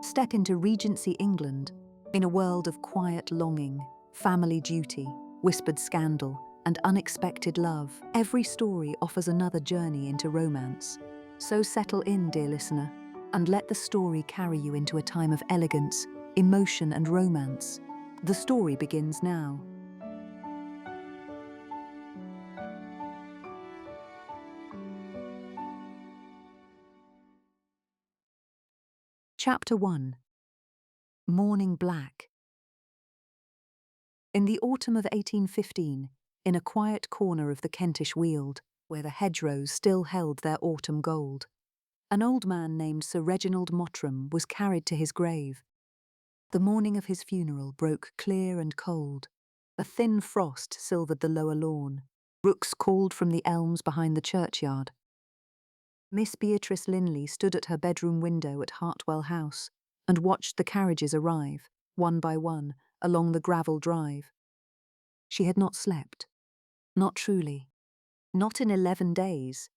Step into Regency England, in a world of quiet longing, family duty, whispered scandal, and unexpected love. Every story offers another journey into romance. So settle in, dear listener, and let the story carry you into a time of elegance, emotion, and romance. The story begins now. Chapter 1. Morning Black. In the autumn of 1815, in a quiet corner of the Kentish Weald, where the hedgerows still held their autumn gold, an old man named Sir Reginald Mottram was carried to his grave. The morning of his funeral broke clear and cold. A thin frost silvered the lower lawn. Rooks called from the elms behind the churchyard. Miss Beatrice Linley stood at her bedroom window at Hartwell House and watched the carriages arrive, one by one, along the gravel drive. She had not slept. Not truly. Not in 11 days.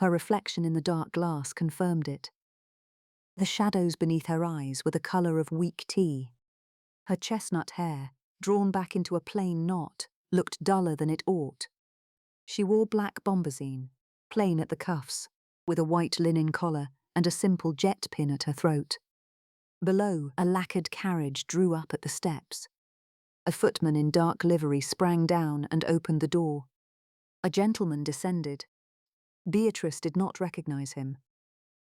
Her reflection in the dark glass confirmed it. The shadows beneath her eyes were the colour of weak tea. Her chestnut hair, drawn back into a plain knot, looked duller than it ought. She wore black bombazine, plain at the cuffs, with a white linen collar and a simple jet pin at her throat. Below, a lacquered carriage drew up at the steps. A footman in dark livery sprang down and opened the door. A gentleman descended. Beatrice did not recognise him.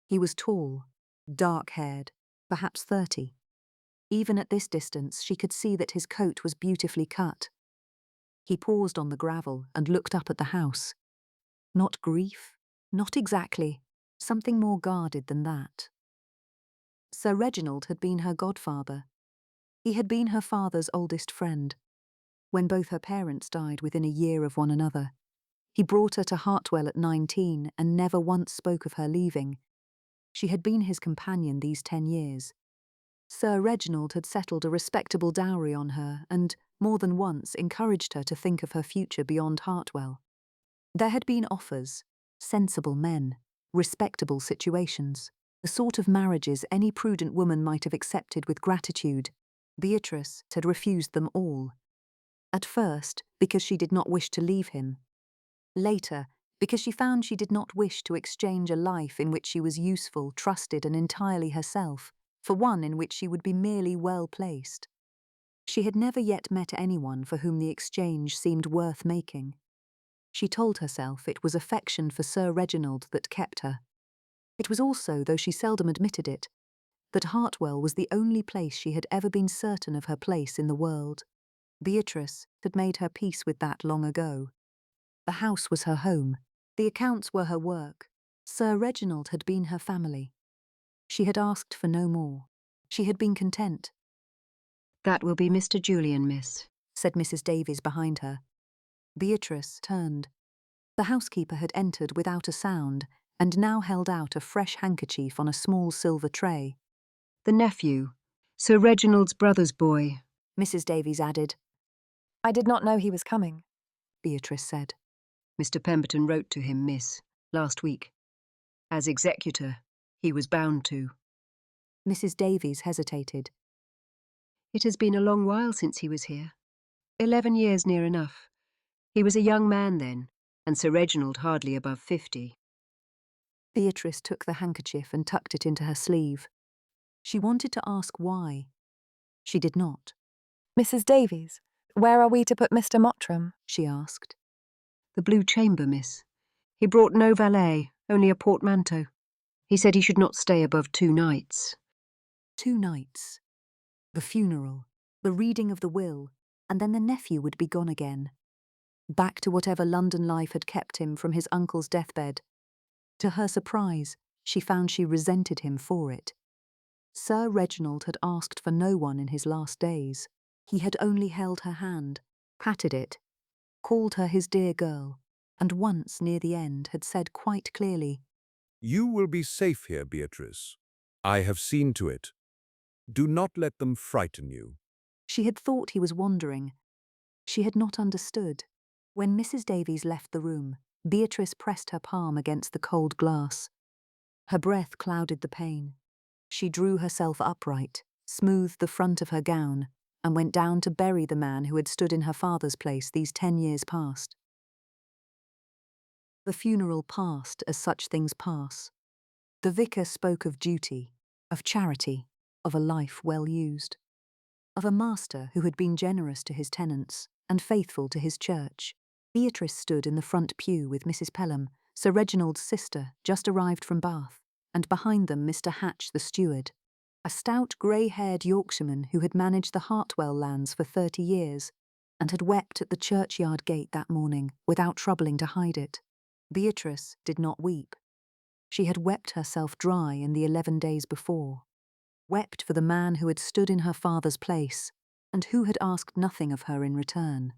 He was tall, dark-haired, perhaps 30. Even at this distance, she could see that his coat was beautifully cut. He paused on the gravel and looked up at the house. Not grief? Not exactly. Something more guarded than that. Sir Reginald had been her godfather. He had been her father's oldest friend. When both her parents died within a year of one another, he brought her to Hartwell at 19 and never once spoke of her leaving. She had been his companion these 10 years. Sir Reginald had settled a respectable dowry on her and, more than once, encouraged her to think of her future beyond Hartwell. There had been offers, sensible men, respectable situations, the sort of marriages any prudent woman might have accepted with gratitude. Beatrice had refused them all. At first, because she did not wish to leave him. Later, because she found she did not wish to exchange a life in which she was useful, trusted, and entirely herself, for one in which she would be merely well-placed. She had never yet met anyone for whom the exchange seemed worth making. She told herself it was affection for Sir Reginald that kept her. It was also, though she seldom admitted it, that Hartwell was the only place she had ever been certain of her place in the world. Beatrice had made her peace with that long ago. The house was her home. The accounts were her work. Sir Reginald had been her family. She had asked for no more. She had been content. "That will be Mr. Julian, miss," said Mrs. Davies behind her. Beatrice turned. The housekeeper had entered without a sound and now held out a fresh handkerchief on a small silver tray. "The nephew, Sir Reginald's brother's boy," Mrs. Davies added. "I did not know he was coming," Beatrice said. "Mr. Pemberton wrote to him, miss, last week. As executor, he was bound to." Mrs. Davies hesitated. "It has been a long while since he was here. 11 years near enough. He was a young man then, and Sir Reginald hardly above 50. Beatrice took the handkerchief and tucked it into her sleeve. She wanted to ask why. She did not. "Mrs. Davies, where are we to put Mr. Mottram?" she asked. "The Blue Chamber, miss. He brought no valet, only a portmanteau. He said he should not stay above 2 nights. 2 nights. The funeral, the reading of the will, and then the nephew would be gone again. Back to whatever London life had kept him from his uncle's deathbed. To her surprise, she found she resented him for it. Sir Reginald had asked for no one in his last days. He had only held her hand, patted it, called her his dear girl, and once near the end had said quite clearly, "You will be safe here, Beatrice. I have seen to it. Do not let them frighten you." She had thought he was wandering. She had not understood. When Mrs. Davies left the room, Beatrice pressed her palm against the cold glass. Her breath clouded the pane. She drew herself upright, smoothed the front of her gown, and went down to bury the man who had stood in her father's place these 10 years past. The funeral passed as such things pass. The vicar spoke of duty, of charity, of a life well used, of a master who had been generous to his tenants and faithful to his church. Beatrice stood in the front pew with Mrs. Pelham, Sir Reginald's sister, just arrived from Bath, and behind them Mr. Hatch the steward, a stout grey-haired Yorkshireman who had managed the Hartwell lands for 30 years and had wept at the churchyard gate that morning without troubling to hide it. Beatrice did not weep. She had wept herself dry in the 11 days before, wept for the man who had stood in her father's place and who had asked nothing of her in return.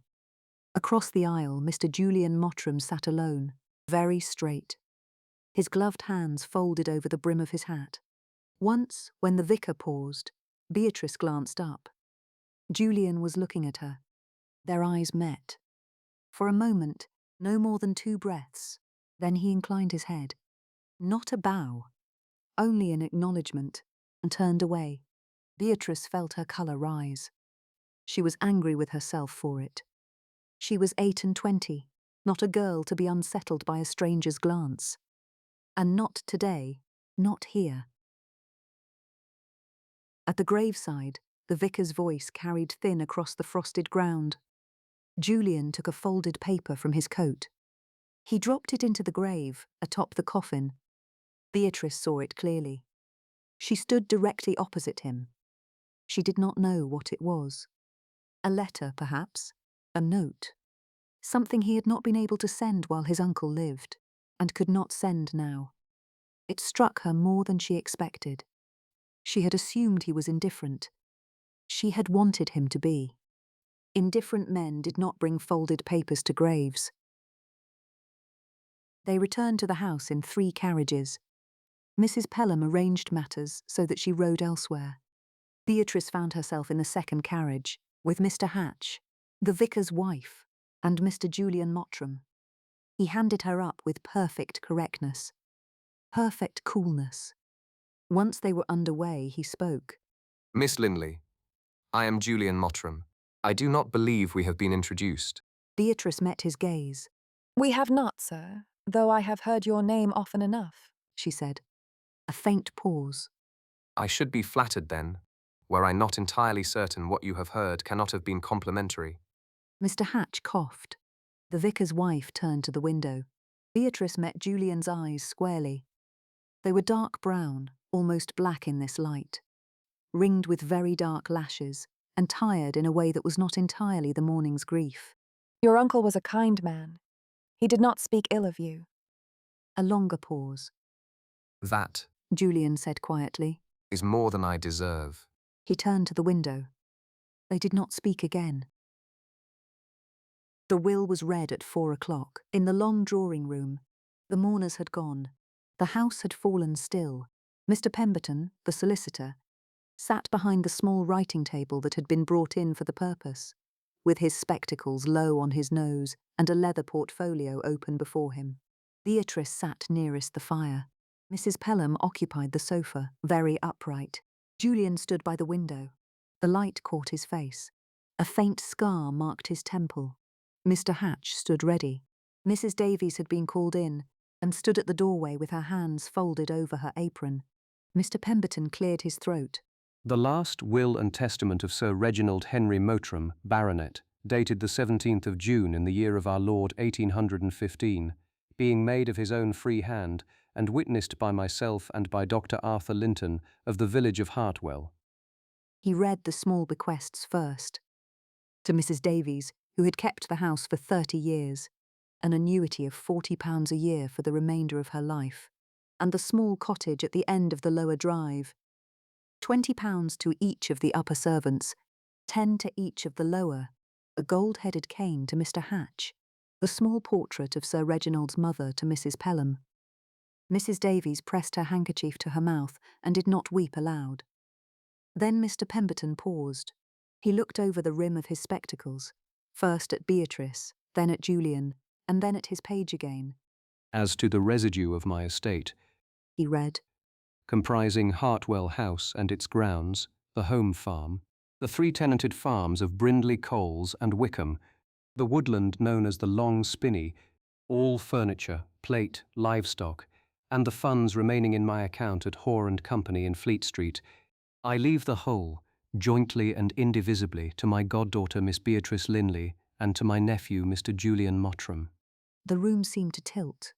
Across the aisle, Mr. Julian Mottram sat alone, very straight, his gloved hands folded over the brim of his hat. Once, when the vicar paused, Beatrice glanced up. Julian was looking at her. Their eyes met. For a moment, no more than 2 breaths, then he inclined his head. Not a bow, only an acknowledgement, and turned away. Beatrice felt her colour rise. She was angry with herself for it. She was 28, not a girl to be unsettled by a stranger's glance. And not today, not here. At the graveside, the vicar's voice carried thin across the frosted ground. Julian took a folded paper from his coat. He dropped it into the grave, atop the coffin. Beatrice saw it clearly. She stood directly opposite him. She did not know what it was. A letter, perhaps. A note. Something he had not been able to send while his uncle lived, and could not send now. It struck her more than she expected. She had assumed he was indifferent. She had wanted him to be. Indifferent men did not bring folded papers to graves. They returned to the house in 3 carriages. Mrs. Pelham arranged matters so that she rode elsewhere. Beatrice found herself in the 2nd carriage, with Mr. Hatch, the vicar's wife, and Mr. Julian Mottram. He handed her up with perfect correctness, perfect coolness. Once they were underway, he spoke. Miss Linley, I am Julian Mottram. I do not believe we have been introduced. Beatrice met his gaze. We have not, sir, though I have heard your name often enough, She said. A faint pause. I should be flattered then, were I not entirely certain what you have heard cannot have been complimentary. Mr. Hatch coughed. The vicar's wife turned to the window. Beatrice met Julian's eyes squarely. They were dark brown, almost black in this light, ringed with very dark lashes, and tired in a way that was not entirely the morning's grief. Your uncle was a kind man. He did not speak ill of you. A longer pause. That Julian said quietly. is more than I deserve. He turned to the window. They did not speak again. The will was read at 4 o'clock. In the long drawing room, the mourners had gone. The house had fallen still. Mr. Pemberton, the solicitor, sat behind the small writing table that had been brought in for the purpose, with his spectacles low on his nose and a leather portfolio open before him. Beatrice sat nearest the fire. Mrs. Pelham occupied the sofa, very upright. Julian stood by the window. The light caught his face. A faint scar marked his temple. Mr. Hatch stood ready. Mrs. Davies had been called in and stood at the doorway with her hands folded over her apron. Mr. Pemberton cleared his throat. The last will and testament of Sir Reginald Henry Mottram, Baronet, dated the 17th of June in the year of our Lord 1815, being made of his own free hand and witnessed by myself and by Dr. Arthur Linton of the village of Hartwell. He read the small bequests first. To Mrs. Davies, who had kept the house for 30 years, an annuity of £40 a year for the remainder of her life, and the small cottage at the end of the lower drive, £20 to each of the upper servants, 10 to each of the lower, a gold-headed cane to Mr. Hatch, the small portrait of Sir Reginald's mother to Mrs. Pelham. Mrs. Davies pressed her handkerchief to her mouth and did not weep aloud. Then Mr. Pemberton paused. He looked over the rim of his spectacles, first at Beatrice, then at Julian, and then at his page again. As to the residue of my estate, He read, comprising Hartwell House and its grounds, the home farm, the 3 tenanted farms of Brindley Coles and Wickham, the woodland known as the Long Spinney, all furniture, plate, livestock, and the funds remaining in my account at Hoare and Company in Fleet Street, I leave the whole, jointly and indivisibly, to my goddaughter Miss Beatrice Linley and to my nephew Mr. Julian Mottram. The room seemed to tilt.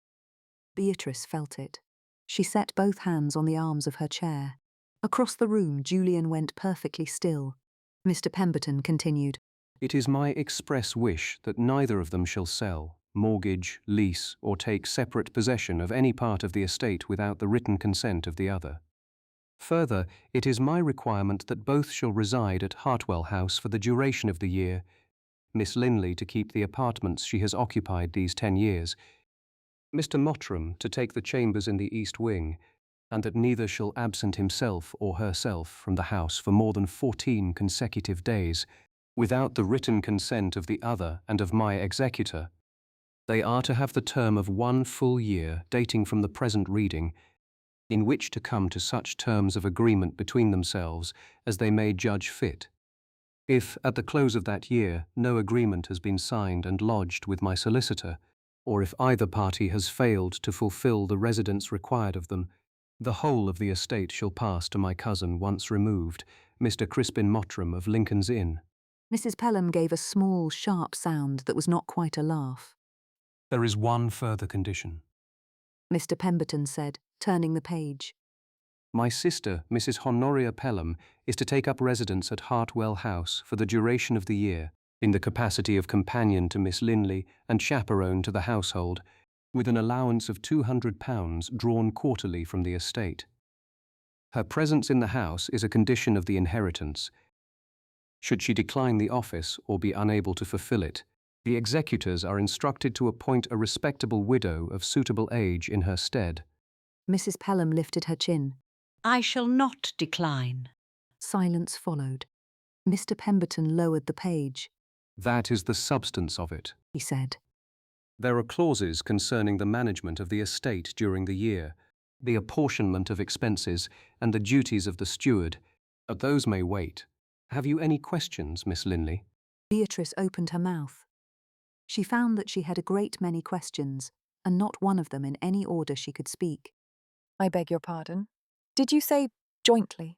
Beatrice felt it. She set both hands on the arms of her chair. Across the room, Julian went perfectly still. Mr. Pemberton continued. It is my express wish that neither of them shall sell, mortgage, lease, or take separate possession of any part of the estate without the written consent of the other. Further, it is my requirement that both shall reside at Hartwell House for the duration of the year, Miss Linley to keep the apartments she has occupied these 10 years, Mr. Mottram to take the chambers in the east wing, and that neither shall absent himself or herself from the house for more than 14 consecutive days, without the written consent of the other and of my executor. They are to have the term of 1 full year dating from the present reading, in which to come to such terms of agreement between themselves as they may judge fit. If, at the close of that year, no agreement has been signed and lodged with my solicitor, or if either party has failed to fulfil the residence required of them, the whole of the estate shall pass to my cousin once removed, Mr. Crispin Mottram of Lincoln's Inn. Mrs. Pelham gave a small, sharp sound that was not quite a laugh. There is one further condition. Mr. Pemberton said, turning the page. My sister, Mrs. Honoria Pelham, is to take up residence at Hartwell House for the duration of the year, in the capacity of companion to Miss Linley and chaperone to the household, with an allowance of £200 drawn quarterly from the estate. Her presence in the house is a condition of the inheritance. Should she decline the office or be unable to fulfil it, the executors are instructed to appoint a respectable widow of suitable age in her stead. Mrs. Pelham lifted her chin. I shall not decline. Silence followed. Mr. Pemberton lowered the page. That is the substance of it, he said. There are clauses concerning the management of the estate during the year, the apportionment of expenses, and the duties of the steward, but those may wait. Have you any questions, Miss Linley? Beatrice opened her mouth. She found that she had a great many questions, and not one of them in any order she could speak. I beg your pardon. Did you say jointly?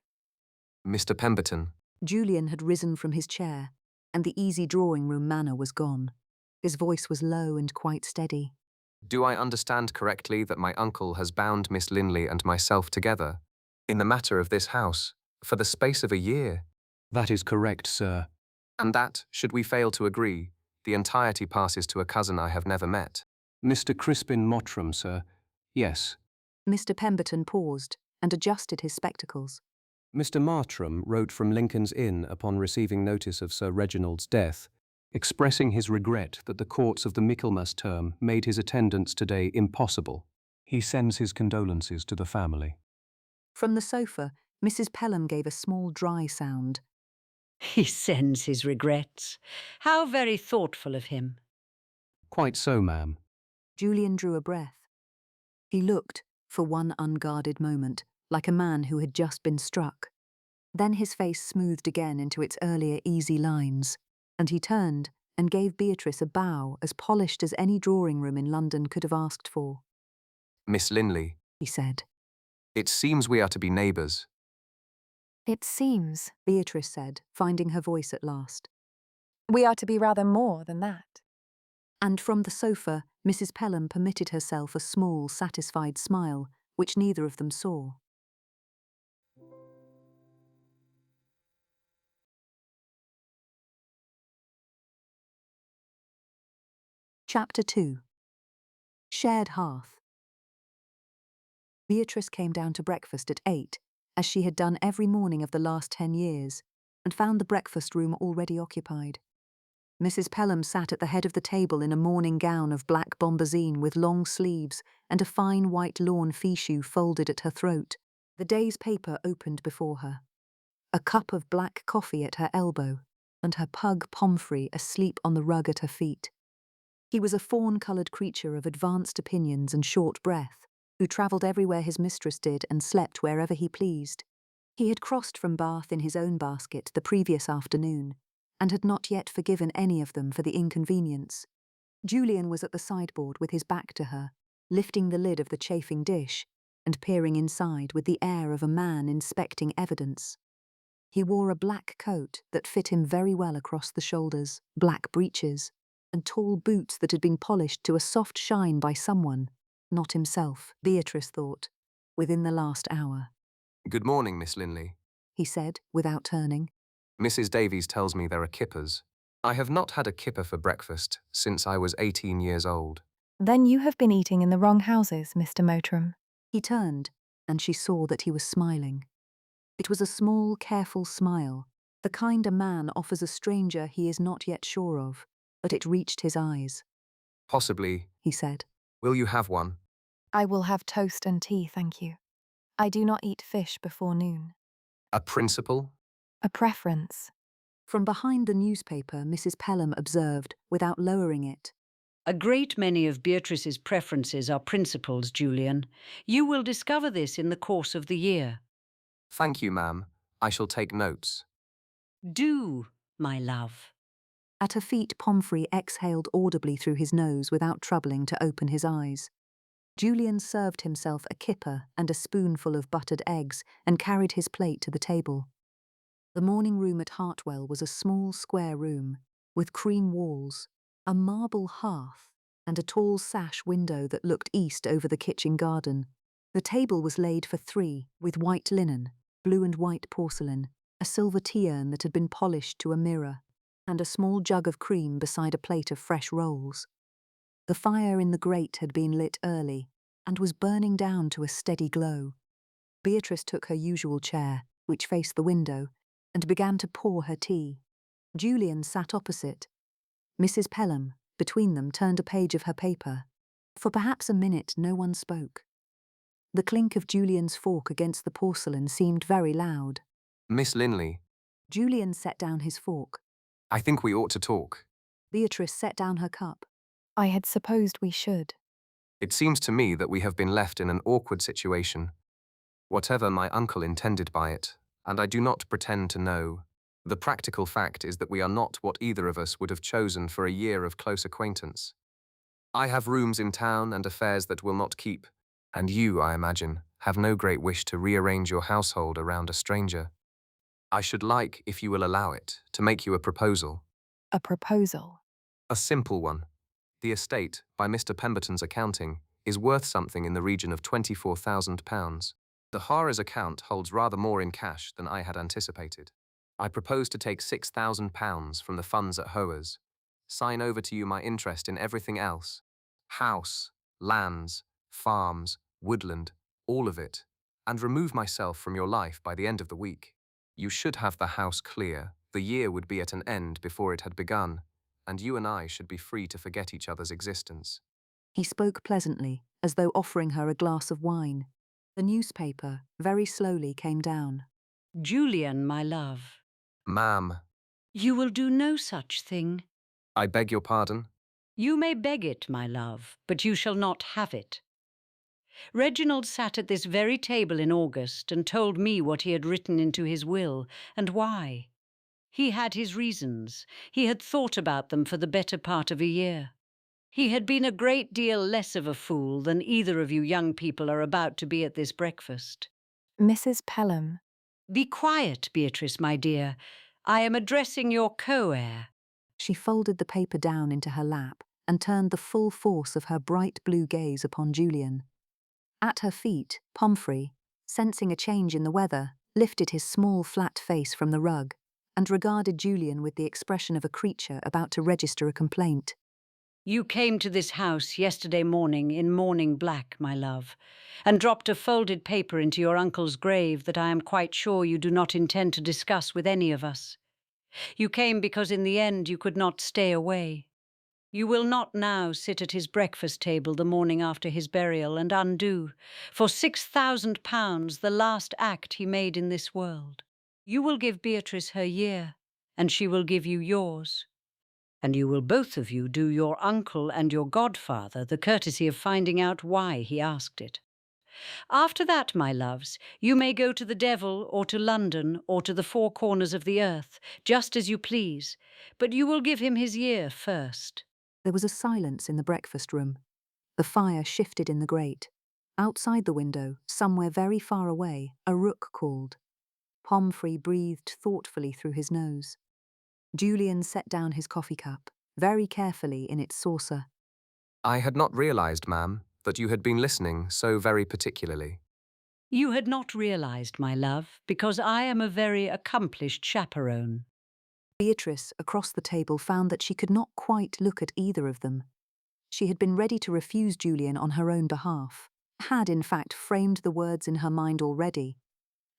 Mr. Pemberton. Julian had risen from his chair, and the easy drawing-room manner was gone. His voice was low and quite steady. Do I understand correctly that my uncle has bound Miss Linley and myself together, in the matter of this house, for the space of a year? That is correct, sir. And that, should we fail to agree, the entirety passes to a cousin I have never met? Mr. Crispin Mottram, sir. Yes. Mr. Pemberton paused and adjusted his spectacles. Mr. Mottram wrote from Lincoln's Inn upon receiving notice of Sir Reginald's death, expressing his regret that the courts of the Michaelmas term made his attendance today impossible. He sends his condolences to the family. From the sofa, Mrs. Pelham gave a small dry sound. He sends his regrets. How very thoughtful of him. Quite so, ma'am. Julian drew a breath. He looked, for one unguarded moment, like a man who had just been struck. Then his face smoothed again into its earlier easy lines, and he turned and gave Beatrice a bow as polished as any drawing-room in London could have asked for. Miss Linley, He said. it seems we are to be neighbours. It seems Beatrice said, finding her voice at last. we are to be rather more than that. And from the sofa, Mrs. Pelham permitted herself a small, satisfied smile, which neither of them saw. Chapter 2. Shared Hearth. Beatrice came down to breakfast at 8, as she had done every morning of the last 10 years, and found the breakfast room already occupied. Mrs. Pelham sat at the head of the table in a morning gown of black bombazine with long sleeves and a fine white lawn fichu folded at her throat. The day's paper opened before her. A cup of black coffee at her elbow, and her pug Pomfrey asleep on the rug at her feet. He was a fawn-coloured creature of advanced opinions and short breath, who travelled everywhere his mistress did and slept wherever he pleased. He had crossed from Bath in his own basket the previous afternoon, and had not yet forgiven any of them for the inconvenience. Julian was at the sideboard with his back to her, lifting the lid of the chafing dish and peering inside with the air of a man inspecting evidence. He wore a black coat that fit him very well across the shoulders, black breeches, and tall boots that had been polished to a soft shine by someone, not himself, Beatrice thought, within the last hour. Good morning, Miss Linley. He said, without turning. Mrs. Davies tells me there are kippers. I have not had a kipper for breakfast since I was 18 years old. Then you have been eating in the wrong houses, Mr. Mottram. He turned, and she saw that he was smiling. It was a small, careful smile, the kind a man offers a stranger he is not yet sure of, but it reached his eyes. Possibly. He said. Will you have one? I will have toast and tea, thank you. I do not eat fish before noon. A principal? A preference. From behind the newspaper, Mrs. Pelham observed, without lowering it. A great many of Beatrice's preferences are principles, Julian. You will discover this in the course of the year. Thank you, ma'am. I shall take notes. Do, my love. At her feet, Pomfrey exhaled audibly through his nose without troubling to open his eyes. Julian served himself a kipper and a spoonful of buttered eggs and carried his plate to the table. The morning room at Hartwell was a small square room, with cream walls, a marble hearth, and a tall sash window that looked east over the kitchen garden. The table was laid for three, with white linen, blue and white porcelain, a silver tea urn that had been polished to a mirror, and a small jug of cream beside a plate of fresh rolls. The fire in the grate had been lit early, and was burning down to a steady glow. Beatrice took her usual chair, which faced the window, and began to pour her tea. Julian sat opposite. Mrs. Pelham, between them, turned a page of her paper. For perhaps a minute no one spoke. The clink of Julian's fork against the porcelain seemed very loud. Miss Linley. Julian set down his fork. I think we ought to talk. Beatrice set down her cup. I had supposed we should. It seems to me that we have been left in an awkward situation. Whatever my uncle intended by it, and I do not pretend to know, the practical fact is that we are not what either of us would have chosen for a year of close acquaintance. I have rooms in town and affairs that will not keep, and you, I imagine, have no great wish to rearrange your household around a stranger. I should like, if you will allow it, to make you a proposal. A proposal. A simple one. The estate, by Mr. Pemberton's accounting, is worth something in the region of £24,000. The Harr's account holds rather more in cash than I had anticipated. I propose to take £6,000 from the funds at Hoer's, sign over to you my interest in everything else, house, lands, farms, woodland, all of it, and remove myself from your life by the end of the week. You should have the house clear, the year would be at an end before it had begun, and you and I should be free to forget each other's existence. He spoke pleasantly, as though offering her a glass of wine. The newspaper very slowly came down. Julian, my love. Ma'am. You will do no such thing. I beg your pardon? You may beg it, my love, but you shall not have it. Reginald sat at this very table in August and told me what he had written into his will, and why. He had his reasons. He had thought about them for the better part of a year. He had been a great deal less of a fool than either of you young people are about to be at this breakfast. Mrs. Pelham. Be quiet, Beatrice, my dear. I am addressing your co-heir. She folded the paper down into her lap and turned the full force of her bright blue gaze upon Julian. At her feet, Pomfrey, sensing a change in the weather, lifted his small flat face from the rug and regarded Julian with the expression of a creature about to register a complaint. You came to this house yesterday morning in morning black, my love, and dropped a folded paper into your uncle's grave that I am quite sure you do not intend to discuss with any of us. You came because in the end you could not stay away. You will not now sit at his breakfast table the morning after his burial and undo, for £6,000, the last act he made in this world. You will give Beatrice her year, and she will give you yours. And you will both of you do your uncle and your godfather the courtesy of finding out why he asked it. After that, my loves, you may go to the devil or to London or to the four corners of the earth, just as you please, but you will give him his year first. There was a silence in the breakfast room. The fire shifted in the grate. Outside the window, somewhere very far away, a rook called. Pomfrey breathed thoughtfully through his nose. Julian set down his coffee cup, very carefully in its saucer. I had not realized, ma'am, that you had been listening so very particularly. You had not realized, my love, because I am a very accomplished chaperone. Beatrice, across the table, found that she could not quite look at either of them. She had been ready to refuse Julian on her own behalf, had in fact framed the words in her mind already,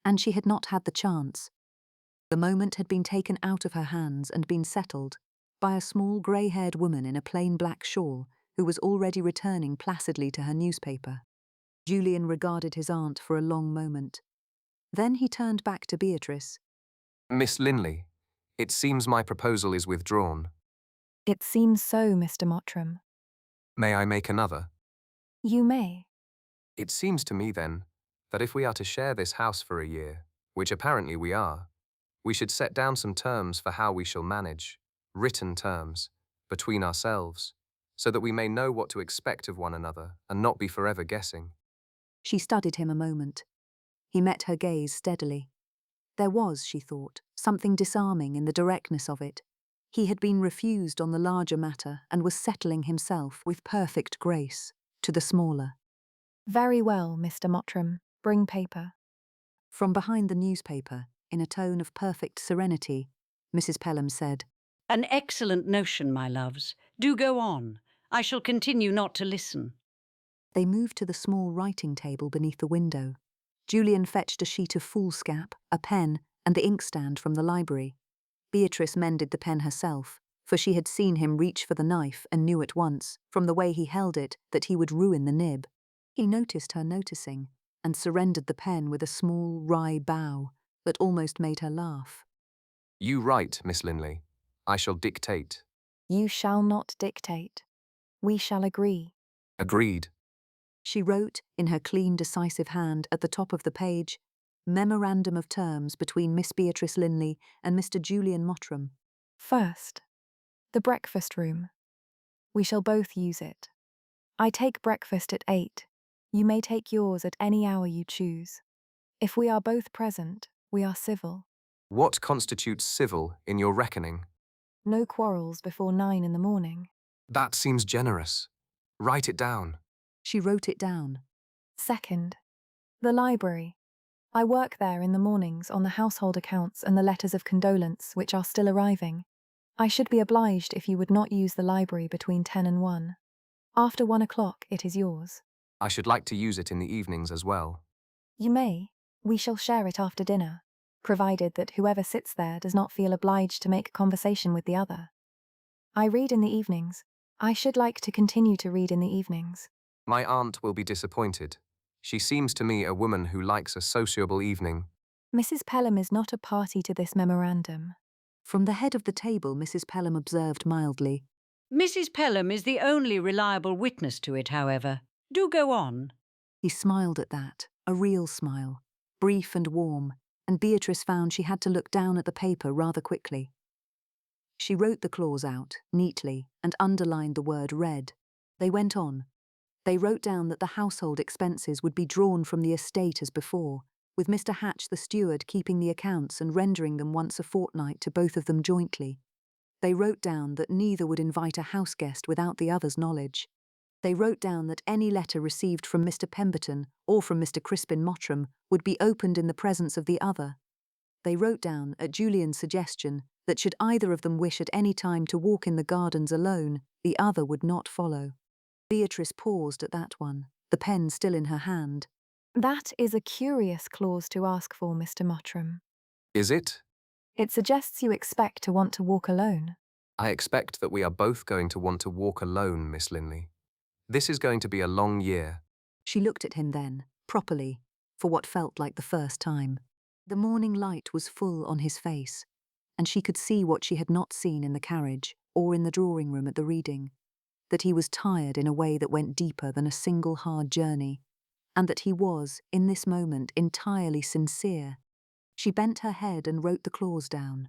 and she had not had the chance. The moment had been taken out of her hands and been settled by a small grey-haired woman in a plain black shawl who was already returning placidly to her newspaper. Julian regarded his aunt for a long moment. Then he turned back to Beatrice. Miss Linley, it seems my proposal is withdrawn. It seems so, Mr. Mottram. May I make another? You may. It seems to me, then, that if we are to share this house for a year, which apparently we are, we should set down some terms for how we shall manage, written terms, between ourselves, so that we may know what to expect of one another and not be forever guessing. She studied him a moment. He met her gaze steadily. There was, she thought, something disarming in the directness of it. He had been refused on the larger matter and was settling himself with perfect grace to the smaller. Very well, Mr. Mottram. Bring paper. From behind the newspaper, in a tone of perfect serenity, Mrs. Pelham said, An excellent notion, my loves. Do go on. I shall continue not to listen. They moved to the small writing table beneath the window. Julian fetched a sheet of foolscap, a pen, and the inkstand from the library. Beatrice mended the pen herself, for she had seen him reach for the knife and knew at once, from the way he held it, that he would ruin the nib. He noticed her noticing, and surrendered the pen with a small, wry bow that almost made her laugh. You write, Miss Linley. I shall dictate. You shall not dictate. We shall agree. Agreed. She wrote, in her clean, decisive hand, at the top of the page, Memorandum of Terms between Miss Beatrice Linley and Mr. Julian Mottram. First, the breakfast room. We shall both use it. I take breakfast at 8. You may take yours at any hour you choose. If we are both present, we are civil. What constitutes civil in your reckoning? No quarrels before 9 in the morning. That seems generous. Write it down. She wrote it down. Second, the library. I work there in the mornings on the household accounts and the letters of condolence which are still arriving. I should be obliged if you would not use the library between 10 and 1. After 1 o'clock it is yours. I should like to use it in the evenings as well. You may. We shall share it after dinner, provided that whoever sits there does not feel obliged to make conversation with the other. I read in the evenings. I should like to continue to read in the evenings. My aunt will be disappointed. She seems to me a woman who likes a sociable evening. Mrs. Pelham is not a party to this memorandum. From the head of the table, Mrs. Pelham observed mildly, Mrs. Pelham is the only reliable witness to it, however. Do go on. He smiled at that, a real smile, brief and warm, and Beatrice found she had to look down at the paper rather quickly. She wrote the clause out, neatly, and underlined the word read. They went on. They wrote down that the household expenses would be drawn from the estate as before, with Mr. Hatch the steward keeping the accounts and rendering them once a fortnight to both of them jointly. They wrote down that neither would invite a house guest without the other's knowledge. They wrote down that any letter received from Mr. Pemberton or from Mr. Crispin Mottram would be opened in the presence of the other. They wrote down, at Julian's suggestion, that should either of them wish at any time to walk in the gardens alone, the other would not follow. Beatrice paused at that one, the pen still in her hand. That is a curious clause to ask for, Mr. Mottram. Is it? It suggests you expect to want to walk alone. I expect that we are both going to want to walk alone, Miss Linley. This is going to be a long year. She looked at him then, properly, for what felt like the first time. The morning light was full on his face, and she could see what she had not seen in the carriage or in the drawing room at the reading, that he was tired in a way that went deeper than a single hard journey, and that he was, in this moment, entirely sincere. She bent her head and wrote the clause down.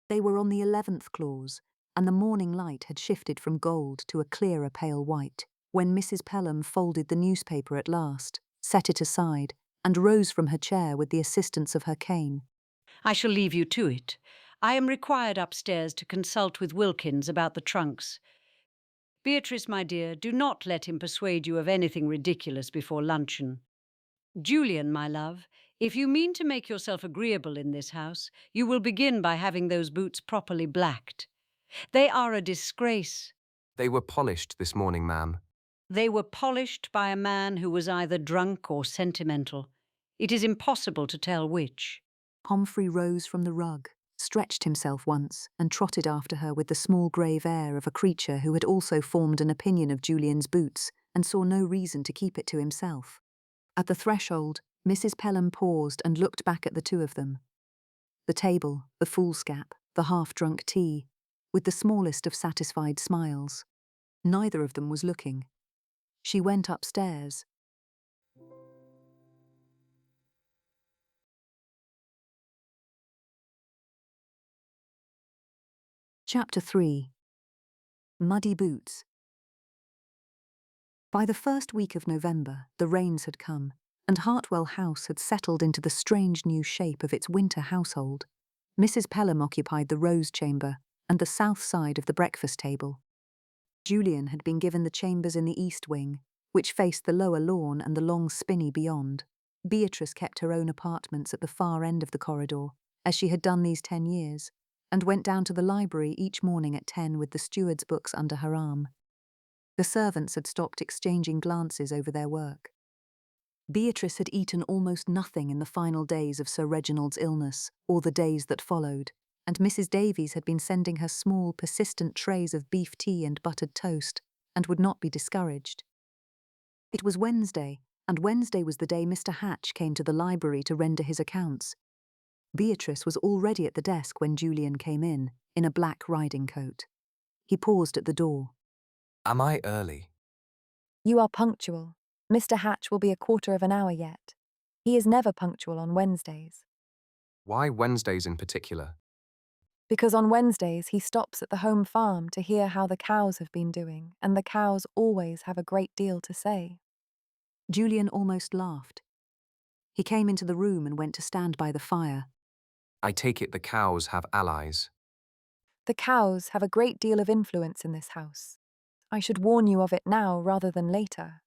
They were on the 11th clause, and the morning light had shifted from gold to a clearer pale white, when Mrs. Pelham folded the newspaper at last, set it aside, and rose from her chair with the assistance of her cane. I shall leave you to it. I am required upstairs to consult with Wilkins about the trunks. Beatrice, my dear, do not let him persuade you of anything ridiculous before luncheon. Julian, my love, if you mean to make yourself agreeable in this house, you will begin by having those boots properly blacked. They are a disgrace. They were polished this morning, ma'am. They were polished by a man who was either drunk or sentimental. It is impossible to tell which. Humphrey rose from the rug, stretched himself once, and trotted after her with the small grave air of a creature who had also formed an opinion of Julian's boots and saw no reason to keep it to himself. At the threshold, Mrs. Pelham paused and looked back at the two of them. The table, the foolscap, the half-drunk tea, with the smallest of satisfied smiles. Neither of them was looking. She went upstairs. Chapter 3. Muddy Boots. By the first week of November, the rains had come, and Hartwell House had settled into the strange new shape of its winter household. Mrs. Pelham occupied the rose chamber and the south side of the breakfast table. Julian had been given the chambers in the east wing, which faced the lower lawn and the long spinney beyond. Beatrice kept her own apartments at the far end of the corridor, as she had done these 10 years, and went down to the library each morning at 10 with the steward's books under her arm. The servants had stopped exchanging glances over their work. Beatrice had eaten almost nothing in the final days of Sir Reginald's illness, or the days that followed, and Mrs. Davies had been sending her small, persistent trays of beef tea and buttered toast, and would not be discouraged. It was Wednesday, and Wednesday was the day Mr. Hatch came to the library to render his accounts. Beatrice was already at the desk when Julian came in a black riding coat. He paused at the door. Am I early? You are punctual. Mr. Hatch will be a quarter of an hour yet. He is never punctual on Wednesdays. Why Wednesdays in particular? Because on Wednesdays he stops at the home farm to hear how the cows have been doing, and the cows always have a great deal to say. Julian almost laughed. He came into the room and went to stand by the fire. I take it the cows have allies. The cows have a great deal of influence in this house. I should warn you of it now rather than later.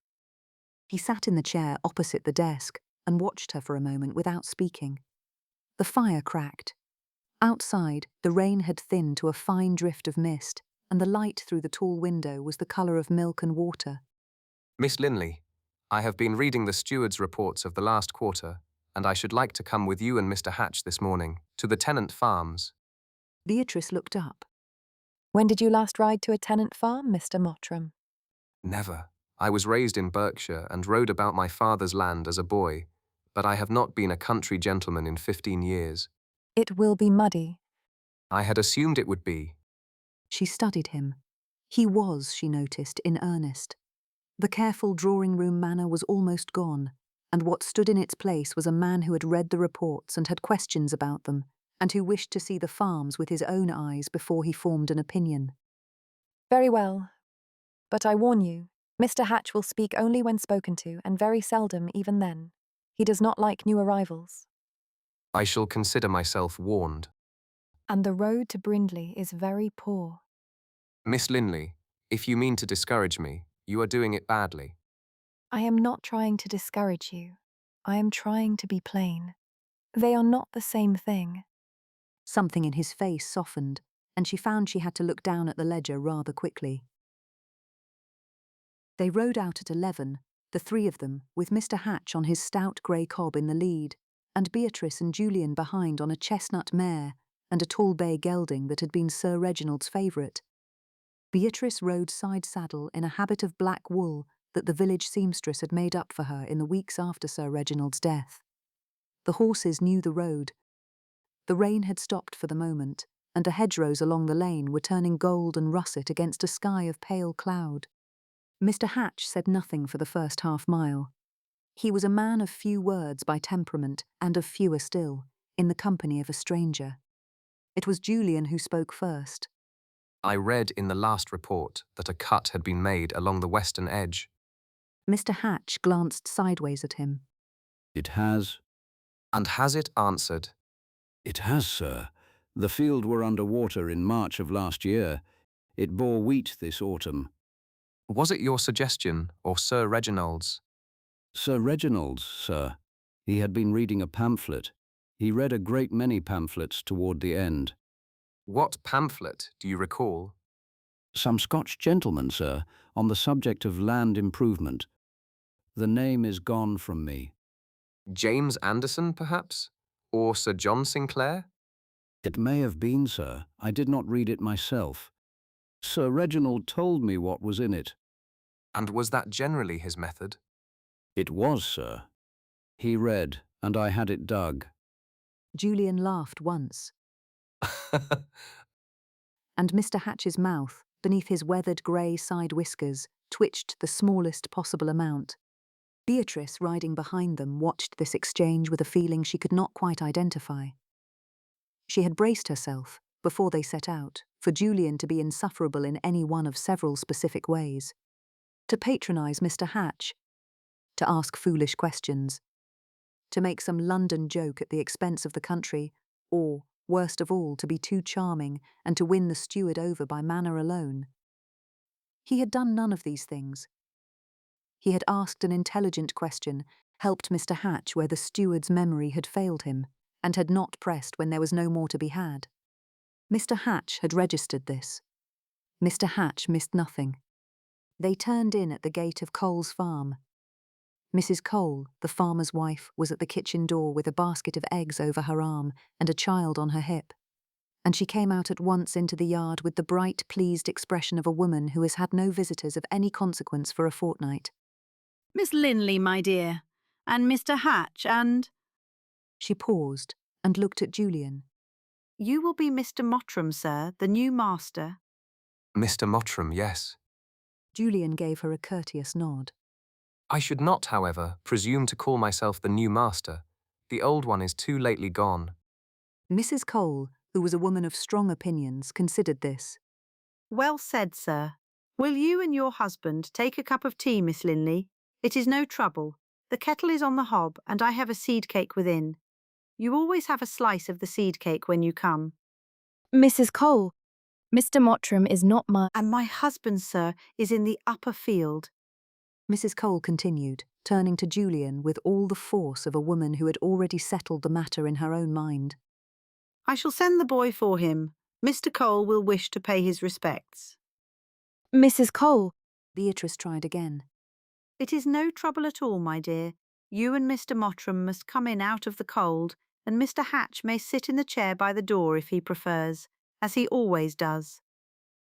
He sat in the chair opposite the desk and watched her for a moment without speaking. The fire cracked. Outside, the rain had thinned to a fine drift of mist, and the light through the tall window was the colour of milk and water. Miss Linley, I have been reading the steward's reports of the last quarter, and I should like to come with you and Mr. Hatch this morning to the tenant farms. Beatrice looked up. When did you last ride to a tenant farm, Mr. Mottram? Never. I was raised in Berkshire and rode about my father's land as a boy, but I have not been a country gentleman in 15 years. It will be muddy. I had assumed it would be. She studied him. He was, she noticed, in earnest. The careful drawing-room manner was almost gone, and what stood in its place was a man who had read the reports and had questions about them, and who wished to see the farms with his own eyes before he formed an opinion. Very well. But I warn you, Mr. Hatch will speak only when spoken to, and very seldom even then. He does not like new arrivals. I shall consider myself warned. And the road to Brindley is very poor. Miss Linley, if you mean to discourage me, you are doing it badly. I am not trying to discourage you. I am trying to be plain. They are not the same thing. Something in his face softened, and she found she had to look down at the ledger rather quickly. They rode out at 11, the three of them, with Mr. Hatch on his stout grey cob in the lead, and Beatrice and Julian behind on a chestnut mare and a tall bay gelding that had been Sir Reginald's favourite. Beatrice rode side saddle in a habit of black wool that the village seamstress had made up for her in the weeks after Sir Reginald's death. The horses knew the road. The rain had stopped for the moment, and the hedgerows along the lane were turning gold and russet against a sky of pale cloud. Mr. Hatch said nothing for the first half-mile. He was a man of few words by temperament and of fewer still, in the company of a stranger. It was Julian who spoke first. I read in the last report that a cut had been made along the western edge. Mr. Hatch glanced sideways at him. It has? And has it answered? It has, sir. The field were under water in March of last year. It bore wheat this autumn. Was it your suggestion or Sir Reginald's? Sir Reginald's, sir. He had been reading a pamphlet. He read a great many pamphlets toward the end. What pamphlet do you recall? Some Scotch gentleman, sir, on the subject of land improvement. The name is gone from me. James Anderson, perhaps? Or Sir John Sinclair? It may have been, sir. I did not read it myself. Sir Reginald told me what was in it. And was that generally his method? It was, sir. He read, and I had it dug. Julian laughed once, and Mr. Hatch's mouth, beneath his weathered grey side whiskers, twitched the smallest possible amount. Beatrice, riding behind them, watched this exchange with a feeling she could not quite identify. She had braced herself, before they set out, for Julian to be insufferable in any one of several specific ways. To patronise Mr. Hatch, to ask foolish questions, to make some London joke at the expense of the country, or, worst of all, to be too charming and to win the steward over by manner alone. He had done none of these things. He had asked an intelligent question, helped Mr. Hatch where the steward's memory had failed him, and had not pressed when there was no more to be had. Mr. Hatch had registered this. Mr. Hatch missed nothing. They turned in at the gate of Cole's farm. Mrs. Cole, the farmer's wife, was at the kitchen door with a basket of eggs over her arm and a child on her hip, and she came out at once into the yard with the bright, pleased expression of a woman who has had no visitors of any consequence for a fortnight. Miss Linley, my dear, and Mr. Hatch, and— She paused and looked at Julian. You will be Mr. Mottram, sir, the new master. Mr. Mottram, yes. Julian gave her a courteous nod. I should not, however, presume to call myself the new master. The old one is too lately gone. Mrs. Cole, who was a woman of strong opinions, considered this. Well said, sir. Will you and your husband take a cup of tea, Miss Linley? It is no trouble. The kettle is on the hob, and I have a seed cake within. You always have a slice of the seed cake when you come. Mrs. Cole, Mr. Mottram is not my— And my husband, sir, is in the upper field. Mrs. Cole continued, turning to Julian with all the force of a woman who had already settled the matter in her own mind. I shall send the boy for him. Mr. Cole will wish to pay his respects. Mrs. Cole. Beatrice tried again. It is no trouble at all, my dear. You and Mr. Mottram must come in out of the cold, and Mr. Hatch may sit in the chair by the door if he prefers, as he always does.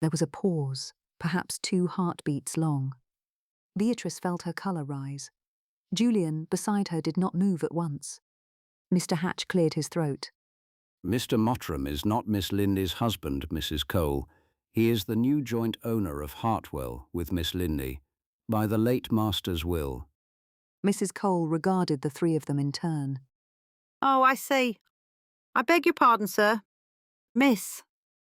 There was a pause, perhaps 2 heartbeats long. Beatrice felt her colour rise. Julian, beside her, did not move at once. Mr. Hatch cleared his throat. Mr. Mottram is not Miss Linley's husband, Mrs. Cole. He is the new joint owner of Hartwell with Miss Linley, by the late master's will. Mrs. Cole regarded the 3 of them in turn. Oh, I say. I beg your pardon, sir. Miss.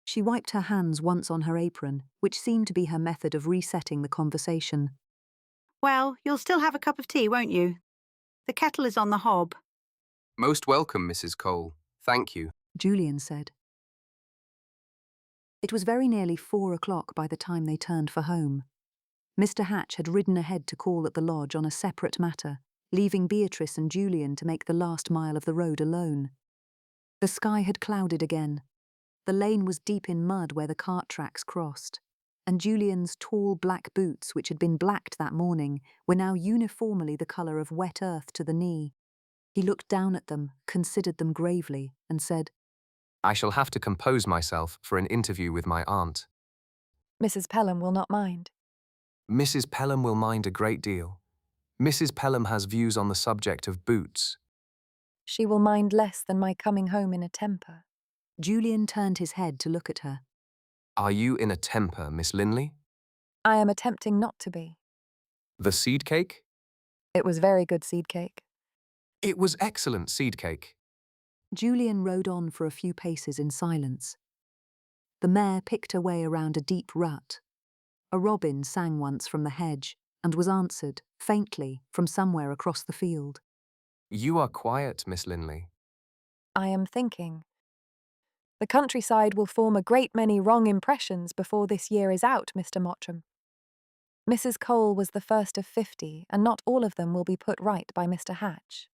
She wiped her hands once on her apron, which seemed to be her method of resetting the conversation. Well, you'll still have a cup of tea, won't you? The kettle is on the hob. Most welcome, Mrs. Cole. Thank you. Julian said. It was very nearly 4 o'clock by the time they turned for home. Mr. Hatch had ridden ahead to call at the lodge on a separate matter, leaving Beatrice and Julian to make the last mile of the road alone. The sky had clouded again. The lane was deep in mud where the cart tracks crossed, and Julian's tall black boots, which had been blacked that morning, were now uniformly the colour of wet earth to the knee. He looked down at them, considered them gravely, and said, I shall have to compose myself for an interview with my aunt. Mrs. Pelham will not mind. Mrs. Pelham will mind a great deal. Mrs. Pelham has views on the subject of boots. She will mind less than my coming home in a temper. Julian turned his head to look at her. Are you in a temper, Miss Linley? I am attempting not to be. The seed cake? It was very good seed cake. It was excellent seed cake. Julian rode on for a few paces in silence. The mare picked her way around a deep rut. A robin sang once from the hedge and was answered, faintly, from somewhere across the field. You are quiet, Miss Linley. I am thinking. The countryside will form a great many wrong impressions before this year is out, Mr. Mottram. Mrs. Cole was the first of 50, and not all of them will be put right by Mr. Hatch.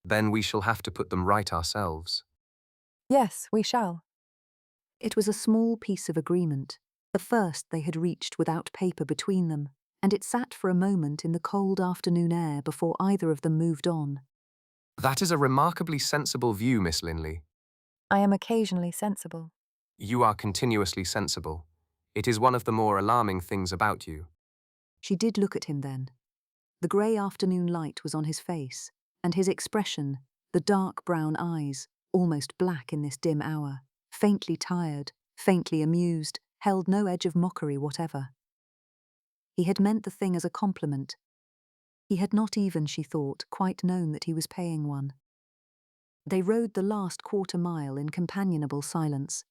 Then we shall have to put them right ourselves. Yes, we shall. It was a small piece of agreement, the first they had reached without paper between them, and it sat for a moment in the cold afternoon air before either of them moved on. That is a remarkably sensible view, Miss Linley. I am occasionally sensible. You are continuously sensible. It is one of the more alarming things about you. She did look at him then. The grey afternoon light was on his face, and his expression, the dark brown eyes, almost black in this dim hour, faintly tired, faintly amused, held no edge of mockery whatever. He had meant the thing as a compliment. He had not even, she thought, quite known that he was paying one. They rode the last quarter mile in companionable silence.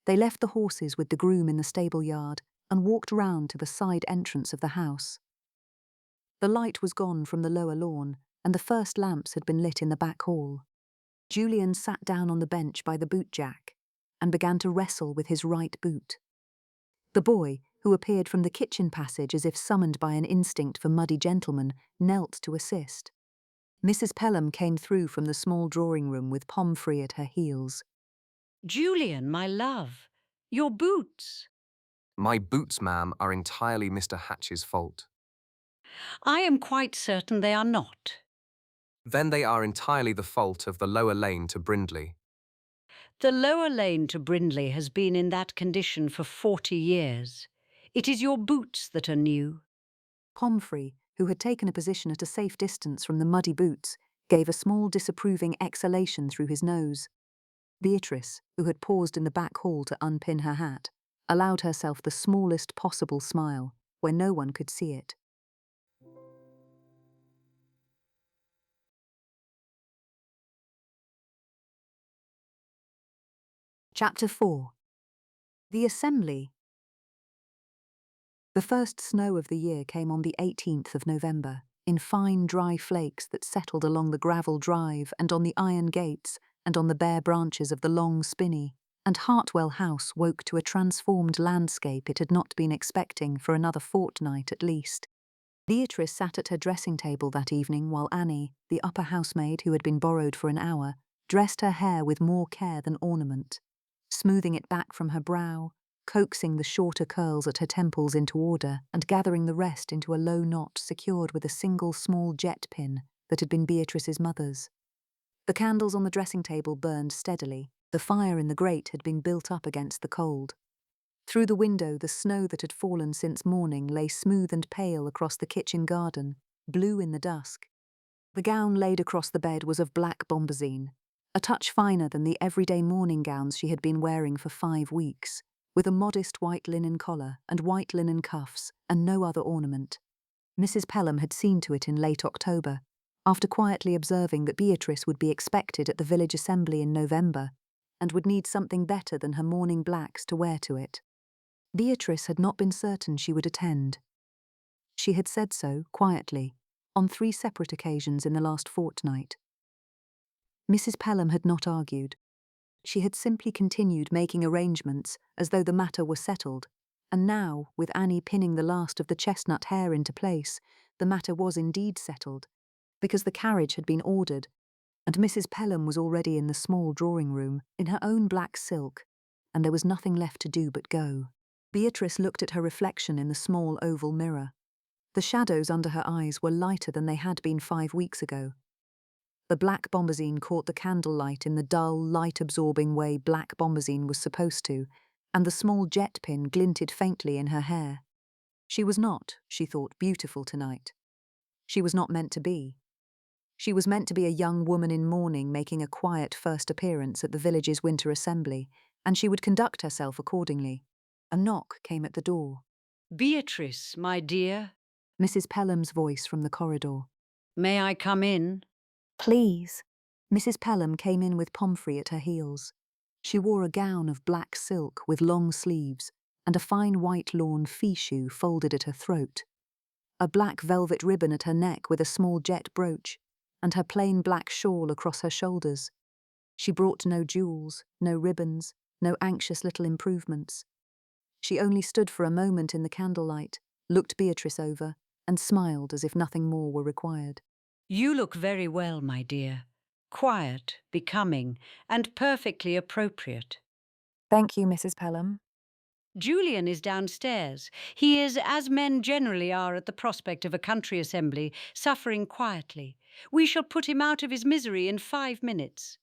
They left the horses with the groom in the stable yard and walked round to the side entrance of the house. The light was gone from the lower lawn, and the first lamps had been lit in the back hall. Julian sat down on the bench by the boot-jack and began to wrestle with his right boot. The boy, who appeared from the kitchen passage as if summoned by an instinct for muddy gentlemen, knelt to assist. Mrs. Pelham came through from the small drawing-room with Pomfrey at her heels. Julian, my love, your boots. My boots, ma'am, are entirely Mr. Hatch's fault. I am quite certain they are not. Then they are entirely the fault of the lower lane to Brindley. The lower lane to Brindley has been in that condition for 40 years. It is your boots that are new. Pomfrey, who had taken a position at a safe distance from the muddy boots, gave a small disapproving exhalation through his nose. Beatrice, who had paused in the back hall to unpin her hat, allowed herself the smallest possible smile, where no one could see it. Chapter 4. The Assembly. The first snow of the year came on the 18th of November, in fine dry flakes that settled along the gravel drive and on the iron gates and on the bare branches of the long spinney, and Hartwell House woke to a transformed landscape it had not been expecting for another fortnight at least. Beatrice sat at her dressing table that evening while Annie, the upper housemaid who had been borrowed for an hour, dressed her hair with more care than ornament, smoothing it back from her brow, coaxing the shorter curls at her temples into order and gathering the rest into a low knot secured with a single small jet pin that had been Beatrice's mother's. The candles on the dressing table burned steadily. The fire in the grate had been built up against the cold. Through the window, the snow that had fallen since morning lay smooth and pale across the kitchen garden, blue in the dusk. The gown laid across the bed was of black bombazine, a touch finer than the everyday morning gowns she had been wearing for 5 weeks, with a modest white linen collar and white linen cuffs and no other ornament. Mrs. Pelham had seen to it in late October, after quietly observing that Beatrice would be expected at the village assembly in November and would need something better than her morning blacks to wear to it. Beatrice had not been certain she would attend. She had said so, quietly, on 3 separate occasions in the last fortnight. Mrs. Pelham had not argued. She had simply continued making arrangements as though the matter were settled, and now, with Annie pinning the last of the chestnut hair into place, the matter was indeed settled, because the carriage had been ordered, and Mrs. Pelham was already in the small drawing-room, in her own black silk, and there was nothing left to do but go. Beatrice looked at her reflection in the small oval mirror. The shadows under her eyes were lighter than they had been 5 weeks ago. The black bombazine caught the candlelight in the dull, light-absorbing way black bombazine was supposed to, and the small jet pin glinted faintly in her hair. She was not, she thought, beautiful tonight. She was not meant to be. She was meant to be a young woman in mourning making a quiet first appearance at the village's winter assembly, and she would conduct herself accordingly. A knock came at the door. Beatrice, my dear. Mrs. Pelham's voice from the corridor. May I come in? Please. Mrs. Pelham came in with Pomfrey at her heels. She wore a gown of black silk with long sleeves and a fine white lawn fichu folded at her throat, a black velvet ribbon at her neck with a small jet brooch, and her plain black shawl across her shoulders. She brought no jewels, no ribbons, no anxious little improvements. She only stood for a moment in the candlelight, looked Beatrice over, and smiled as if nothing more were required. You look very well, my dear. Quiet, becoming, and perfectly appropriate. Thank you, Mrs. Pelham. Julian is downstairs. He is, as men generally are at the prospect of a country assembly, suffering quietly. We shall put him out of his misery in 5 minutes.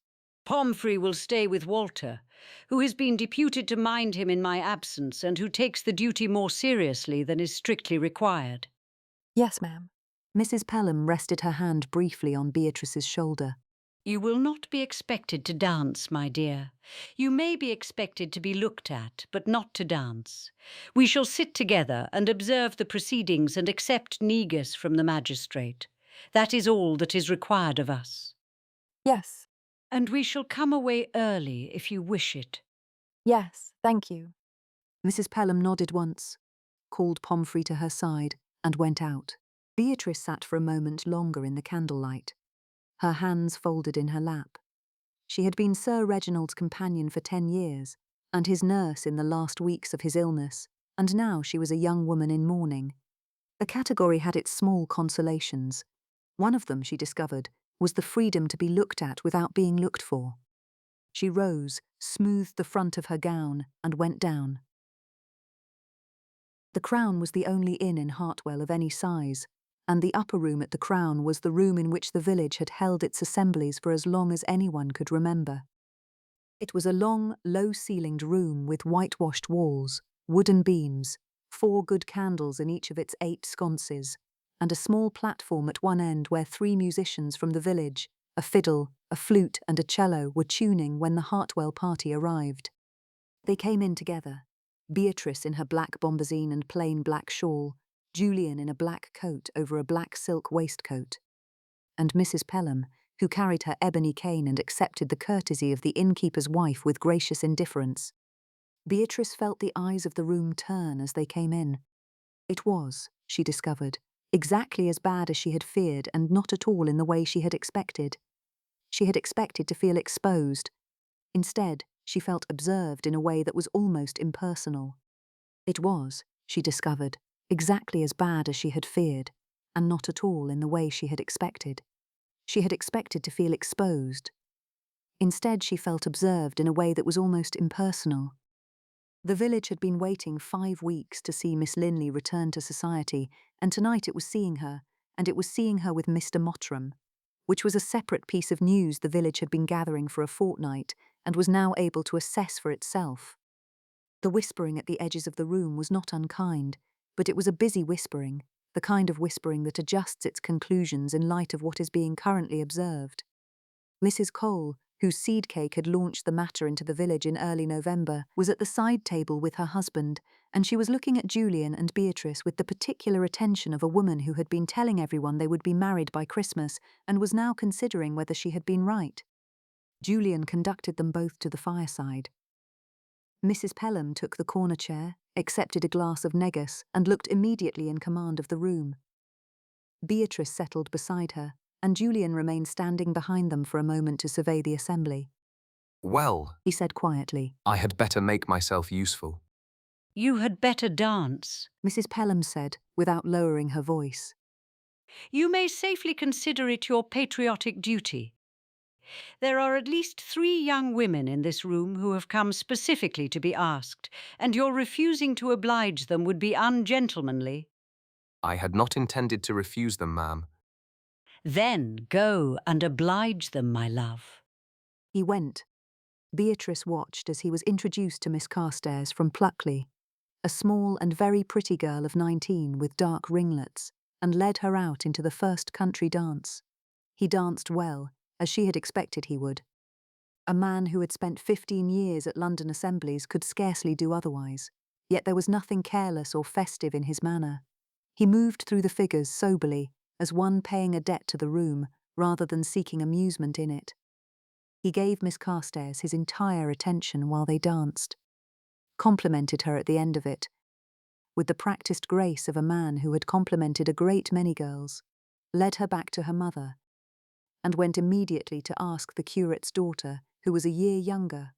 Pomfrey will stay with Walter, who has been deputed to mind him in my absence and who takes the duty more seriously than is strictly required. Yes, ma'am. Mrs. Pelham rested her hand briefly on Beatrice's shoulder. You will not be expected to dance, my dear. You may be expected to be looked at, but not to dance. We shall sit together and observe the proceedings and accept negus from the magistrate. That is all that is required of us. Yes. And we shall come away early if you wish it. Yes, thank you. Mrs. Pelham nodded once, called Pomfrey to her side, and went out. Beatrice sat for a moment longer in the candlelight, her hands folded in her lap. She had been Sir Reginald's companion for 10 years, and his nurse in the last weeks of his illness, and now she was a young woman in mourning. The category had its small consolations. One of them, she discovered, was the freedom to be looked at without being looked for. She rose, smoothed the front of her gown, and went down. The Crown was the only inn in Hartwell of any size, and the upper room at the Crown was the room in which the village had held its assemblies for as long as anyone could remember. It was a long, low-ceilinged room with whitewashed walls, wooden beams, 4 good candles in each of its 8 sconces, and a small platform at one end where 3 musicians from the village, a fiddle, a flute and a cello, were tuning when the Hartwell party arrived. They came in together, Beatrice in her black bombazine and plain black shawl, Julian in a black coat over a black silk waistcoat, and Mrs. Pelham, who carried her ebony cane and accepted the courtesy of the innkeeper's wife with gracious indifference. Beatrice felt the eyes of the room turn as they came in. It was, she discovered, exactly as bad as she had feared and not at all in the way she had expected. She had expected to feel exposed. Instead, she felt observed in a way that was almost impersonal. It was, she discovered, exactly as bad as she had feared, and not at all in the way she had expected. She had expected to feel exposed. Instead, she felt observed in a way that was almost impersonal. The village had been waiting 5 weeks to see Miss Linley return to society, and tonight it was seeing her, and it was seeing her with Mr. Mottram, which was a separate piece of news the village had been gathering for a fortnight and was now able to assess for itself. The whispering at the edges of the room was not unkind, but it was a busy whispering, the kind of whispering that adjusts its conclusions in light of what is being currently observed. Mrs. Cole, whose seed cake had launched the matter into the village in early November, was at the side table with her husband, and she was looking at Julian and Beatrice with the particular attention of a woman who had been telling everyone they would be married by Christmas and was now considering whether she had been right. Julian conducted them both to the fireside. Mrs. Pelham took the corner chair, accepted a glass of negus, and looked immediately in command of the room. Beatrice settled beside her, and Julian remained standing behind them for a moment to survey the assembly. Well, He said quietly. I had better make myself useful. You had better dance. Mrs. Pelham said, without lowering her voice. You may safely consider it your patriotic duty. There are at least 3 young women in this room who have come specifically to be asked, and your refusing to oblige them would be ungentlemanly. I had not intended to refuse them, ma'am. Then go and oblige them, my love. He went. Beatrice watched as he was introduced to Miss Carstairs from Pluckley, a small and very pretty girl of 19 with dark ringlets, and led her out into the first country dance. He danced well, as she had expected he would. A man who had spent 15 years at London assemblies could scarcely do otherwise, yet there was nothing careless or festive in his manner. He moved through the figures soberly, as one paying a debt to the room rather than seeking amusement in it. He gave Miss Carstairs his entire attention while they danced, complimented her at the end of it, with the practiced grace of a man who had complimented a great many girls, led her back to her mother, and went immediately to ask the curate's daughter, who was a year younger,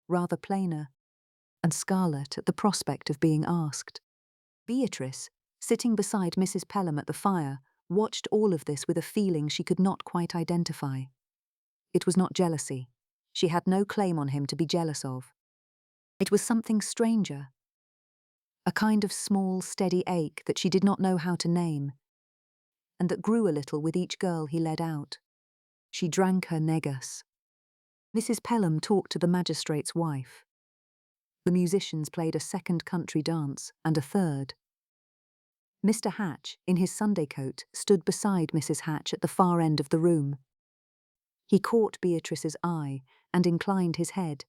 rather plainer, and scarlet at the prospect of being asked. Beatrice, sitting beside Mrs. Pelham at the fire, watched all of this with a feeling she could not quite identify. It was not jealousy. She had no claim on him to be jealous of. It was something stranger, a kind of small, steady ache that she did not know how to name, and that grew a little with each girl he led out. She drank her negus. Mrs. Pelham talked to the magistrate's wife. The musicians played a second country dance and a third. Mr. Hatch, in his Sunday coat, stood beside Mrs. Hatch at the far end of the room. He caught Beatrice's eye and inclined his head.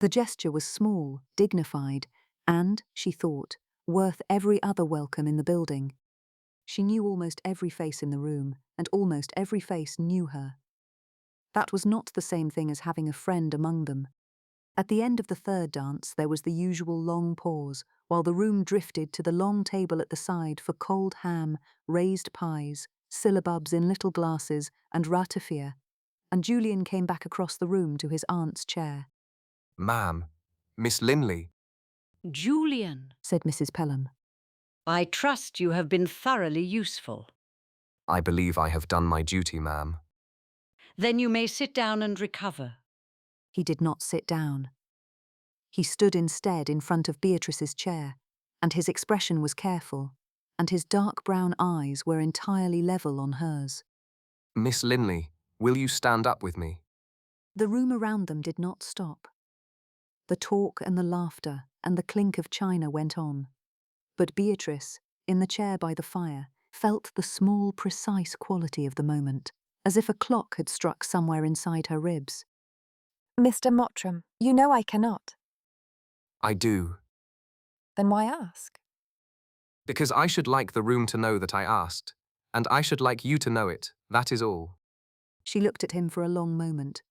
The gesture was small, dignified, and, she thought, worth every other welcome in the building. She knew almost every face in the room, and almost every face knew her. That was not the same thing as having a friend among them. At the end of the third dance there was the usual long pause, while the room drifted to the long table at the side for cold ham, raised pies, syllabubs in little glasses, and ratafia, and Julian came back across the room to his aunt's chair. Ma'am, Miss Linley. Julian, Said Mrs. Pelham. I trust you have been thoroughly useful. I believe I have done my duty, ma'am. Then you may sit down and recover. He did not sit down. He stood instead in front of Beatrice's chair, and his expression was careful, and his dark brown eyes were entirely level on hers. Miss Linley, will you stand up with me? The room around them did not stop. The talk and the laughter and the clink of china went on. But Beatrice, in the chair by the fire, felt the small, precise quality of the moment, as if a clock had struck somewhere inside her ribs. Mr. Mottram, you know I cannot. I do. Then why ask? Because I should like the room to know that I asked, and I should like you to know it, that is all. She looked at him for a long moment.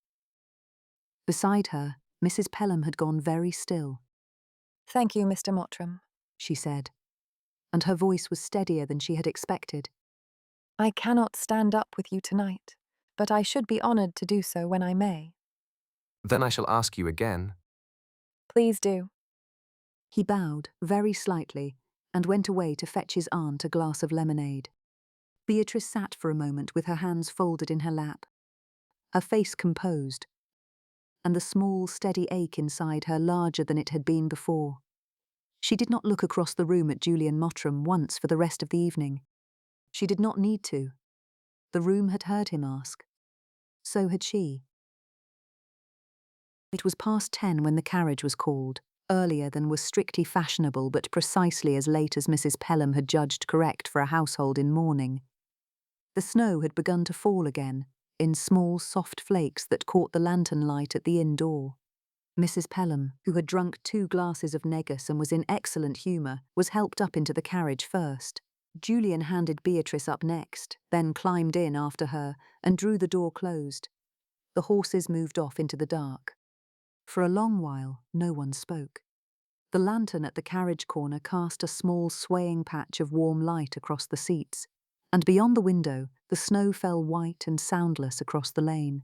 Beside her, Mrs. Pelham had gone very still. Thank you, Mr. Mottram, she said, and her voice was steadier than she had expected. I cannot stand up with you tonight, but I should be honoured to do so when I may. Then I shall ask you again. Please do. He bowed, very slightly, and went away to fetch his aunt a glass of lemonade. Beatrice sat for a moment with her hands folded in her lap, her face composed, and the small, steady ache inside her larger than it had been before. She did not look across the room at Julian Mottram once for the rest of the evening. She did not need to. The room had heard him ask. So had she. It was past 10 when the carriage was called, earlier than was strictly fashionable but precisely as late as Mrs. Pelham had judged correct for a household in mourning. The snow had begun to fall again, in small soft flakes that caught the lantern light at the inn door. Mrs. Pelham, who had drunk 2 glasses of negus and was in excellent humour, was helped up into the carriage first. Julian handed Beatrice up next, then climbed in after her and drew the door closed. The horses moved off into the dark. For a long while, no one spoke. The lantern at the carriage corner cast a small swaying patch of warm light across the seats, and beyond the window, the snow fell white and soundless across the lane.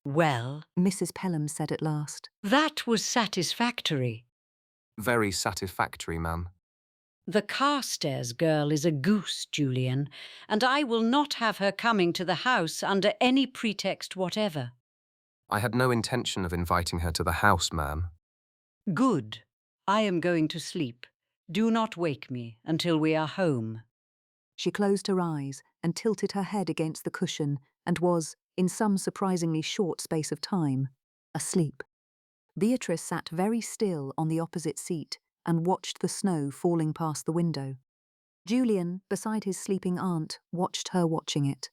Well, Mrs. Pelham said at last. that was satisfactory. Very satisfactory, ma'am. The Carstairs girl is a goose, Julian, and I will not have her coming to the house under any pretext whatever. I had no intention of inviting her to the house, ma'am. Good. I am going to sleep. Do not wake me until we are home. She closed her eyes and tilted her head against the cushion and was, in some surprisingly short space of time, asleep. Beatrice sat very still on the opposite seat and watched the snow falling past the window. Julian, beside his sleeping aunt, watched her watching it.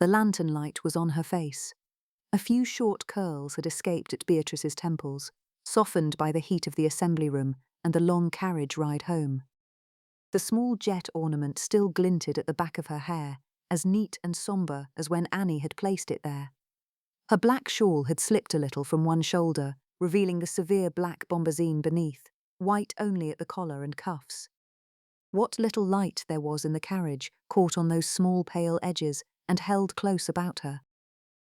The lantern light was on her face. A few short curls had escaped at Beatrice's temples, softened by the heat of the assembly room and the long carriage ride home. The small jet ornament still glinted at the back of her hair, as neat and sombre as when Annie had placed it there. Her black shawl had slipped a little from one shoulder, revealing the severe black bombazine beneath, white only at the collar and cuffs. What little light there was in the carriage caught on those small pale edges and held close about her.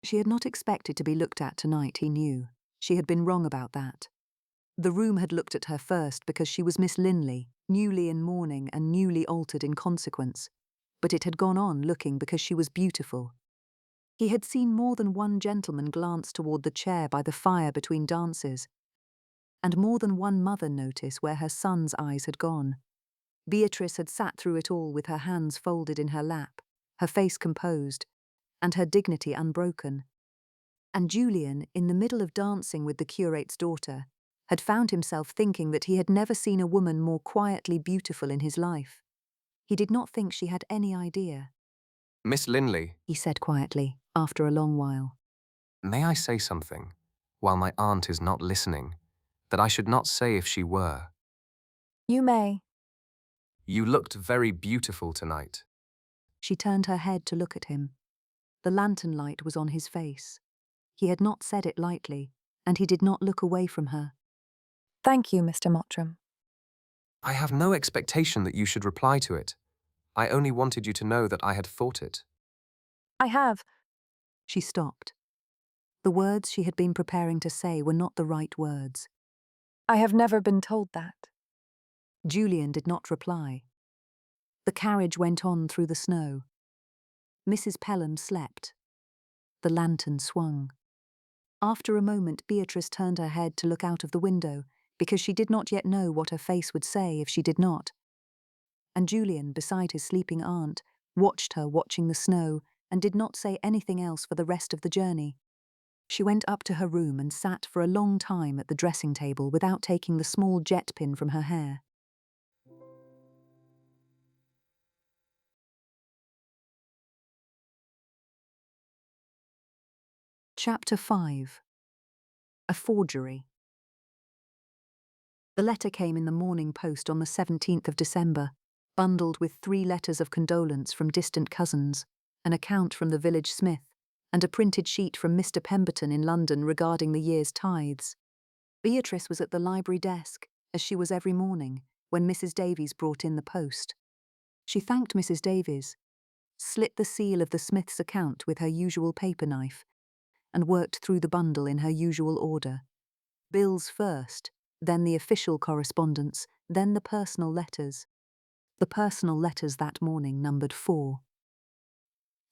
She had not expected to be looked at tonight, he knew. She had been wrong about that. The room had looked at her first because she was Miss Linley, newly in mourning and newly altered in consequence, but it had gone on looking because she was beautiful. He had seen more than one gentleman glance toward the chair by the fire between dances, and more than one mother notice where her son's eyes had gone. Beatrice had sat through it all with her hands folded in her lap, her face composed, and her dignity unbroken. And Julian, in the middle of dancing with the curate's daughter, had found himself thinking that he had never seen a woman more quietly beautiful in his life. He did not think she had any idea. Miss Linley, He said quietly, after a long while. may I say something, while my aunt is not listening, that I should not say if she were? You may. You looked very beautiful tonight. She turned her head to look at him. The lantern light was on his face. He had not said it lightly, and he did not look away from her. Thank you, Mr. Mottram. I have no expectation that you should reply to it. I only wanted you to know that I had thought it. I have. She stopped. The words she had been preparing to say were not the right words. I have never been told that. Julian did not reply. The carriage went on through the snow. Mrs. Pelham slept. The lantern swung. After a moment, Beatrice turned her head to look out of the window, because she did not yet know what her face would say if she did not. And Julian, beside his sleeping aunt, watched her watching the snow and did not say anything else for the rest of the journey. She went up to her room and sat for a long time at the dressing table without taking the small jet pin from her hair. Chapter 5. A Forgery. The letter came in the morning post on the 17th of December, bundled with 3 letters of condolence from distant cousins, an account from the village smith, and a printed sheet from Mr. Pemberton in London regarding the year's tithes. Beatrice was at the library desk, as she was every morning, when Mrs. Davies brought in the post. She thanked Mrs. Davies, slit the seal of the smith's account with her usual paper knife, and worked through the bundle in her usual order. Bills first, then the official correspondence, then the personal letters. The personal letters that morning numbered 4.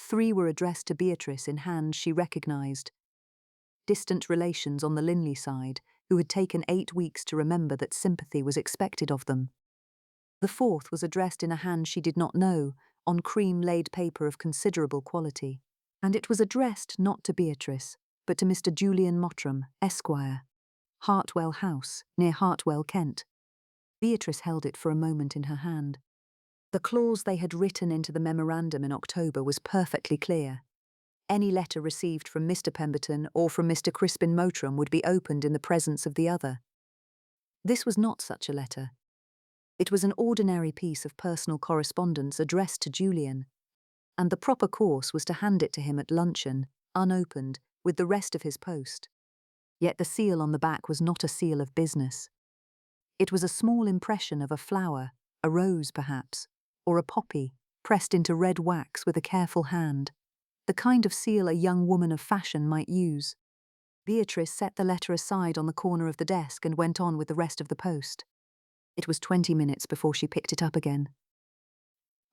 3 were addressed to Beatrice in hands she recognised. Distant relations on the Linley side, who had taken 8 weeks to remember that sympathy was expected of them. The 4th was addressed in a hand she did not know, on cream-laid paper of considerable quality, and it was addressed not to Beatrice, but to Mr. Julian Mottram, Esquire, Hartwell House, near Hartwell, Kent. Beatrice held it for a moment in her hand. The clause they had written into the memorandum in October was perfectly clear. Any letter received from Mr. Pemberton or from Mr. Crispin Mottram would be opened in the presence of the other. This was not such a letter. It was an ordinary piece of personal correspondence addressed to Julian, and the proper course was to hand it to him at luncheon, unopened, with the rest of his post. Yet the seal on the back was not a seal of business. It was a small impression of a flower, a rose perhaps, or a poppy, pressed into red wax with a careful hand, the kind of seal a young woman of fashion might use. Beatrice set the letter aside on the corner of the desk and went on with the rest of the post. It was 20 minutes before she picked it up again.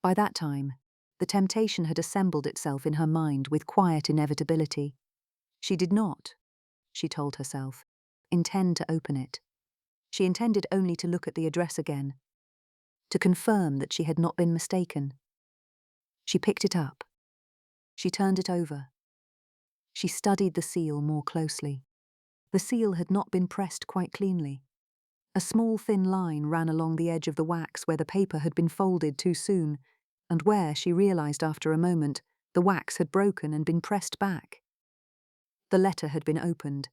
By that time, the temptation had assembled itself in her mind with quiet inevitability. She did not, she told herself, intend to open it. She intended only to look at the address again, to confirm that she had not been mistaken. She picked it up. She turned it over. She studied the seal more closely. The seal had not been pressed quite cleanly. A small thin line ran along the edge of the wax where the paper had been folded too soon, and where, she realised after a moment, the wax had broken and been pressed back. The letter had been opened.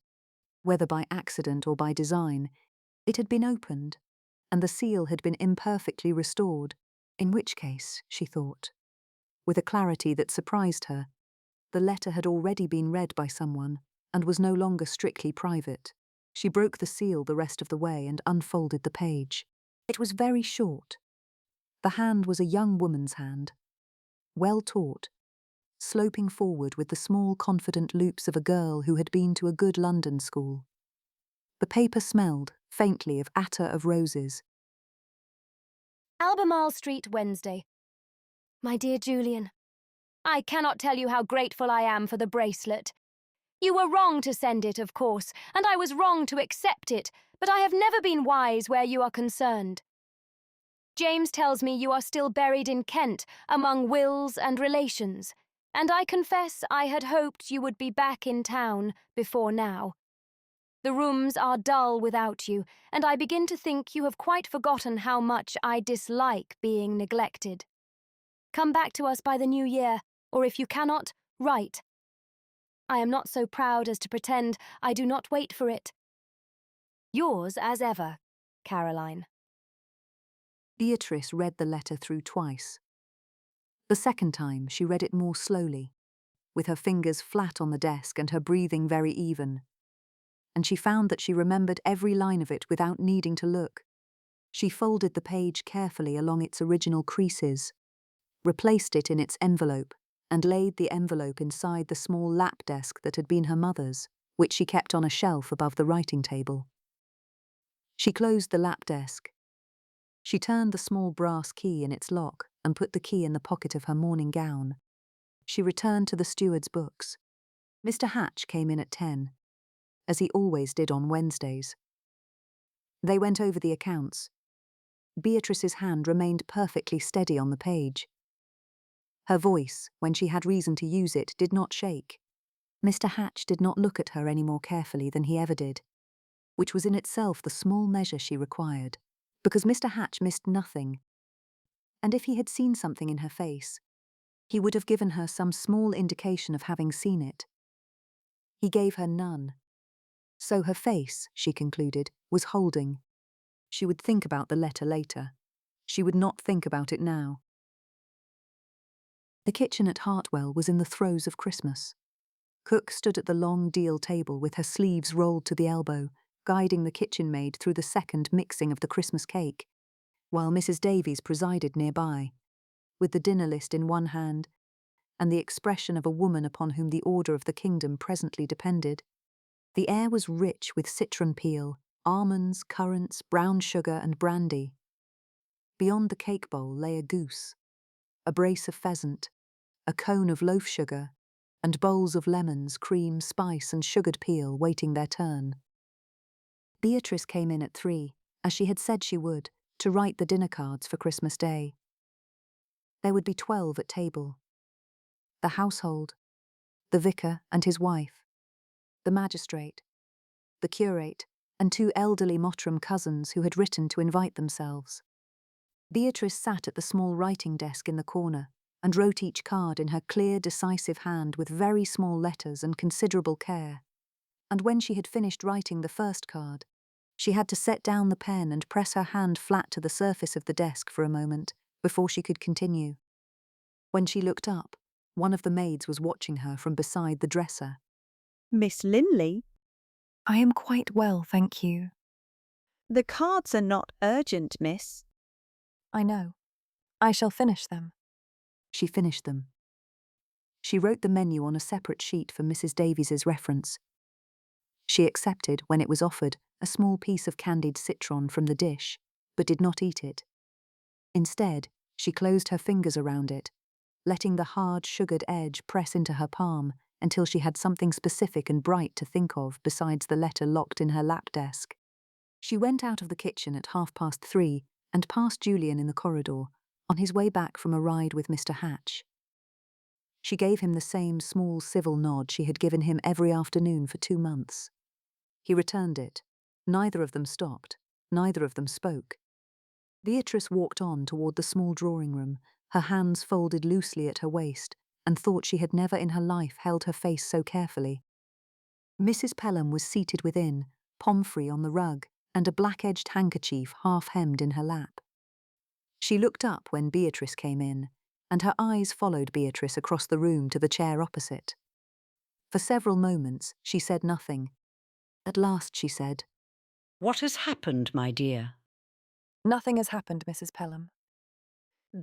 Whether by accident or by design, it had been opened, and the seal had been imperfectly restored. In which case, she thought, with a clarity that surprised her, the letter had already been read by someone and was no longer strictly private. She broke the seal the rest of the way and unfolded the page. It was very short. The hand was a young woman's hand, well taught, sloping forward with the small confident loops of a girl who had been to a good London school. The paper smelled, faintly, of attar of roses. Albemarle Street, Wednesday. My dear Julian, I cannot tell you how grateful I am for the bracelet. You were wrong to send it, of course, and I was wrong to accept it, but I have never been wise where you are concerned. James tells me you are still buried in Kent, among wills and relations, and I confess I had hoped you would be back in town before now. The rooms are dull without you, and I begin to think you have quite forgotten how much I dislike being neglected. Come back to us by the new year, or if you cannot, write. I am not so proud as to pretend I do not wait for it. Yours as ever, Caroline. Beatrice read the letter through twice. The second time, she read it more slowly, with her fingers flat on the desk and her breathing very even. And she found that she remembered every line of it without needing to look. She folded the page carefully along its original creases, replaced it in its envelope, and laid the envelope inside the small lap desk that had been her mother's, which she kept on a shelf above the writing table. She closed the lap desk. She turned the small brass key in its lock and put the key in the pocket of her morning gown. She returned to the steward's books. Mr. Hatch came in at 10, as he always did on Wednesdays. They went over the accounts. Beatrice's hand remained perfectly steady on the page. Her voice, when she had reason to use it, did not shake. Mr. Hatch did not look at her any more carefully than he ever did, which was in itself the small measure she required, because Mr. Hatch missed nothing. And if he had seen something in her face, he would have given her some small indication of having seen it. He gave her none. So her face, she concluded, was holding. She would think about the letter later. She would not think about it now. The kitchen at Hartwell was in the throes of Christmas. Cook stood at the long deal table with her sleeves rolled to the elbow, guiding the kitchen maid through the second mixing of the Christmas cake, while Mrs. Davies presided nearby, with the dinner list in one hand and the expression of a woman upon whom the order of the kingdom presently depended. The air was rich with citron peel, almonds, currants, brown sugar, and brandy. Beyond the cake bowl lay a goose, a brace of pheasant, a cone of loaf sugar, and bowls of lemons, cream, spice, and sugared peel waiting their turn. Beatrice came in at 3, as she had said she would, to write the dinner cards for Christmas Day. There would be 12 at table. The household, the vicar and his wife, the magistrate, the curate, and 2 elderly Mottram cousins who had written to invite themselves. Beatrice sat at the small writing desk in the corner and wrote each card in her clear, decisive hand with very small letters and considerable care. And when she had finished writing the first card, she had to set down the pen and press her hand flat to the surface of the desk for a moment before she could continue. When she looked up, one of the maids was watching her from beside the dresser. Miss Linley, I am quite well, thank you. the cards are not urgent, miss. I know. I shall finish them. She finished them. She wrote the menu on a separate sheet for Mrs. Davies's reference. She accepted, when it was offered, a small piece of candied citron from the dish, but did not eat it. Instead, she closed her fingers around it, letting the hard, sugared edge press into her palm until she had something specific and bright to think of besides the letter locked in her lap desk. She went out of the kitchen at 3:30 and passed Julian in the corridor, on his way back from a ride with Mr. Hatch. She gave him the same small civil nod she had given him every afternoon for 2 months. He returned it. Neither of them stopped. Neither of them spoke. Beatrice walked on toward the small drawing room, her hands folded loosely at her waist, and thought she had never in her life held her face so carefully. Mrs. Pelham was seated within, Pomfrey on the rug, and a black-edged handkerchief half-hemmed in her lap. She looked up when Beatrice came in, and her eyes followed Beatrice across the room to the chair opposite. For several moments, she said nothing. At last she said, What has happened, my dear? Nothing has happened, Mrs. Pelham.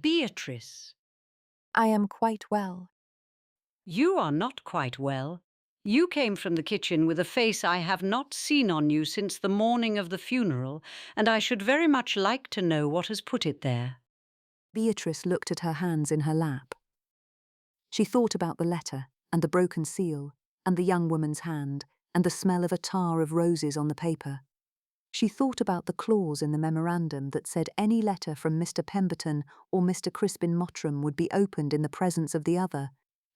Beatrice, I am quite well. you are not quite well. You came from the kitchen with a face I have not seen on you since the morning of the funeral, and I should very much like to know what has put it there. Beatrice looked at her hands in her lap. She thought about the letter, and the broken seal, and the young woman's hand, and the smell of a tar of roses on the paper. She thought about the clause in the memorandum that said any letter from Mr. Pemberton or Mr. Crispin Mottram would be opened in the presence of the other,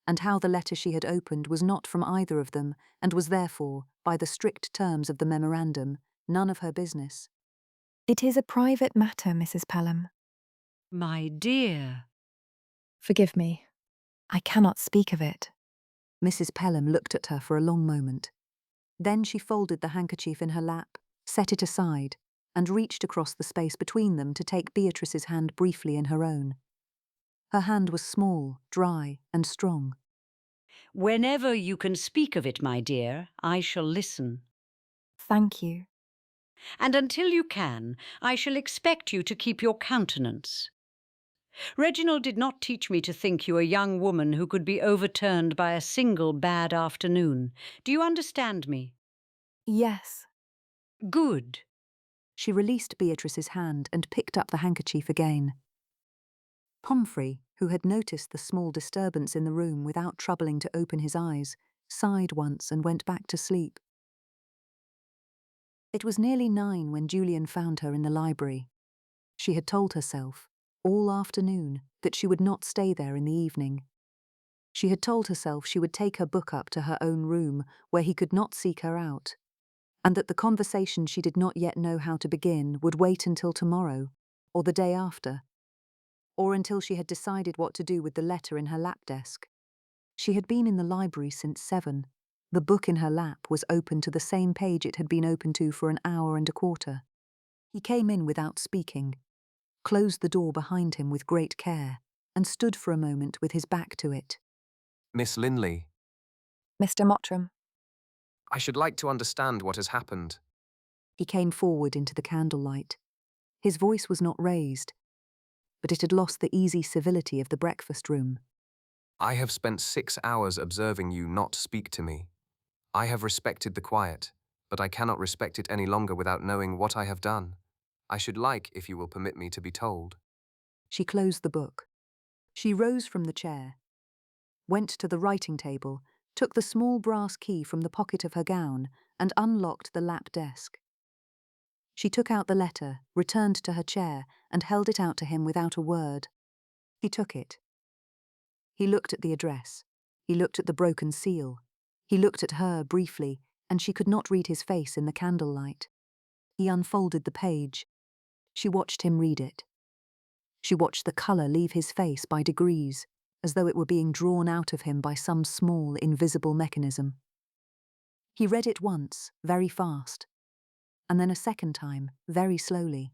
and how the letter she had opened was not from either of them, and was therefore, by the strict terms of the memorandum, none of her business. It is a private matter, Mrs. Pelham. My dear. Forgive me. I cannot speak of it. Mrs. Pelham looked at her for a long moment. Then she folded the handkerchief in her lap, set it aside, and reached across the space between them to take Beatrice's hand briefly in her own. Her hand was small, dry, and strong. Whenever you can speak of it, my dear, I shall listen. Thank you. And until you can, I shall expect you to keep your countenance. Reginald did not teach me to think you a young woman who could be overturned by a single bad afternoon. Do you understand me? Yes. Good. She released Beatrice's hand and picked up the handkerchief again. Pomfrey, who had noticed the small disturbance in the room without troubling to open his eyes, sighed once and went back to sleep. It was nearly 9 when Julian found her in the library. She had told herself, all afternoon, that she would not stay there in the evening. She had told herself she would take her book up to her own room, where he could not seek her out, and that the conversation she did not yet know how to begin would wait until tomorrow, or the day after, or until she had decided what to do with the letter in her lap desk. She had been in the library since 7. The book in her lap was open to the same page it had been open to for an hour and a quarter. He came in without speaking, closed the door behind him with great care, and stood for a moment with his back to it. Miss Linley, Mr. Mottram. I should like to understand what has happened. He came forward into the candlelight. His voice was not raised, but it had lost the easy civility of the breakfast room. I have spent 6 hours observing you not speak to me. I have respected the quiet, but I cannot respect it any longer without knowing what I have done. I should like, if you will permit me, to be told. She closed the book. She rose from the chair, went to the writing table, took the small brass key from the pocket of her gown, and unlocked the lap desk. She took out the letter, returned to her chair, and held it out to him without a word. He took it. He looked at the address. He looked at the broken seal. He looked at her briefly, and she could not read his face in the candlelight. He unfolded the page. She watched him read it. She watched the colour leave his face by degrees, as though it were being drawn out of him by some small, invisible mechanism. He read it once, very fast, and then a second time, very slowly.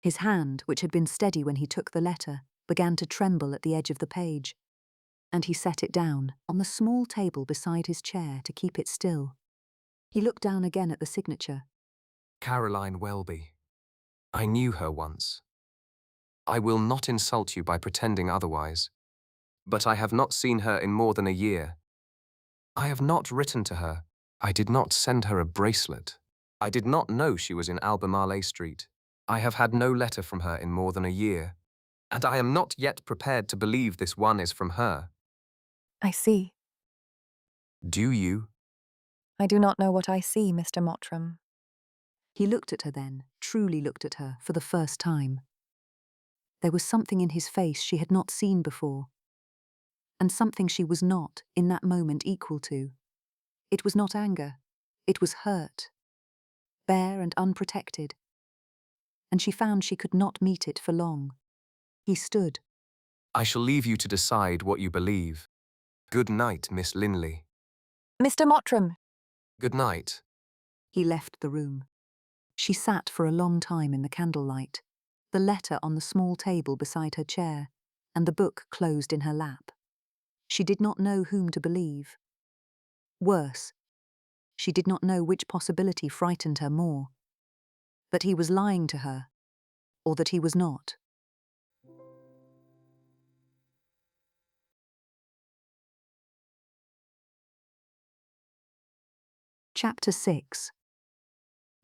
His hand, which had been steady when he took the letter, began to tremble at the edge of the page, and he set it down on the small table beside his chair to keep it still. He looked down again at the signature. Caroline Welby. I knew her once. I will not insult you by pretending otherwise, but I have not seen her in more than a year. I have not written to her. I did not send her a bracelet. I did not know she was in Albemarle Street. I have had no letter from her in more than a year, and I am not yet prepared to believe this one is from her. I see. Do you? I do not know what I see, Mr. Mottram. He looked at her then, truly looked at her, for the first time. There was something in his face she had not seen before, and something she was not, in that moment, equal to. It was not anger, it was hurt, bare and unprotected, and she found she could not meet it for long. He stood. I shall leave you to decide what you believe. Good night, Miss Linley. Mr. Mottram. Good night. He left the room. She sat for a long time in the candlelight, the letter on the small table beside her chair, and the book closed in her lap. She did not know whom to believe. Worse, she did not know which possibility frightened her more. That he was lying to her, or that he was not. Chapter 6.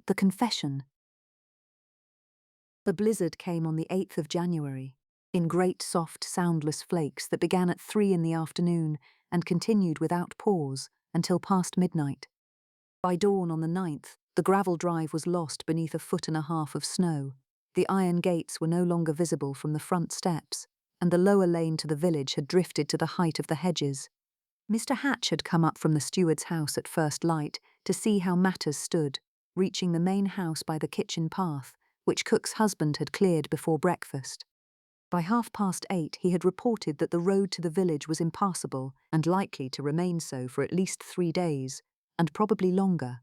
The Confession. The blizzard came on the 8th of January, in great soft soundless flakes that began at 3 in the afternoon and continued without pause until past midnight. By dawn on the 9th, the gravel drive was lost beneath 1.5 feet of snow. The iron gates were no longer visible from the front steps, and the lower lane to the village had drifted to the height of the hedges. Mr. Hatch had come up from the steward's house at first light to see how matters stood, reaching the main house by the kitchen path, which Cook's husband had cleared before breakfast. By 8:30 he had reported that the road to the village was impassable and likely to remain so for at least 3 days, and probably longer.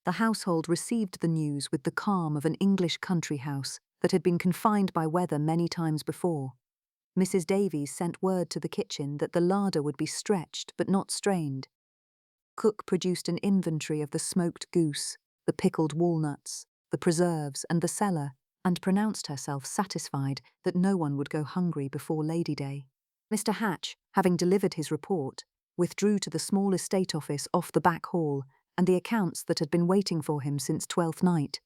The household received the news with the calm of an English country house that had been confined by weather many times before. Mrs. Davies sent word to the kitchen that the larder would be stretched but not strained. Cook produced an inventory of the smoked goose, the pickled walnuts, the preserves, and the cellar, and pronounced herself satisfied that no one would go hungry before Lady Day. Mr. Hatch, having delivered his report, withdrew to the small estate office off the back hall and the accounts that had been waiting for him since Twelfth Night.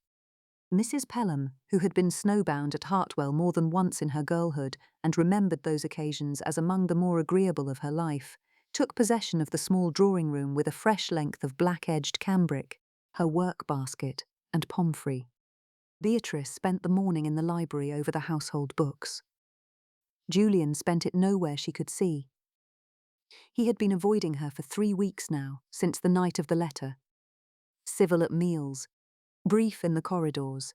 Mrs. Pelham, who had been snowbound at Hartwell more than once in her girlhood and remembered those occasions as among the more agreeable of her life, took possession of the small drawing-room with a fresh length of black-edged cambric, her work-basket, and Pomfrey. Beatrice spent the morning in the library over the household books. Julian spent it nowhere she could see. He had been avoiding her for 3 weeks now, since the night of the letter. Civil at meals, brief in the corridors,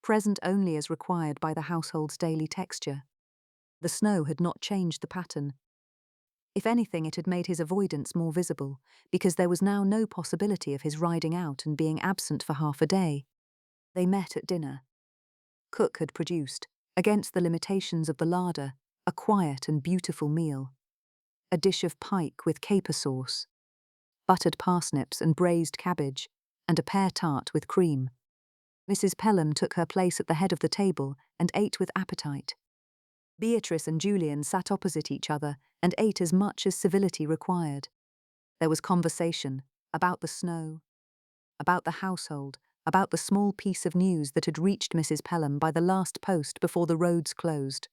present only as required by the household's daily texture. The snow had not changed the pattern. If anything, it had made his avoidance more visible, because there was now no possibility of his riding out and being absent for half a day. They met at dinner. Cook had produced, against the limitations of the larder, a quiet and beautiful meal. A dish of pike with caper sauce, buttered parsnips and braised cabbage, and a pear tart with cream. Mrs. Pelham took her place at the head of the table and ate with appetite. Beatrice and Julian sat opposite each other and ate as much as civility required. There was conversation about the snow, about the household, about the small piece of news that had reached Mrs. Pelham by the last post before the roads closed.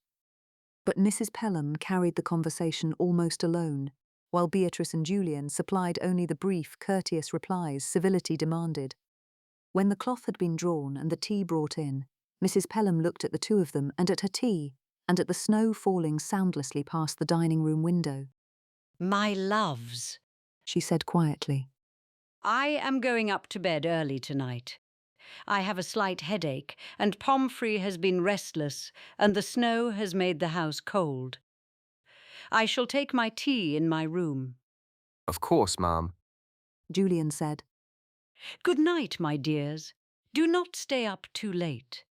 But Mrs. Pelham carried the conversation almost alone, while Beatrice and Julian supplied only the brief, courteous replies civility demanded. When the cloth had been drawn and the tea brought in, Mrs. Pelham looked at the two of them and at her tea, and at the snow falling soundlessly past the dining-room window. My loves, She said quietly. I am going up to bed early tonight. I have a slight headache, and Pomfrey has been restless, and the snow has made the house cold. I shall take my tea in my room. Of course, ma'am. Julian said. Good night, my dears. Do not stay up too late.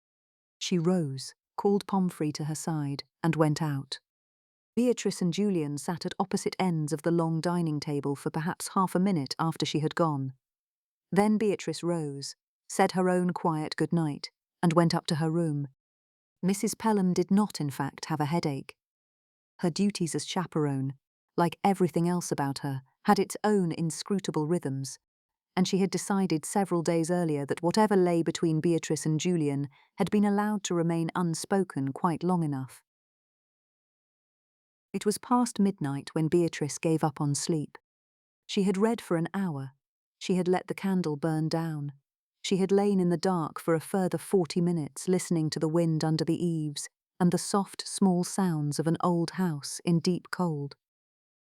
She rose, called Pomfrey to her side, and went out. Beatrice and Julian sat at opposite ends of the long dining table for perhaps half a minute after she had gone. Then Beatrice rose, said her own quiet good night, and went up to her room. Mrs. Pelham did not, in fact, have a headache. Her duties as chaperone, like everything else about her, had its own inscrutable rhythms, and she had decided several days earlier that whatever lay between Beatrice and Julian had been allowed to remain unspoken quite long enough. It was past midnight when Beatrice gave up on sleep. She had read for an hour. She had let the candle burn down. She had lain in the dark for a further 40 minutes listening to the wind under the eaves and the soft, small sounds of an old house in deep cold.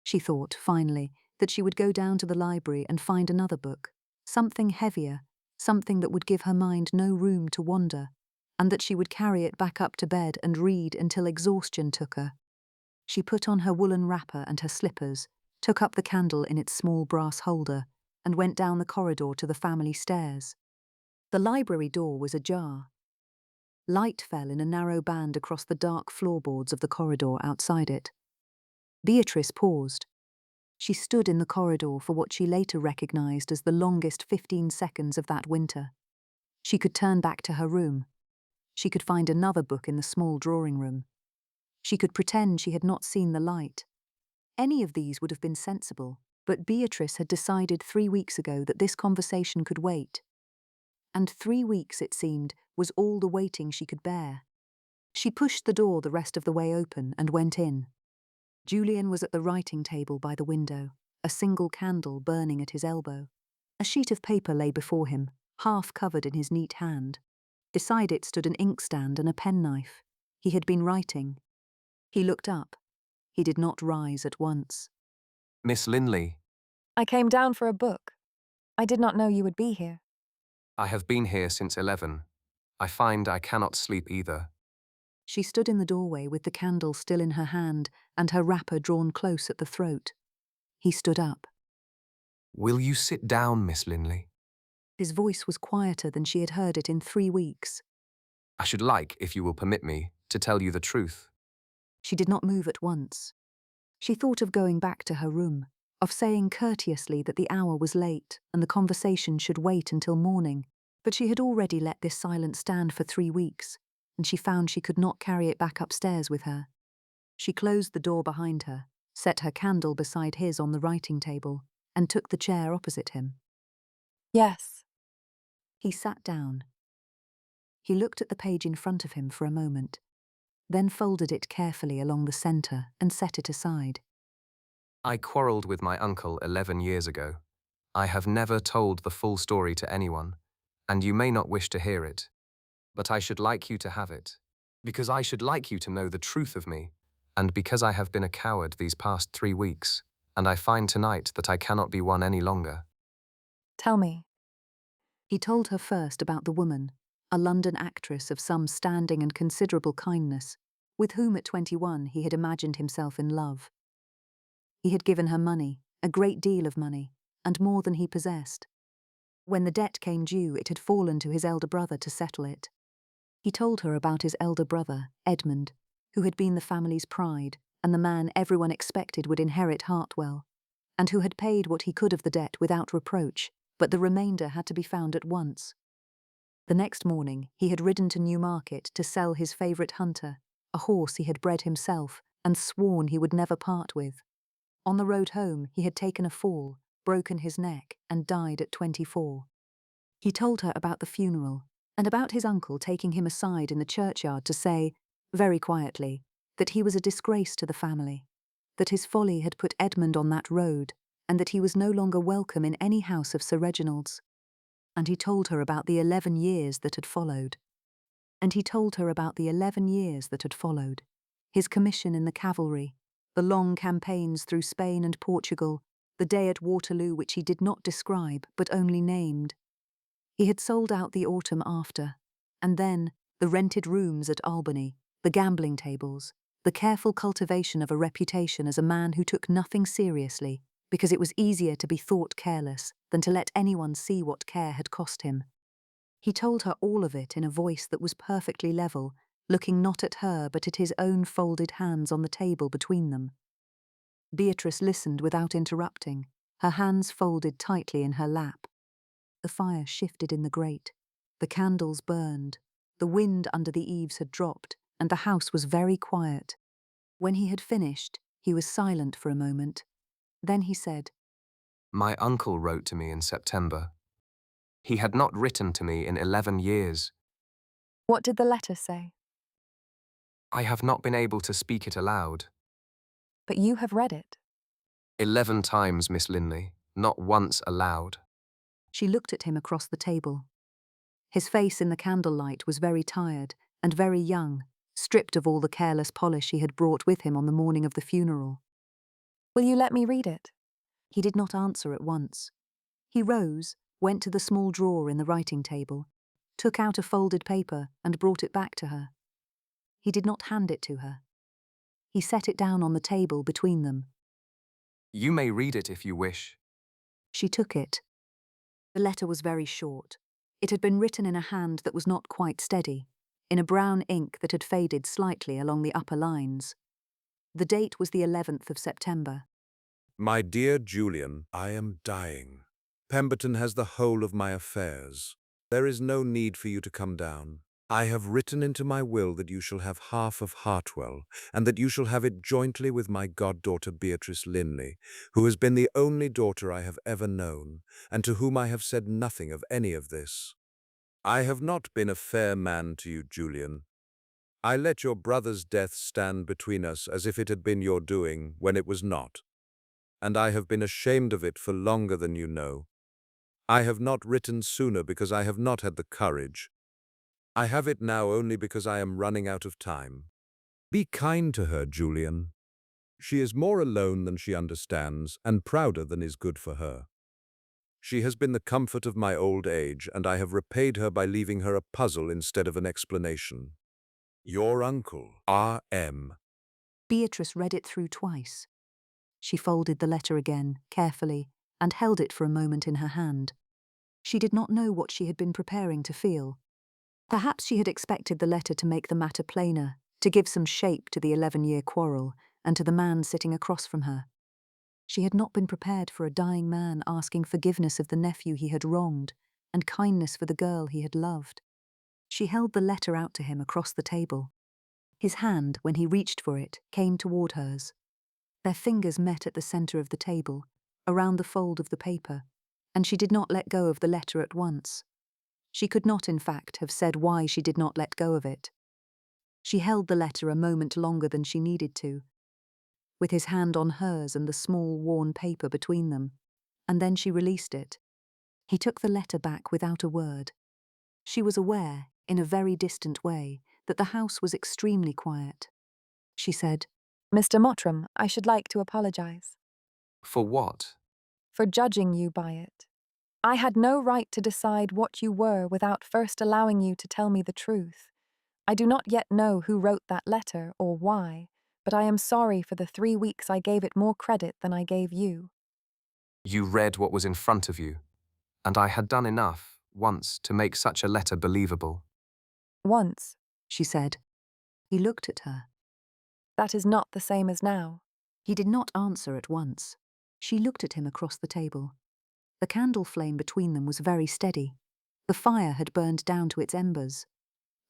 She thought, finally, that she would go down to the library and find another book, something heavier, something that would give her mind no room to wander, and that she would carry it back up to bed and read until exhaustion took her. She put on her woolen wrapper and her slippers, took up the candle in its small brass holder, and went down the corridor to the family stairs. The library door was ajar. Light fell in a narrow band across the dark floorboards of the corridor outside it. Beatrice paused. She stood in the corridor for what she later recognized as the longest 15 seconds of that winter. She could turn back to her room. She could find another book in the small drawing room. She could pretend she had not seen the light. Any of these would have been sensible, but Beatrice had decided 3 weeks ago that this conversation could wait. And 3 weeks, it seemed, was all the waiting she could bear. She pushed the door the rest of the way open and went in. Julian was at the writing table by the window, a single candle burning at his elbow. A sheet of paper lay before him, half covered in his neat hand. Beside it stood an inkstand and a penknife. He had been writing. He looked up. He did not rise at once. Miss Linley, I came down for a book. I did not know you would be here. I have been here since 11. I find I cannot sleep either. She stood in the doorway with the candle still in her hand and her wrapper drawn close at the throat. He stood up. Will you sit down, Miss Linley? His voice was quieter than she had heard it in 3 weeks. I should like, if you will permit me, to tell you the truth. She did not move at once. She thought of going back to her room, of saying courteously that the hour was late and the conversation should wait until morning, but she had already let this silence stand for 3 weeks, and she found she could not carry it back upstairs with her. She closed the door behind her, set her candle beside his on the writing table, and took the chair opposite him. Yes. He sat down. He looked at the page in front of him for a moment, then folded it carefully along the centre and set it aside. I quarrelled with my uncle 11 years ago. I have never told the full story to anyone, and you may not wish to hear it. But I should like you to have it, because I should like you to know the truth of me, and because I have been a coward these past 3 weeks, and I find tonight that I cannot be one any longer. Tell me. He told her first about the woman, a London actress of some standing and considerable kindness, with whom at 21 he had imagined himself in love. He had given her money, a great deal of money, and more than he possessed. When the debt came due, it had fallen to his elder brother to settle it. He told her about his elder brother, Edmund, who had been the family's pride and the man everyone expected would inherit Hartwell, and who had paid what he could of the debt without reproach, but the remainder had to be found at once. The next morning he had ridden to Newmarket to sell his favourite hunter, a horse he had bred himself and sworn he would never part with. On the road home he had taken a fall, broken his neck, and died at 24. He told her about the funeral, and about his uncle taking him aside in the churchyard to say, very quietly, that he was a disgrace to the family, that his folly had put Edmund on that road, and that he was no longer welcome in any house of Sir Reginald's. And he told her about the 11 years that had followed. His commission in the cavalry, the long campaigns through Spain and Portugal, the day at Waterloo which he did not describe but only named. He had sold out the autumn after, and then the rented rooms at Albany, the gambling tables, the careful cultivation of a reputation as a man who took nothing seriously, because it was easier to be thought careless than to let anyone see what care had cost him. He told her all of it in a voice that was perfectly level, looking not at her but at his own folded hands on the table between them. Beatrice listened without interrupting, her hands folded tightly in her lap. The fire shifted in the grate, the candles burned, the wind under the eaves had dropped, and the house was very quiet. When he had finished, he was silent for a moment. Then he said, My uncle wrote to me in September. He had not written to me in 11 years. What did the letter say? I have not been able to speak it aloud. But you have read it. 11 times, Miss Linley, not once aloud. She looked at him across the table. His face in the candlelight was very tired and very young, stripped of all the careless polish he had brought with him on the morning of the funeral. Will you let me read it? He did not answer at once. He rose, went to the small drawer in the writing table, took out a folded paper and brought it back to her. He did not hand it to her. He set it down on the table between them. You may read it if you wish. She took it. The letter was very short. It had been written in a hand that was not quite steady. in a brown ink that had faded slightly along the upper lines. The date was the 11th of September. My dear Julian, I am dying. Pemberton has the whole of my affairs. There is no need for you to come down. I have written into my will that you shall have half of Hartwell, and that you shall have it jointly with my goddaughter Beatrice Linley, who has been the only daughter I have ever known, and to whom I have said nothing of any of this. I have not been a fair man to you, Julian. I let your brother's death stand between us as if it had been your doing, when it was not. And I have been ashamed of it for longer than you know. I have not written sooner because I have not had the courage. I have it now only because I am running out of time. Be kind to her, Julian. She is more alone than she understands, and prouder than is good for her. She has been the comfort of my old age, and I have repaid her by leaving her a puzzle instead of an explanation. Your uncle, R.M. Beatrice read it through twice. She folded the letter again, carefully, and held it for a moment in her hand. She did not know what she had been preparing to feel. Perhaps she had expected the letter to make the matter plainer, to give some shape to the 11-year quarrel and to the man sitting across from her. She had not been prepared for a dying man asking forgiveness of the nephew he had wronged and kindness for the girl he had loved. She held the letter out to him across the table. His hand, when he reached for it, came toward hers. Their fingers met at the center of the table, around the fold of the paper, and she did not let go of the letter at once. She could not, in fact, have said why she did not let go of it. She held the letter a moment longer than she needed to, with his hand on hers and the small, worn paper between them, and then she released it. He took the letter back without a word. She was aware, in a very distant way, that the house was extremely quiet. She said, Mr. Mottram, I should like to apologize. For what? For judging you by it. I had no right to decide what you were without first allowing you to tell me the truth. I do not yet know who wrote that letter or why, but I am sorry for the 3 weeks I gave it more credit than I gave you. You read what was in front of you, and I had done enough, once, to make such a letter believable. Once. she said. He looked at her. That is not the same as now. He did not answer at once. She looked at him across the table. The candle flame between them was very steady. The fire had burned down to its embers.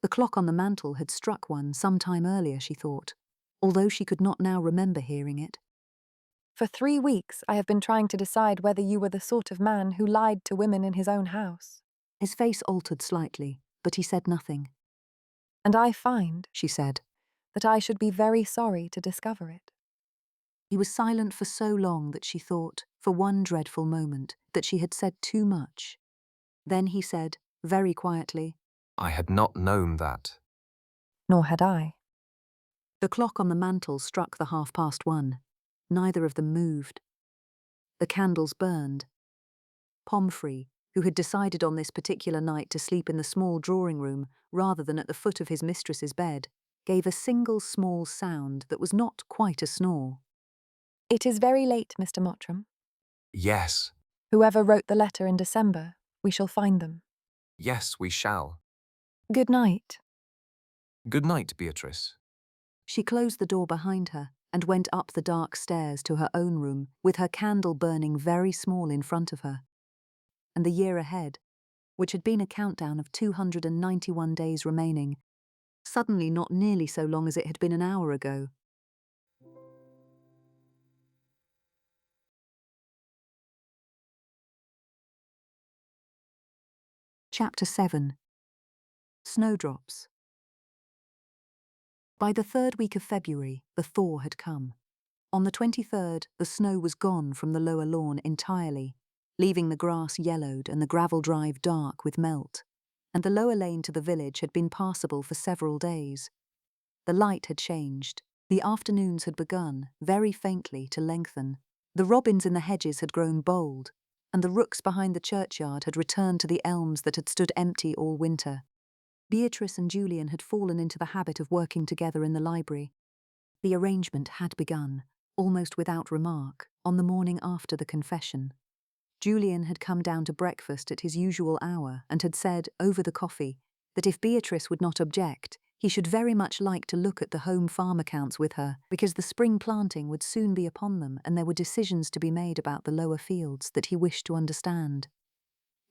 The clock on the mantel had struck one some time earlier, she thought, although she could not now remember hearing it. For 3 weeks I have been trying to decide whether you were the sort of man who lied to women in his own house. His face altered slightly, but he said nothing. And I find, she said, that I should be very sorry to discover it. He was silent for so long that she thought, for one dreadful moment, that she had said too much. Then he said, very quietly, I had not known that. Nor had I. The clock on the mantel struck the 1:30. Neither of them moved. The candles burned. Pomfrey, who had decided on this particular night to sleep in the small drawing room rather than at the foot of his mistress's bed, gave a single small sound that was not quite a snore. It is very late, Mr. Mottram. Yes. Whoever wrote the letter in December, we shall find them. Yes, we shall. Good night. Good night, Beatrice. She closed the door behind her and went up the dark stairs to her own room with her candle burning very small in front of her. And the year ahead, which had been a countdown of 291 days remaining, suddenly not nearly so long as it had been an hour ago. Chapter 7. Snowdrops. By the 3rd week of February, the thaw had come. On the 23rd, the snow was gone from the lower lawn entirely, leaving the grass yellowed and the gravel drive dark with melt, and the lower lane to the village had been passable for several days. The light had changed. The afternoons had begun, very faintly, to lengthen. The robins in the hedges had grown bold, and the rooks behind the churchyard had returned to the elms that had stood empty all winter. Beatrice and Julian had fallen into the habit of working together in the library. The arrangement had begun, almost without remark, on the morning after the confession. Julian had come down to breakfast at his usual hour and had said, over the coffee, that if Beatrice would not object, he should very much like to look at the home farm accounts with her, because the spring planting would soon be upon them and there were decisions to be made about the lower fields that he wished to understand.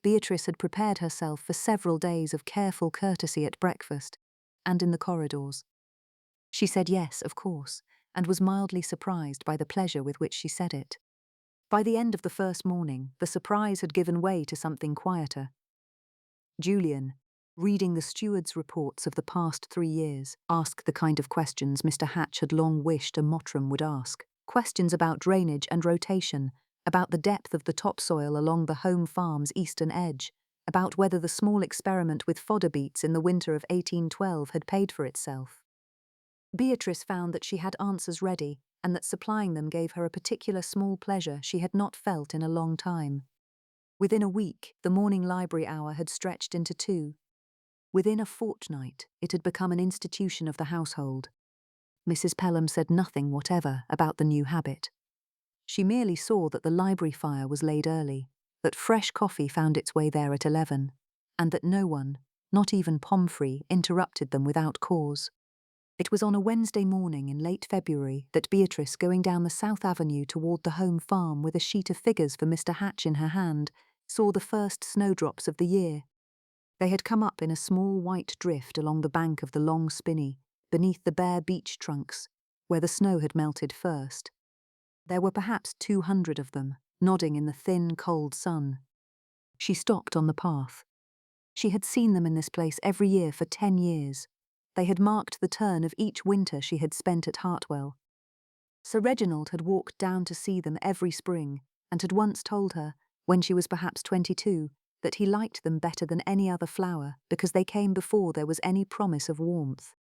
Beatrice had prepared herself for several days of careful courtesy at breakfast and in the corridors. She said yes, of course, and was mildly surprised by the pleasure with which she said it. By the end of the first morning, the surprise had given way to something quieter. Julian, reading the steward's reports of the past 3 years, asked the kind of questions Mr. Hatch had long wished a Mottram would ask. Questions about drainage and rotation, about the depth of the topsoil along the home farm's eastern edge, about whether the small experiment with fodder beets in the winter of 1812 had paid for itself. Beatrice found that she had answers ready, and that supplying them gave her a particular small pleasure she had not felt in a long time. Within a week, the morning library hour had stretched into 2. Within a fortnight, it had become an institution of the household. Mrs. Pelham said nothing whatever about the new habit. She merely saw that the library fire was laid early, that fresh coffee found its way there at 11, and that no one, not even Pomfrey, interrupted them without cause. It was on a Wednesday morning in late February that Beatrice, going down the South Avenue toward the home farm with a sheet of figures for Mr. Hatch in her hand, saw the first snowdrops of the year. They had come up in a small white drift along the bank of the long spinney, beneath the bare beech trunks, where the snow had melted first. There were perhaps 200 of them, nodding in the thin, cold sun. She stopped on the path. She had seen them in this place every year for 10 years. They had marked the turn of each winter she had spent at Hartwell. Sir Reginald had walked down to see them every spring, and had once told her, when she was perhaps 22, that he liked them better than any other flower because they came before there was any promise of warmth.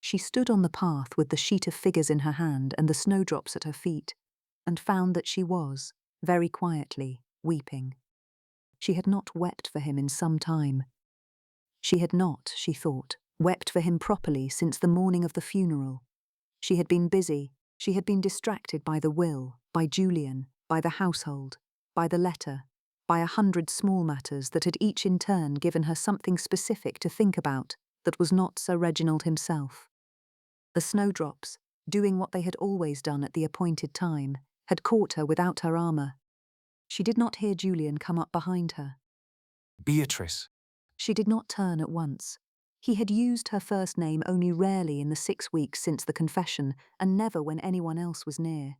She stood on the path with the sheet of figures in her hand and the snowdrops at her feet, and found that she was, very quietly, weeping. She had not wept for him in some time. She had not, she thought, wept for him properly since the morning of the funeral. She had been busy, she had been distracted by the will, by Julian, by the household, by the letter, by 100 small matters that had each in turn given her something specific to think about that was not Sir Reginald himself. The snowdrops, doing what they had always done at the appointed time, had caught her without her armour. She did not hear Julian come up behind her. Beatrice. She did not turn at once. He had used her first name only rarely in the 6 weeks since the confession, and never when anyone else was near.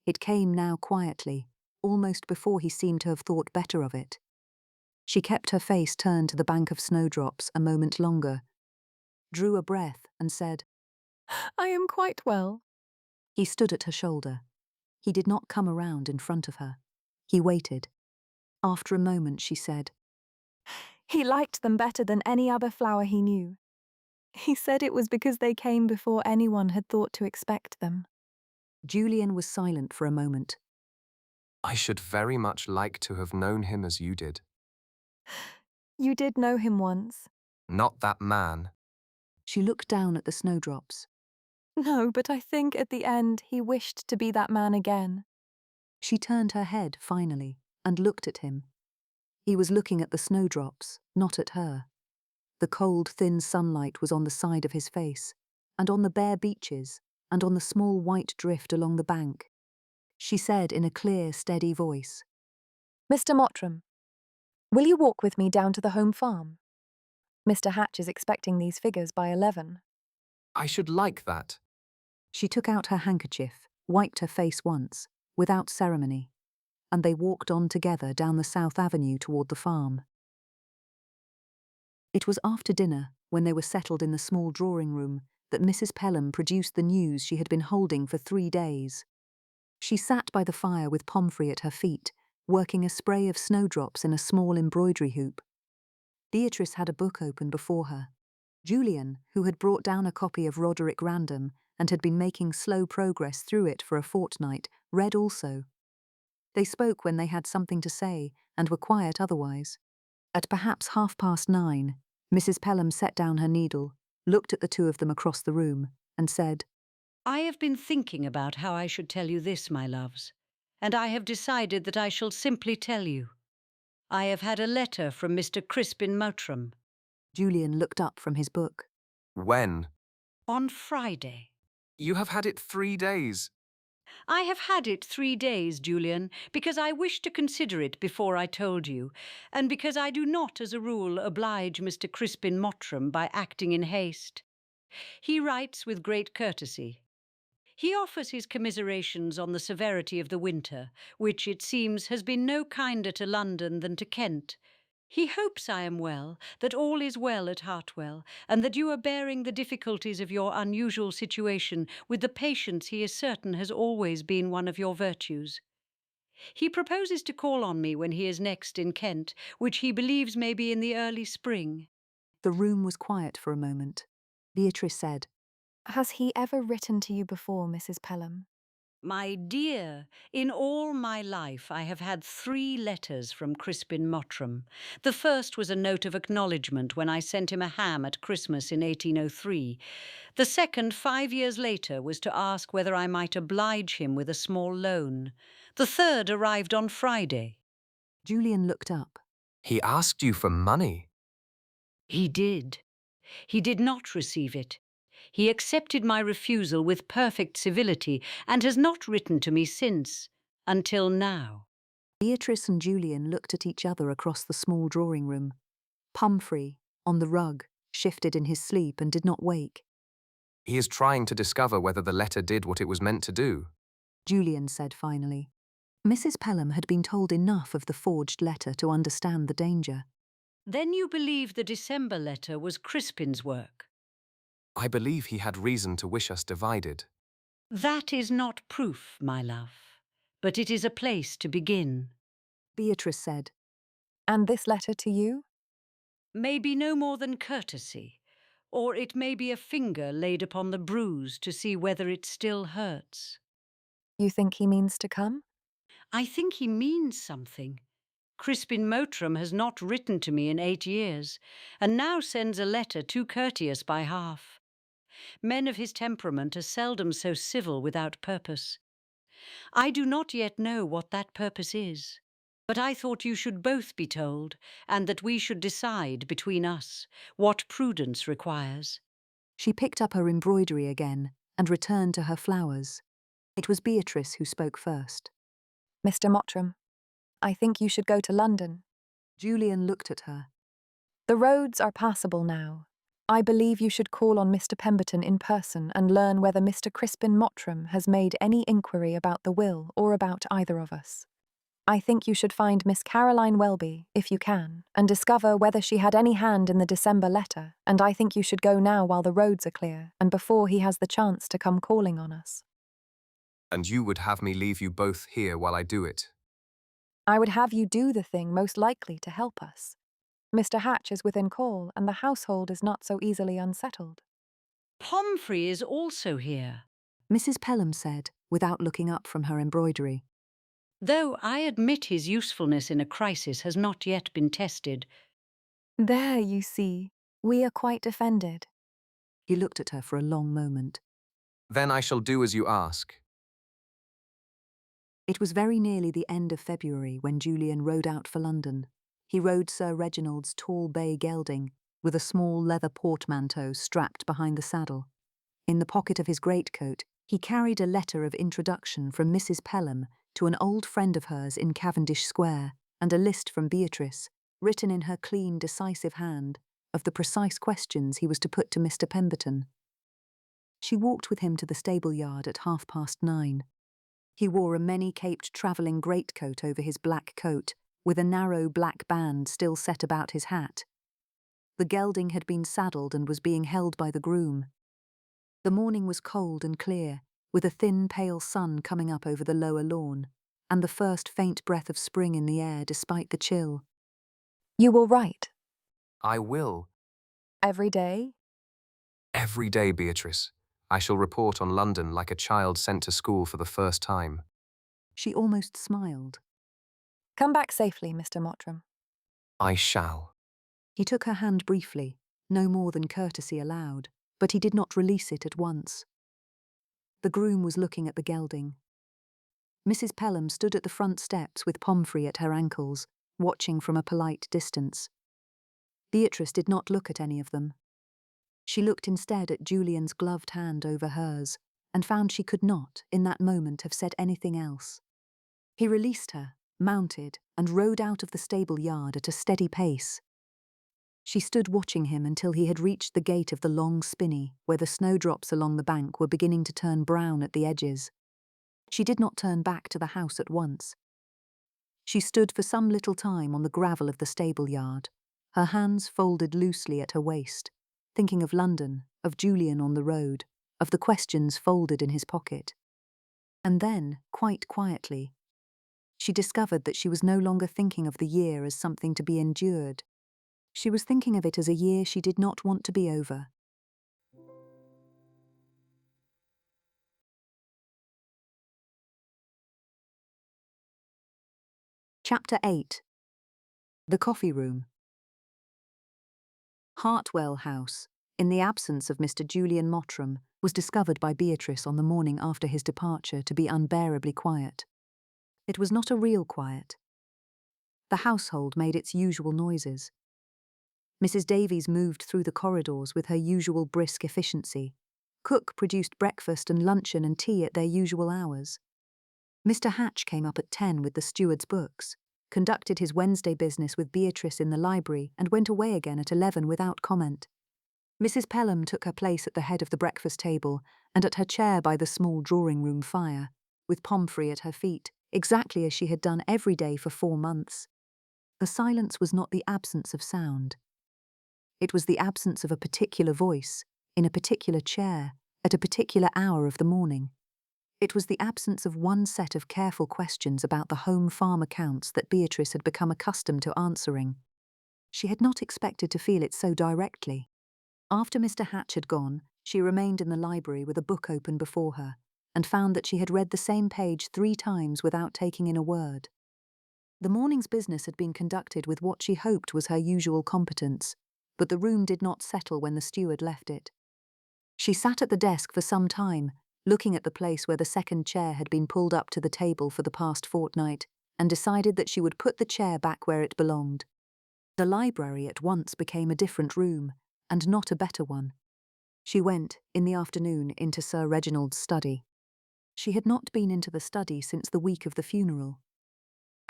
It came now quietly, almost before he seemed to have thought better of it. She kept her face turned to the bank of snowdrops a moment longer, drew a breath and said, I am quite well. He stood at her shoulder. He did not come around in front of her. He waited. After a moment she said, He liked them better than any other flower he knew. He said it was because they came before anyone had thought to expect them. Julian was silent for a moment. I should very much like to have known him as you did. You did know him once. Not that man. She looked down at the snowdrops. No, but I think at the end he wished to be that man again. She turned her head, finally, and looked at him. He was looking at the snowdrops, not at her. The cold, thin sunlight was on the side of his face, and on the bare beeches, and on the small white drift along the bank. She said in a clear, steady voice, Mr. Mottram, will you walk with me down to the home farm? Mr. Hatch is expecting these figures by 11. I should like that. She took out her handkerchief, wiped her face once, without ceremony, and they walked on together down the South Avenue toward the farm. It was after dinner, when they were settled in the small drawing-room, that Mrs. Pelham produced the news she had been holding for 3 days. She sat by the fire with Pomfrey at her feet, working a spray of snowdrops in a small embroidery hoop. Beatrice had a book open before her. Julian, who had brought down a copy of Roderick Random and had been making slow progress through it for a fortnight, read also. They spoke when they had something to say, and were quiet otherwise. At perhaps 9:30, Mrs. Pelham set down her needle, looked at the two of them across the room, and said, I have been thinking about how I should tell you this, my loves, and I have decided that I shall simply tell you. I have had a letter from Mr. Crispin Mottram. Julian looked up from his book. When? On Friday. You have had it 3 days. I have had it 3 days, Julian, because I wished to consider it before I told you, and because I do not, as a rule, oblige Mr. Crispin Mottram by acting in haste. He writes with great courtesy. He offers his commiserations on the severity of the winter, which, it seems, has been no kinder to London than to Kent. He hopes I am well, that all is well at Hartwell, and that you are bearing the difficulties of your unusual situation with the patience he is certain has always been one of your virtues. He proposes to call on me when he is next in Kent, which he believes may be in the early spring. The room was quiet for a moment. Beatrice said, Has he ever written to you before, Mrs. Pelham? My dear, in all my life I have had 3 letters from Crispin Mottram. The first was a note of acknowledgement when I sent him a ham at Christmas in 1803. The second, 5 years later, was to ask whether I might oblige him with a small loan. The third arrived on Friday. Julian looked up. He asked you for money. He did. He did not receive it. He accepted my refusal with perfect civility and has not written to me since, until now. Beatrice and Julian looked at each other across the small drawing room. Pumphrey, on the rug, shifted in his sleep and did not wake. He is trying to discover whether the letter did what it was meant to do. Julian said finally. Mrs. Pelham had been told enough of the forged letter to understand the danger. Then you believe the December letter was Crispin's work? I believe he had reason to wish us divided. That is not proof, my love, but it is a place to begin. Beatrice said, And this letter to you? Maybe no more than courtesy, or it may be a finger laid upon the bruise to see whether it still hurts. You think he means to come? I think he means something. Crispin Mottram has not written to me in 8 years, and now sends a letter too courteous by half. Men of his temperament are seldom so civil without purpose. I do not yet know what that purpose is, but I thought you should both be told, and that we should decide between us what prudence requires. She picked up her embroidery again and returned to her flowers. It was Beatrice who spoke first. Mr. Mottram, I think you should go to London. Julian looked at her. The roads are passable now. I believe you should call on Mr. Pemberton in person and learn whether Mr. Crispin Mottram has made any inquiry about the will or about either of us. I think you should find Miss Caroline Welby, if you can, and discover whether she had any hand in the December letter, and I think you should go now while the roads are clear and before he has the chance to come calling on us. And you would have me leave you both here while I do it? I would have you do the thing most likely to help us. Mr. Hatch is within call, and the household is not so easily unsettled. Pumphrey is also here. Mrs. Pelham said, without looking up from her embroidery. Though I admit his usefulness in a crisis has not yet been tested. There, you see, we are quite defended. He looked at her for a long moment. Then I shall do as you ask. It was very nearly the end of February when Julian rode out for London. He rode Sir Reginald's tall bay gelding, with a small leather portmanteau strapped behind the saddle. In the pocket of his greatcoat, he carried a letter of introduction from Mrs. Pelham to an old friend of hers in Cavendish Square, and a list from Beatrice, written in her clean, decisive hand, of the precise questions he was to put to Mr. Pemberton. She walked with him to the stable-yard at 9:30. He wore a many-caped travelling greatcoat over his black coat, with a narrow black band still set about his hat. The gelding had been saddled and was being held by the groom. The morning was cold and clear, with a thin, pale sun coming up over the lower lawn, and the first faint breath of spring in the air despite the chill. You will write? I will. Every day? Every day, Beatrice. I shall report on London like a child sent to school for the first time. She almost smiled. Come back safely, Mr. Mottram. I shall. He took her hand briefly, no more than courtesy allowed, but he did not release it at once. The groom was looking at the gelding. Mrs. Pelham stood at the front steps with Pumphrey at her ankles, watching from a polite distance. Beatrice did not look at any of them. She looked instead at Julian's gloved hand over hers, and found she could not, in that moment, have said anything else. He released her, mounted, and rode out of the stable yard at a steady pace. She stood watching him until he had reached the gate of the long spinney, where the snowdrops along the bank were beginning to turn brown at the edges. She did not turn back to the house at once. She stood for some little time on the gravel of the stable yard, her hands folded loosely at her waist, thinking of London, of Julian on the road, of the questions folded in his pocket. And then, quite quietly, she discovered that she was no longer thinking of the year as something to be endured. She was thinking of it as a year she did not want to be over. Chapter 8. The Coffee Room. Hartwell House, in the absence of Mr. Julian Mottram, was discovered by Beatrice on the morning after his departure to be unbearably quiet. It was not a real quiet. The household made its usual noises. Mrs. Davies moved through the corridors with her usual brisk efficiency. Cook produced breakfast and luncheon and tea at their usual hours. Mr. Hatch came up at 10 with the steward's books, conducted his Wednesday business with Beatrice in the library, and went away again at 11 without comment. Mrs. Pelham took her place at the head of the breakfast table and at her chair by the small drawing-room fire, with Pomfrey at her feet, exactly as she had done every day for 4 months. The silence was not the absence of sound. It was the absence of a particular voice, in a particular chair, at a particular hour of the morning. It was the absence of one set of careful questions about the home farm accounts that Beatrice had become accustomed to answering. She had not expected to feel it so directly. After Mr. Hatch had gone, she remained in the library with a book open before her, and found that she had read the same page 3 times without taking in a word. The morning's business had been conducted with what she hoped was her usual competence, but the room did not settle when the steward left it. She sat at the desk for some time, looking at the place where the second chair had been pulled up to the table for the past fortnight, and decided that she would put the chair back where it belonged. The library at once became a different room, and not a better one. She went, in the afternoon, into Sir Reginald's study. She had not been into the study since the week of the funeral.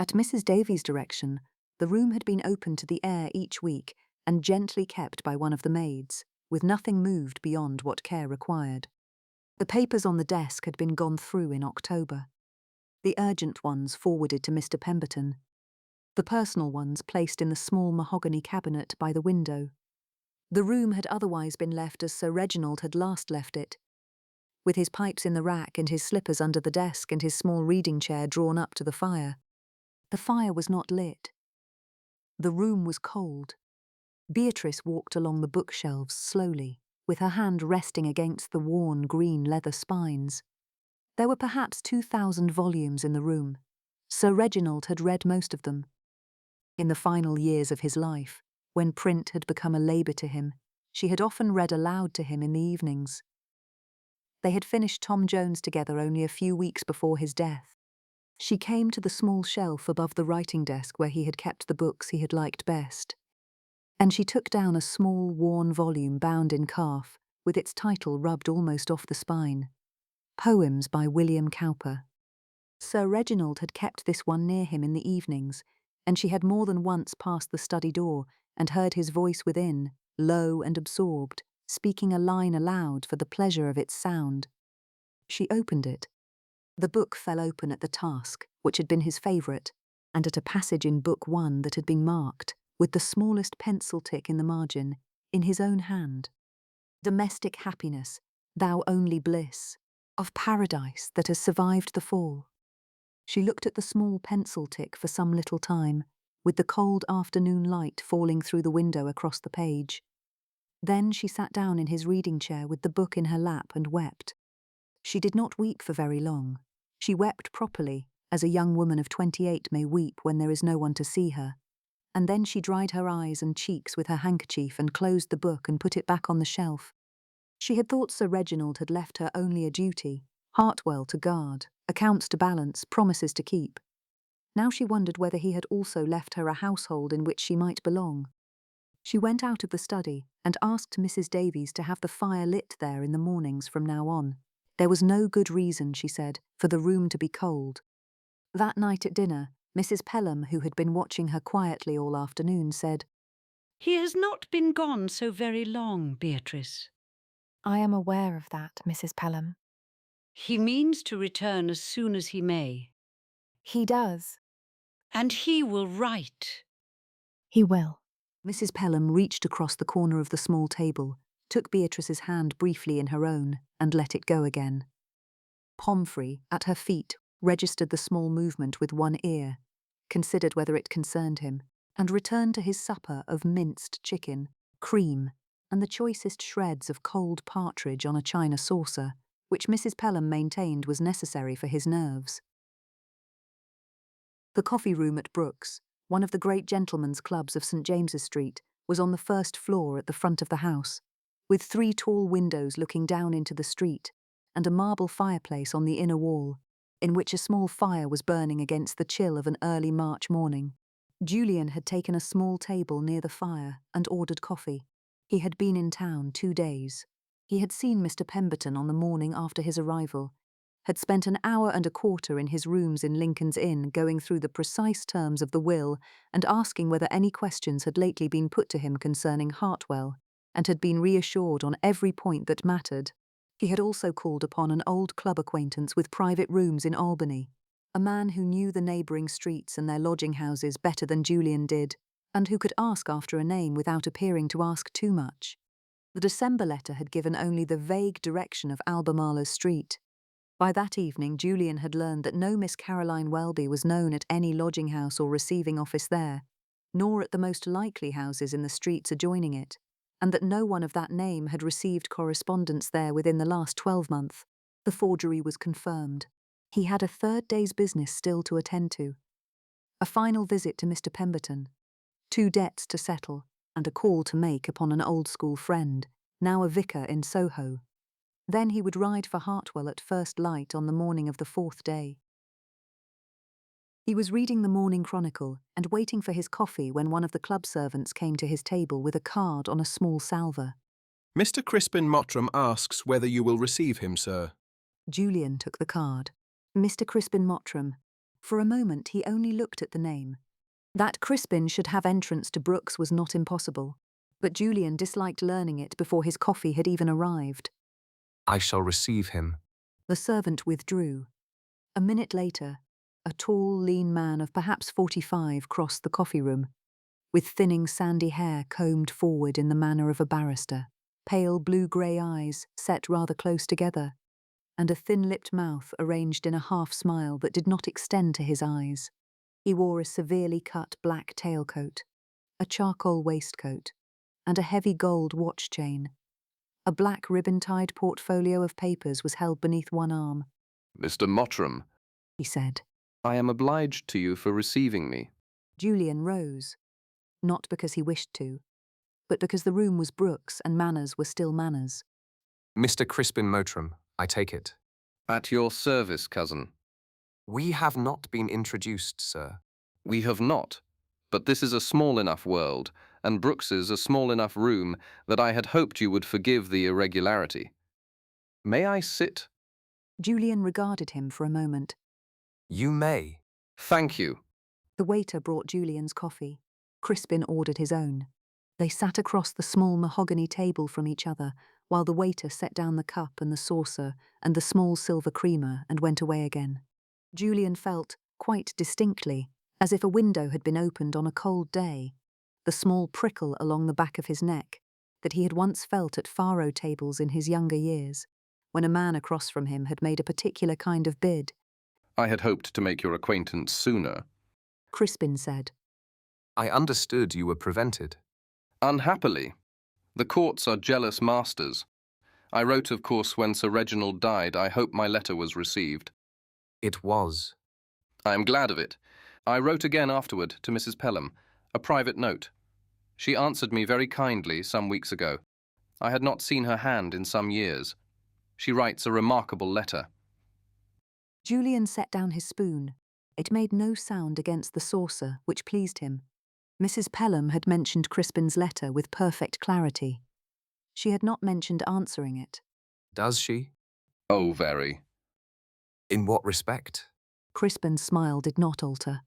At Mrs. Davies' direction, the room had been opened to the air each week and gently kept by one of the maids, with nothing moved beyond what care required. The papers on the desk had been gone through in October. The urgent ones forwarded to Mr. Pemberton. The personal ones placed in the small mahogany cabinet by the window. The room had otherwise been left as Sir Reginald had last left it, with his pipes in the rack and his slippers under the desk and his small reading chair drawn up to the fire. The fire was not lit. The room was cold. Beatrice walked along the bookshelves slowly, with her hand resting against the worn green leather spines. There were perhaps 2,000 volumes in the room. Sir Reginald had read most of them. In the final years of his life, when print had become a labour to him, she had often read aloud to him in the evenings. They had finished Tom Jones together only a few weeks before his death. She came to the small shelf above the writing desk where he had kept the books he had liked best, and she took down a small, worn volume bound in calf, with its title rubbed almost off the spine. Poems by William Cowper. Sir Reginald had kept this one near him in the evenings, and she had more than once passed the study door and heard his voice within, low and absorbed, speaking a line aloud for the pleasure of its sound. She opened it. The book fell open at the task, which had been his favourite, and at a passage in Book 1 that had been marked, with the smallest pencil tick in the margin, in his own hand. Domestic happiness, thou only bliss, of paradise that has survived the fall. She looked at the small pencil tick for some little time, with the cold afternoon light falling through the window across the page. Then she sat down in his reading chair with the book in her lap and wept. She did not weep for very long. She wept properly, as a young woman of 28 may weep when there is no one to see her. And then she dried her eyes and cheeks with her handkerchief and closed the book and put it back on the shelf. She had thought Sir Reginald had left her only a duty, Hartwell to guard, accounts to balance, promises to keep. Now she wondered whether he had also left her a household in which she might belong. She went out of the study and asked Mrs. Davies to have the fire lit there in the mornings from now on. There was no good reason, she said, for the room to be cold. That night at dinner, Mrs. Pelham, who had been watching her quietly all afternoon, said, "He has not been gone so very long, Beatrice. I am aware of that, Mrs. Pelham. He means to return as soon as he may. He does. And he will write." He will. Mrs. Pelham reached across the corner of the small table, took Beatrice's hand briefly in her own, and let it go again. Pomfrey, at her feet, registered the small movement with one ear, considered whether it concerned him, and returned to his supper of minced chicken, cream, and the choicest shreds of cold partridge on a china saucer, which Mrs. Pelham maintained was necessary for his nerves. The coffee room at Brooks, one of the great gentlemen's clubs of St. James's Street, was on the first floor at the front of the house, with 3 tall windows looking down into the street, and a marble fireplace on the inner wall, in which a small fire was burning against the chill of an early March morning. Julian had taken a small table near the fire and ordered coffee. He had been in town 2 days. He had seen Mr. Pemberton on the morning after his arrival, had spent an hour and a quarter in his rooms in Lincoln's Inn going through the precise terms of the will and asking whether any questions had lately been put to him concerning Hartwell, and had been reassured on every point that mattered. He had also called upon an old club acquaintance with private rooms in Albany, a man who knew the neighbouring streets and their lodging-houses better than Julian did, and who could ask after a name without appearing to ask too much. The December letter had given only the vague direction of Albemarle's Street. By that evening, Julian had learned that no Miss Caroline Welby was known at any lodging-house or receiving office there, nor at the most likely houses in the streets adjoining it, and that no one of that name had received correspondence there within the last 12-month. The forgery was confirmed. He had a 3rd day's business still to attend to. A final visit to Mr. Pemberton, 2 debts to settle, and a call to make upon an old-school friend, now a vicar in Soho. Then he would ride for Hartwell at first light on the morning of the 4th day. He was reading the Morning Chronicle and waiting for his coffee when one of the club servants came to his table with a card on a small salver. "Mr. Crispin Mottram asks whether you will receive him, sir." Julian took the card. Mr. Crispin Mottram. For a moment he only looked at the name. That Crispin should have entrance to Brooks was not impossible, but Julian disliked learning it before his coffee had even arrived. "I shall receive him." The servant withdrew. A minute later, a tall, lean man of perhaps 45 crossed the coffee room, with thinning sandy hair combed forward in the manner of a barrister, pale blue-grey eyes set rather close together, and a thin-lipped mouth arranged in a half-smile that did not extend to his eyes. He wore a severely cut black tailcoat, a charcoal waistcoat, and a heavy gold watch chain. A black ribbon-tied portfolio of papers was held beneath one arm. "Mr. Mottram," he said. "I am obliged to you for receiving me." Julian rose, not because he wished to, but because the room was Brooks and manners were still manners. "Mr. Crispin Mottram, I take it." "At your service, cousin." "We have not been introduced, sir." "We have not, but this is a small enough world, and Brooks's a small enough room, that I had hoped you would forgive the irregularity. May I sit?" Julian regarded him for a moment. "You may." "Thank you." The waiter brought Julian's coffee. Crispin ordered his own. They sat across the small mahogany table from each other, while the waiter set down the cup and the saucer and the small silver creamer and went away again. Julian felt, quite distinctly, as if a window had been opened on a cold day, the small prickle along the back of his neck that he had once felt at faro tables in his younger years, when a man across from him had made a particular kind of bid. "I had hoped to make your acquaintance sooner." Crispin said. "I understood you were prevented." "Unhappily. The courts are jealous masters. I wrote, of course, when Sir Reginald died. I hope my letter was received." "It was." "I am glad of it. I wrote again afterward to Mrs. Pelham, a private note. She answered me very kindly some weeks ago. I had not seen her hand in some years. She writes a remarkable letter." Julian set down his spoon. It made no sound against the saucer, which pleased him. Mrs. Pelham had mentioned Crispin's letter with perfect clarity. She had not mentioned answering it. Does she? Oh, very. In what respect? Crispin's smile did not alter.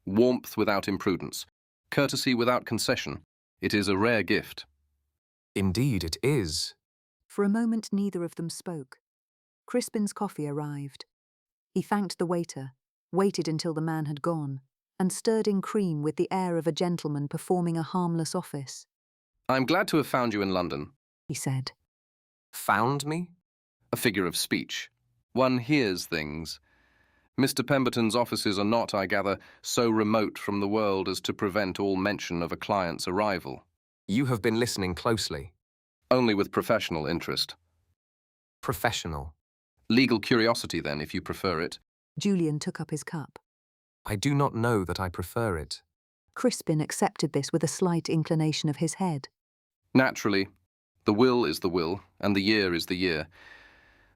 Warmth without imprudence. Courtesy without concession. It is a rare gift. Indeed it is. For a moment neither of them spoke. Crispin's coffee arrived. He thanked the waiter, waited until the man had gone, and stirred in cream with the air of a gentleman performing a harmless office. I'm glad to have found you in London, He said. Found me? A figure of speech. One hears things. Mr. Pemberton's offices are not, I gather, so remote from the world as to prevent all mention of a client's arrival. You have been listening closely. Only with professional interest. Professional. Legal curiosity, then, if you prefer it. Julian took up his cup. I do not know that I prefer it. Crispin accepted this with a slight inclination of his head. Naturally. The will is the will, and the year is the year.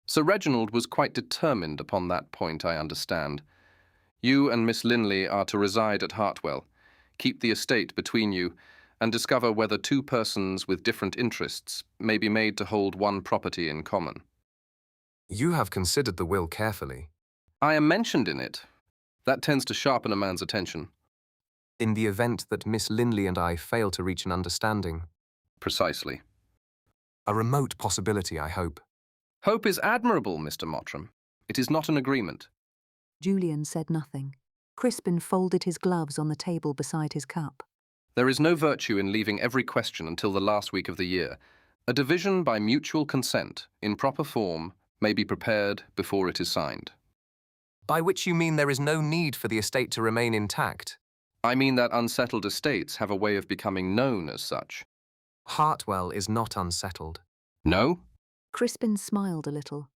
Sir Reginald was quite determined upon that point, I understand. You and Miss Linley are to reside at Hartwell, keep the estate between you, and discover whether two persons with different interests may be made to hold one property in common. You have considered the will carefully. I am mentioned in it. That tends to sharpen a man's attention. In the event that Miss Linley and I fail to reach an understanding. Precisely. A remote possibility, I hope. Hope is admirable, Mr. Mottram. It is not an agreement. Julian said nothing. Crispin folded his gloves on the table beside his cup. There is no virtue in leaving every question until the last week of the year. A division by mutual consent, in proper form, may be prepared before it is signed. By which you mean there is no need for the estate to remain intact? I mean that unsettled estates have a way of becoming known as such. Hartwell is not unsettled. No? Crispin smiled a little.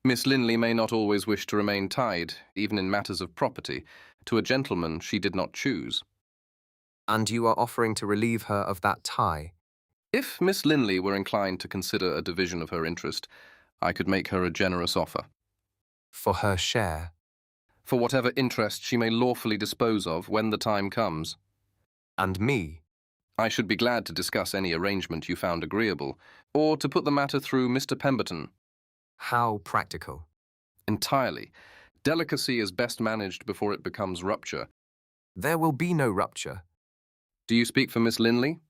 Miss Linley may not always wish to remain tied, even in matters of property, to a gentleman she did not choose. And you are offering to relieve her of that tie? If Miss Linley were inclined to consider a division of her interest, I could make her a generous offer. For her share? For whatever interest she may lawfully dispose of when the time comes. And me? I should be glad to discuss any arrangement you found agreeable, or to put the matter through Mr. Pemberton. How practical? Entirely. Delicacy is best managed before it becomes rupture. There will be no rupture. Do you speak for Miss Linley?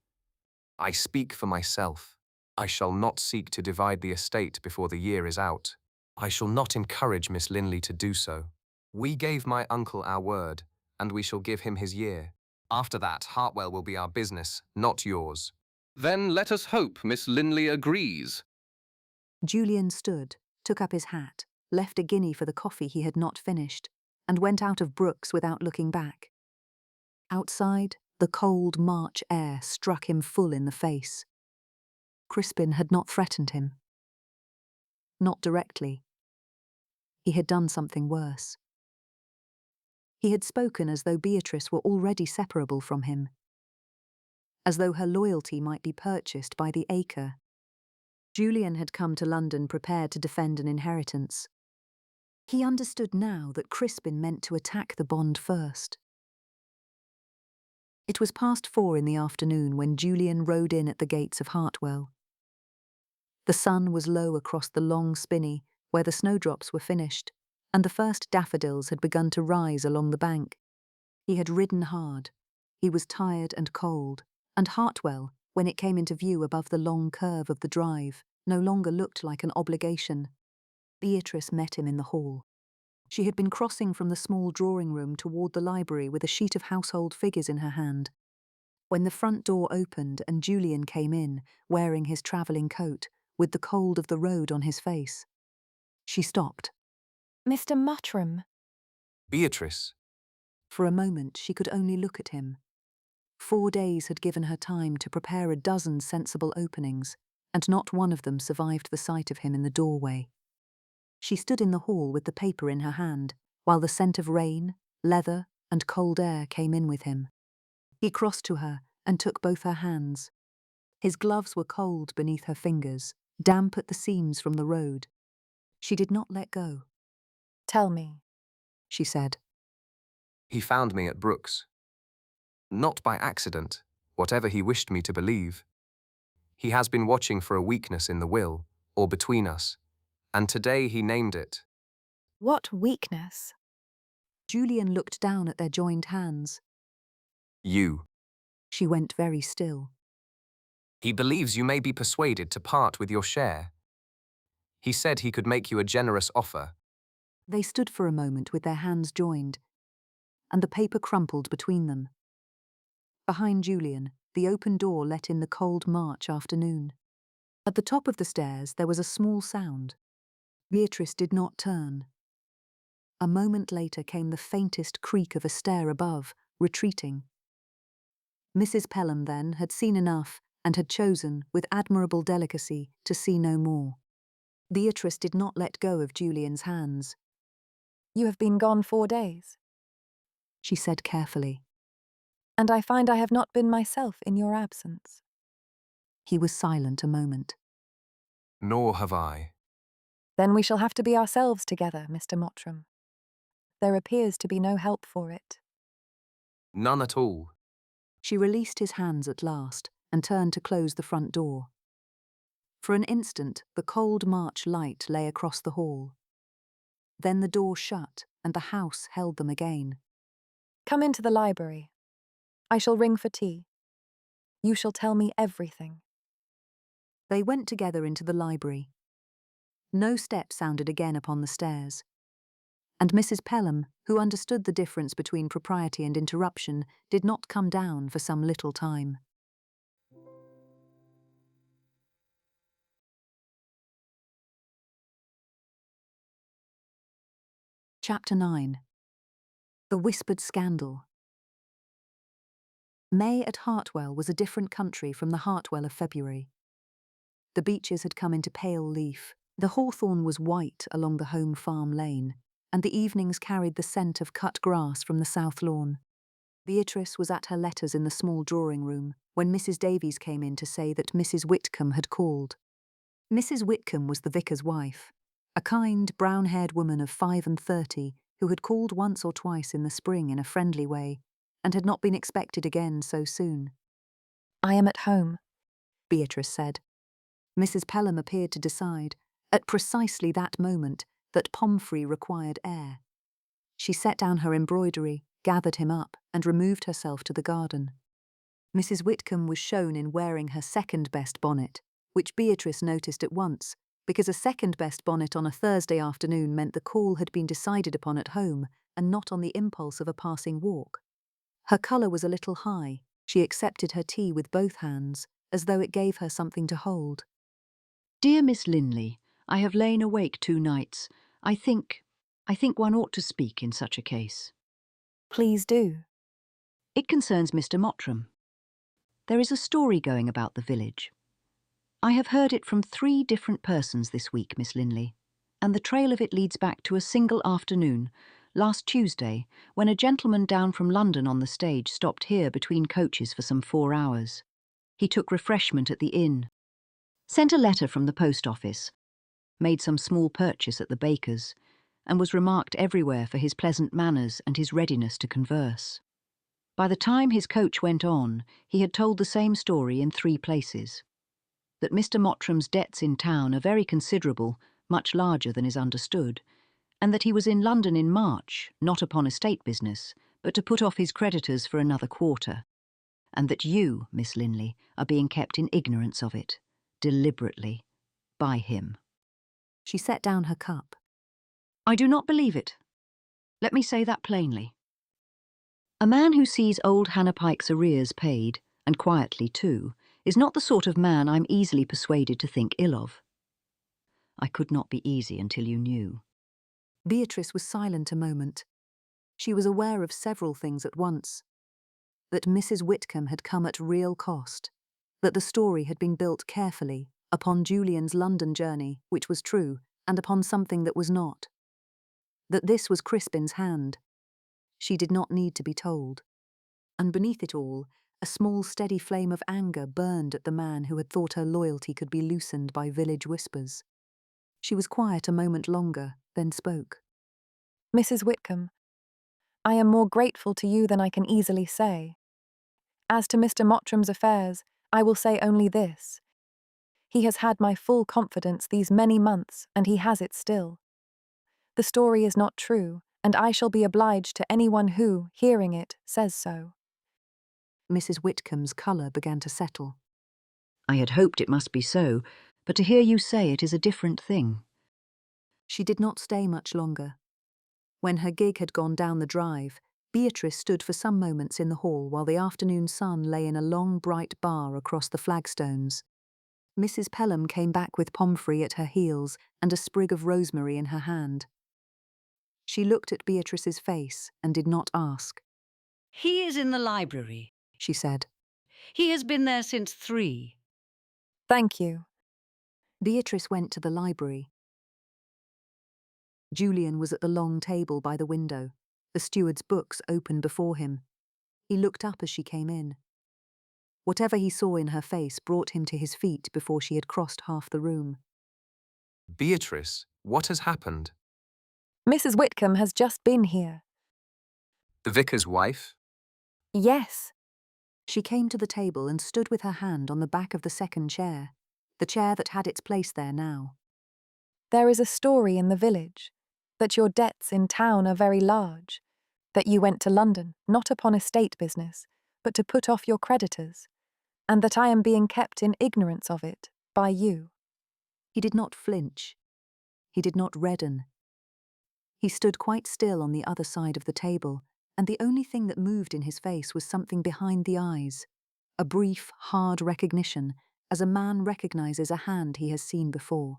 I speak for myself. I shall not seek to divide the estate before the year is out. I shall not encourage Miss Linley to do so. We gave my uncle our word, and we shall give him his year. After that, Hartwell will be our business, not yours. Then let us hope Miss Linley agrees. Julian stood, took up his hat, left a guinea for the coffee he had not finished, and went out of Brooks without looking back. Outside, the cold March air struck him full in the face. Crispin had not threatened him. Not directly. He had done something worse. He had spoken as though Beatrice were already separable from him, as though her loyalty might be purchased by the acre. Julian had come to London prepared to defend an inheritance. He understood now that Crispin meant to attack the bond first. It was past 4 in the afternoon when Julian rode in at the gates of Hartwell. The sun was low across the long spinney where the snowdrops were finished, and the first daffodils had begun to rise along the bank. He had ridden hard. He was tired and cold, and Hartwell, when it came into view above the long curve of the drive, no longer looked like an obligation. Beatrice met him in the hall. She had been crossing from the small drawing-room toward the library with a sheet of household figures in her hand. When the front door opened and Julian came in, wearing his travelling coat, with the cold of the road on his face, she stopped. Mr. Mottram. Beatrice. For a moment she could only look at him. 4 days had given her time to prepare a dozen sensible openings, and not one of them survived the sight of him in the doorway. She stood in the hall with the paper in her hand, while the scent of rain, leather, and cold air came in with him. He crossed to her and took both her hands. His gloves were cold beneath her fingers, damp at the seams from the road. She did not let go. Tell me, she said. He found me at Brooks. Not by accident, whatever he wished me to believe. He has been watching for a weakness in the will, or between us, and today he named it. What weakness? Julian looked down at their joined hands. You. She went very still. He believes you may be persuaded to part with your share. He said he could make you a generous offer. They stood for a moment with their hands joined, and the paper crumpled between them. Behind Julian, the open door let in the cold March afternoon. At the top of the stairs there was a small sound. Beatrice did not turn. A moment later came the faintest creak of a stair above, retreating. Mrs. Pelham, then, had seen enough and had chosen, with admirable delicacy, to see no more. Beatrice did not let go of Julian's hands. You have been gone 4 days, She said carefully. and I find I have not been myself in your absence. He was silent a moment. Nor have I. Then we shall have to be ourselves together, Mr. Mottram. There appears to be no help for it. None at all. She released his hands at last and turned to close the front door. For an instant, the cold March light lay across the hall. Then the door shut and the house held them again. Come into the library. I shall ring for tea. You shall tell me everything. They went together into the library. No step sounded again upon the stairs. And Mrs. Pelham, who understood the difference between propriety and interruption, did not come down for some little time. Chapter 9. The Whispered Scandal. May at Hartwell was a different country from the Hartwell of February. The beeches had come into pale leaf, the hawthorn was white along the home farm lane, and the evenings carried the scent of cut grass from the south lawn. Beatrice was at her letters in the small drawing-room when Mrs. Davies came in to say that Mrs. Whitcomb had called. Mrs. Whitcomb was the vicar's wife, a kind, brown-haired woman of 35 who had called once or twice in the spring in a friendly way and had not been expected again so soon. I am at home, Beatrice said. Mrs. Pelham appeared to decide, at precisely that moment, that Pomfrey required air. She set down her embroidery, gathered him up, and removed herself to the garden. Mrs. Whitcomb was shown in wearing her second-best bonnet, which Beatrice noticed at once, because a second-best bonnet on a Thursday afternoon meant the call had been decided upon at home and not on the impulse of a passing walk. Her colour was a little high. She accepted her tea with both hands, as though it gave her something to hold. Dear Miss Linley, I have lain awake 2 nights. I think one ought to speak in such a case. Please do. It concerns Mr. Mottram. There is a story going about the village. I have heard it from 3 different persons this week, Miss Linley, and the trail of it leads back to a single afternoon, last Tuesday, when a gentleman down from London on the stage stopped here between coaches for some 4 hours. He took refreshment at the inn, sent a letter from the post office, made some small purchase at the baker's, and was remarked everywhere for his pleasant manners and his readiness to converse. By the time his coach went on, he had told the same story in 3 places. That Mr. Mottram's debts in town are very considerable, much larger than is understood, and that he was in London in March, not upon estate business, but to put off his creditors for another quarter, and that you, Miss Linley, are being kept in ignorance of it, deliberately, by him. She set down her cup. I do not believe it. Let me say that plainly. A man who sees old Hannah Pike's arrears paid, and quietly too, is not the sort of man I'm easily persuaded to think ill of. I could not be easy until you knew. Beatrice was silent a moment. She was aware of several things at once. That Mrs. Whitcomb had come at real cost, that the story had been built carefully upon Julian's London journey, which was true, and upon something that was not. That this was Crispin's hand. She did not need to be told. And beneath it all, a small steady flame of anger burned at the man who had thought her loyalty could be loosened by village whispers. She was quiet a moment longer, then spoke. Mrs. Whitcomb, I am more grateful to you than I can easily say. As to Mr. Mottram's affairs, I will say only this. He has had my full confidence these many months, and he has it still. The story is not true, and I shall be obliged to anyone who, hearing it, says so. Mrs. Whitcomb's colour began to settle. I had hoped it must be so, but to hear you say it is a different thing. She did not stay much longer. When her gig had gone down the drive, Beatrice stood for some moments in the hall while the afternoon sun lay in a long bright bar across the flagstones. Mrs. Pelham came back with Pomfrey at her heels and a sprig of rosemary in her hand. She looked at Beatrice's face and did not ask. He is in the library, she said. He has been there since 3. Thank you. Beatrice went to the library. Julian was at the long table by the window, the steward's books open before him. He looked up as she came in. Whatever he saw in her face brought him to his feet before she had crossed half the room. Beatrice, what has happened? Mrs. Whitcomb has just been here. The vicar's wife? Yes. She came to the table and stood with her hand on the back of the second chair, the chair that had its place there now. There is a story in the village that your debts in town are very large, that you went to London, not upon estate business, but to put off your creditors, and that I am being kept in ignorance of it by you. He did not flinch. He did not redden. He stood quite still on the other side of the table, and the only thing that moved in his face was something behind the eyes, a brief, hard recognition, as a man recognizes a hand he has seen before.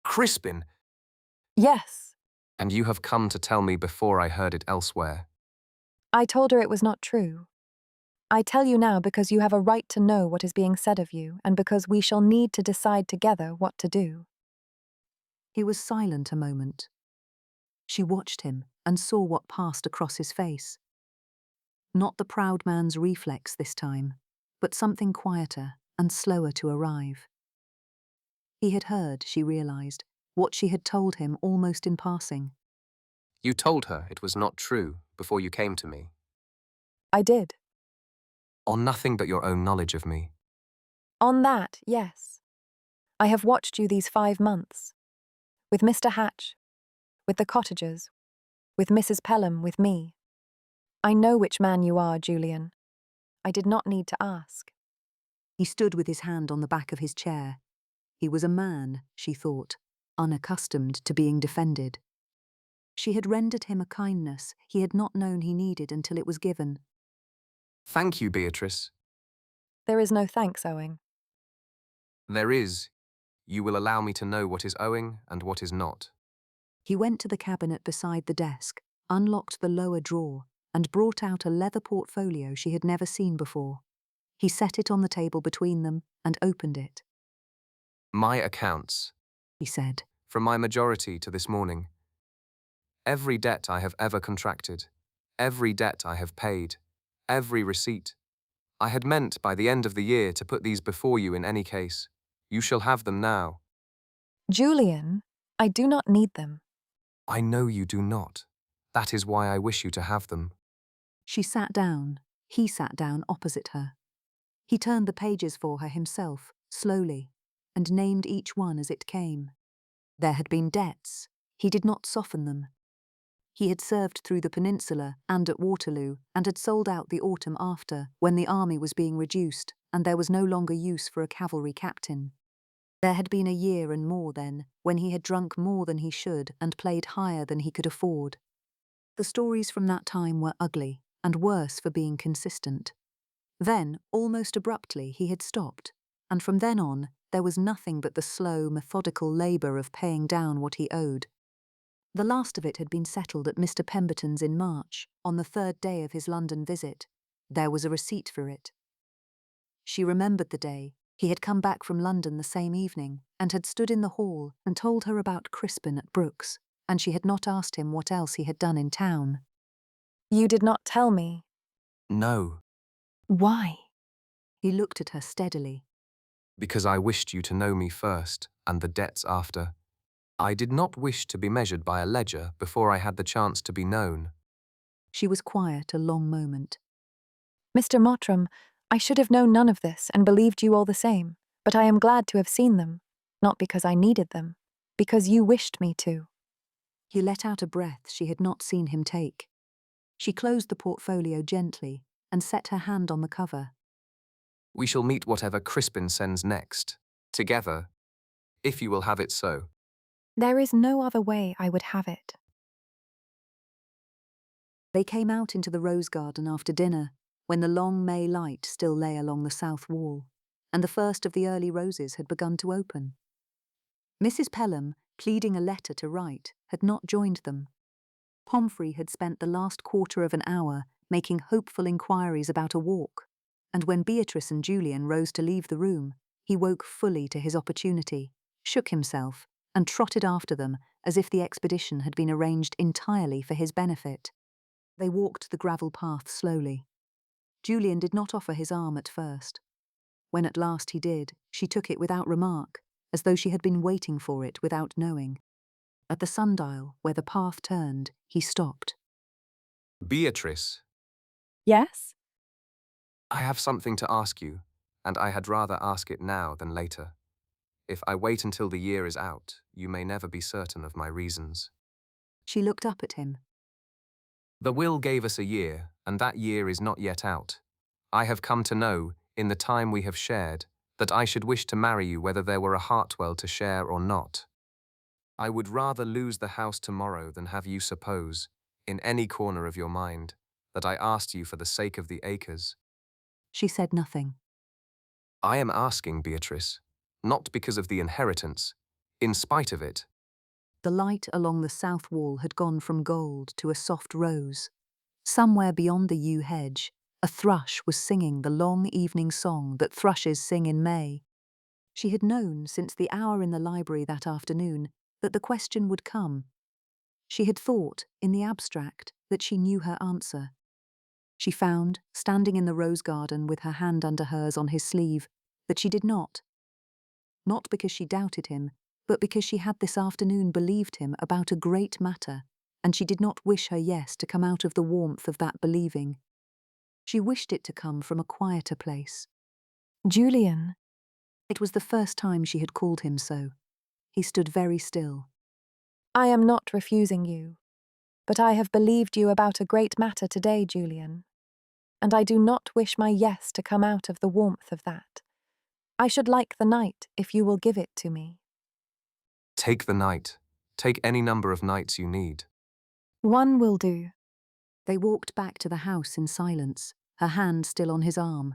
Crispin! Yes. And you have come to tell me before I heard it elsewhere. I told her it was not true. I tell you now because you have a right to know what is being said of you, and because we shall need to decide together what to do. He was silent a moment. She watched him and saw what passed across his face. Not the proud man's reflex this time, but something quieter and slower to arrive. He had heard, she realized, what she had told him almost in passing. You told her it was not true before you came to me. I did. On nothing but your own knowledge of me. On that, yes. I have watched you these 5 months. With Mr. Hatch, with the cottagers, with Mrs. Pelham, with me. I know which man you are, Julian. I did not need to ask. He stood with his hand on the back of his chair. He was a man, she thought, unaccustomed to being defended. She had rendered him a kindness he had not known he needed until it was given. Thank you, Beatrice. There is no thanks owing. There is. You will allow me to know what is owing and what is not. He went to the cabinet beside the desk, unlocked the lower drawer, and brought out a leather portfolio she had never seen before. He set it on the table between them and opened it. My accounts, he said, from my majority to this morning. Every debt I have ever contracted, every debt I have paid, every receipt. I had meant by the end of the year to put these before you in any case. You shall have them now. Julian, I do not need them. I know you do not. That is why I wish you to have them. She sat down. He sat down opposite her. He turned the pages for her himself, slowly, and named each one as it came. There had been debts. He did not soften them. He had served through the Peninsula and at Waterloo, and had sold out the autumn after, when the army was being reduced, and there was no longer use for a cavalry captain. There had been a year and more then, when he had drunk more than he should and played higher than he could afford. The stories from that time were ugly, and worse for being consistent. Then, almost abruptly, he had stopped, and from then on, there was nothing but the slow, methodical labour of paying down what he owed. The last of it had been settled at Mr. Pemberton's in March, on the 3rd day of his London visit. There was a receipt for it. She remembered the day. He had come back from London the same evening, and had stood in the hall and told her about Crispin at Brooks, and she had not asked him what else he had done in town. You did not tell me. No. Why? He looked at her steadily. Because I wished you to know me first, and the debts after. I did not wish to be measured by a ledger before I had the chance to be known. She was quiet a long moment. Mr. Mottram, I should have known none of this and believed you all the same, but I am glad to have seen them, not because I needed them, because you wished me to. He let out a breath she had not seen him take. She closed the portfolio gently and set her hand on the cover. We shall meet whatever Crispin sends next, together, if you will have it so. There is no other way I would have it. They came out into the rose garden after dinner, when the long May light still lay along the south wall, and the first of the early roses had begun to open. Mrs. Pelham, pleading a letter to write, had not joined them. Pomfrey had spent the last quarter of an hour making hopeful inquiries about a walk, and when Beatrice and Julian rose to leave the room, he woke fully to his opportunity, shook himself, and trotted after them as if the expedition had been arranged entirely for his benefit. They walked the gravel path slowly. Julian did not offer his arm at first. When at last he did, she took it without remark, as though she had been waiting for it without knowing. At the sundial, where the path turned, he stopped. Beatrice, Yes? I have something to ask you, and I had rather ask it now than later. If I wait until the year is out, you may never be certain of my reasons. She looked up at him. The will gave us a year, and that year is not yet out. I have come to know, in the time we have shared, that I should wish to marry you whether there were a Hartwell to share or not. I would rather lose the house tomorrow than have you suppose, in any corner of your mind, that I asked you for the sake of the acres. She said nothing. I am asking, Beatrice, not because of the inheritance, in spite of it. The light along the south wall had gone from gold to a soft rose. Somewhere beyond the yew hedge, a thrush was singing the long evening song that thrushes sing in May. She had known since the hour in the library that afternoon that the question would come. She had thought, in the abstract, that she knew her answer. She found, standing in the rose garden with her hand under hers on his sleeve, that she did not. Not because she doubted him, but because she had this afternoon believed him about a great matter, and she did not wish her yes to come out of the warmth of that believing. She wished it to come from a quieter place. Julian. It was the first time she had called him so. He stood very still. I am not refusing you, but I have believed you about a great matter today, Julian, and I do not wish my yes to come out of the warmth of that. I should like the night if you will give it to me. Take the night. Take any number of nights you need. One will do. They walked back to the house in silence, her hand still on his arm.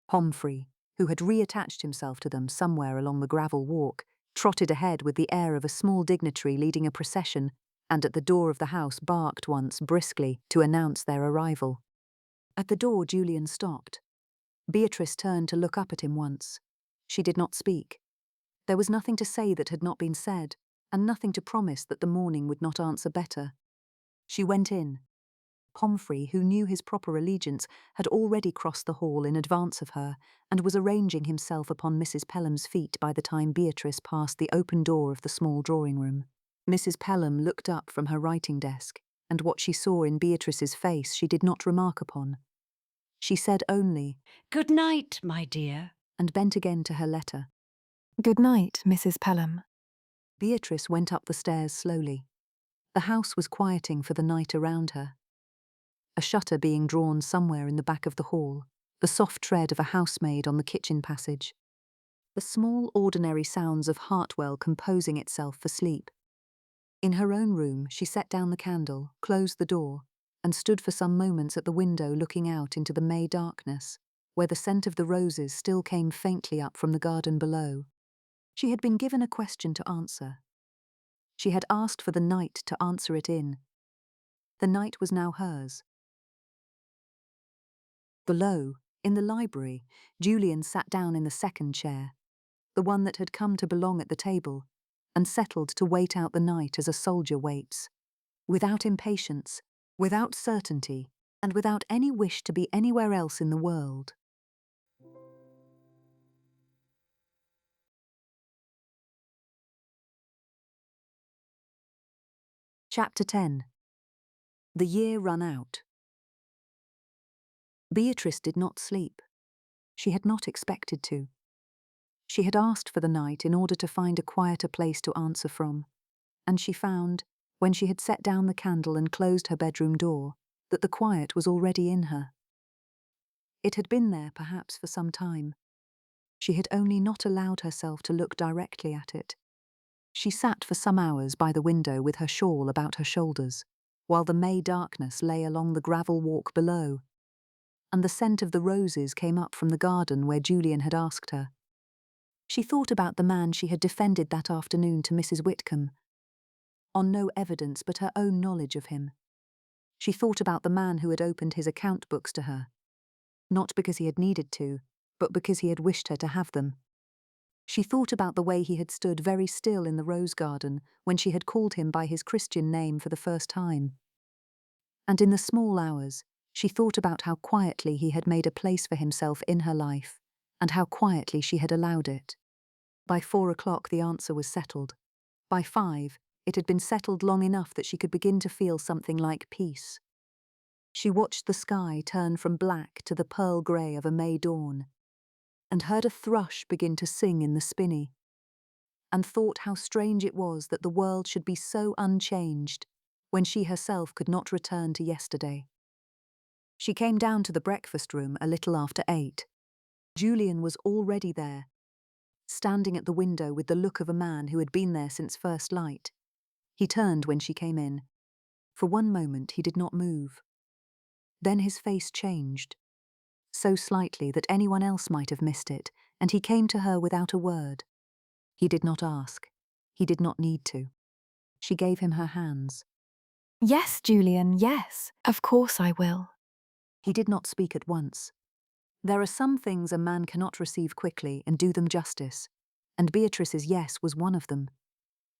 Pomfrey, who had reattached himself to them somewhere along the gravel walk, trotted ahead with the air of a small dignitary leading a procession, and at the door of the house barked once briskly to announce their arrival. At the door Julian stopped. Beatrice turned to look up at him once. She did not speak. There was nothing to say that had not been said, and nothing to promise that the morning would not answer better. She went in. Pomfrey, who knew his proper allegiance, had already crossed the hall in advance of her, and was arranging himself upon Mrs. Pelham's feet by the time Beatrice passed the open door of the small drawing-room. Mrs. Pelham looked up from her writing desk, and what she saw in Beatrice's face she did not remark upon. She said only, "Good night, my dear," and bent again to her letter. Good night, Mrs. Pelham. Beatrice went up the stairs slowly. The house was quieting for the night around her. A shutter being drawn somewhere in the back of the hall, the soft tread of a housemaid on the kitchen passage. The small ordinary sounds of Hartwell composing itself for sleep. In her own room she set down the candle, closed the door, and stood for some moments at the window looking out into the May darkness, where the scent of the roses still came faintly up from the garden below. She had been given a question to answer. She had asked for the night to answer it in. The night was now hers. Below, in the library, Julian sat down in the second chair, the one that had come to belong at the table, and settled to wait out the night as a soldier waits, without impatience, without certainty, and without any wish to be anywhere else in the world. Chapter 10. The year run out. Beatrice did not sleep. She had not expected to. She had asked for the night in order to find a quieter place to answer from, and she found, when she had set down the candle and closed her bedroom door, that the quiet was already in her. It had been there perhaps for some time. She had only not allowed herself to look directly at it. She sat for some hours by the window with her shawl about her shoulders, while the May darkness lay along the gravel walk below, and the scent of the roses came up from the garden where Julian had asked her. She thought about the man she had defended that afternoon to Mrs. Whitcomb, on no evidence but her own knowledge of him. She thought about the man who had opened his account books to her, not because he had needed to, but because he had wished her to have them. She thought about the way he had stood very still in the rose garden when she had called him by his Christian name for the first time. And in the small hours, she thought about how quietly he had made a place for himself in her life, and how quietly she had allowed it. By 4 o'clock the answer was settled. By 5, it had been settled long enough that she could begin to feel something like peace. She watched the sky turn from black to the pearl grey of a May dawn, and heard a thrush begin to sing in the spinney, and thought how strange it was that the world should be so unchanged when she herself could not return to yesterday. She came down to the breakfast room a little after 8. Julian was already there, standing at the window with the look of a man who had been there since first light. He turned when she came in. For one moment he did not move. Then his face changed, so slightly that anyone else might have missed it, and he came to her without a word. He did not ask. He did not need to. She gave him her hands. Yes, Julian, yes. Of course I will. He did not speak at once. There are some things a man cannot receive quickly and do them justice, and Beatrice's yes was one of them.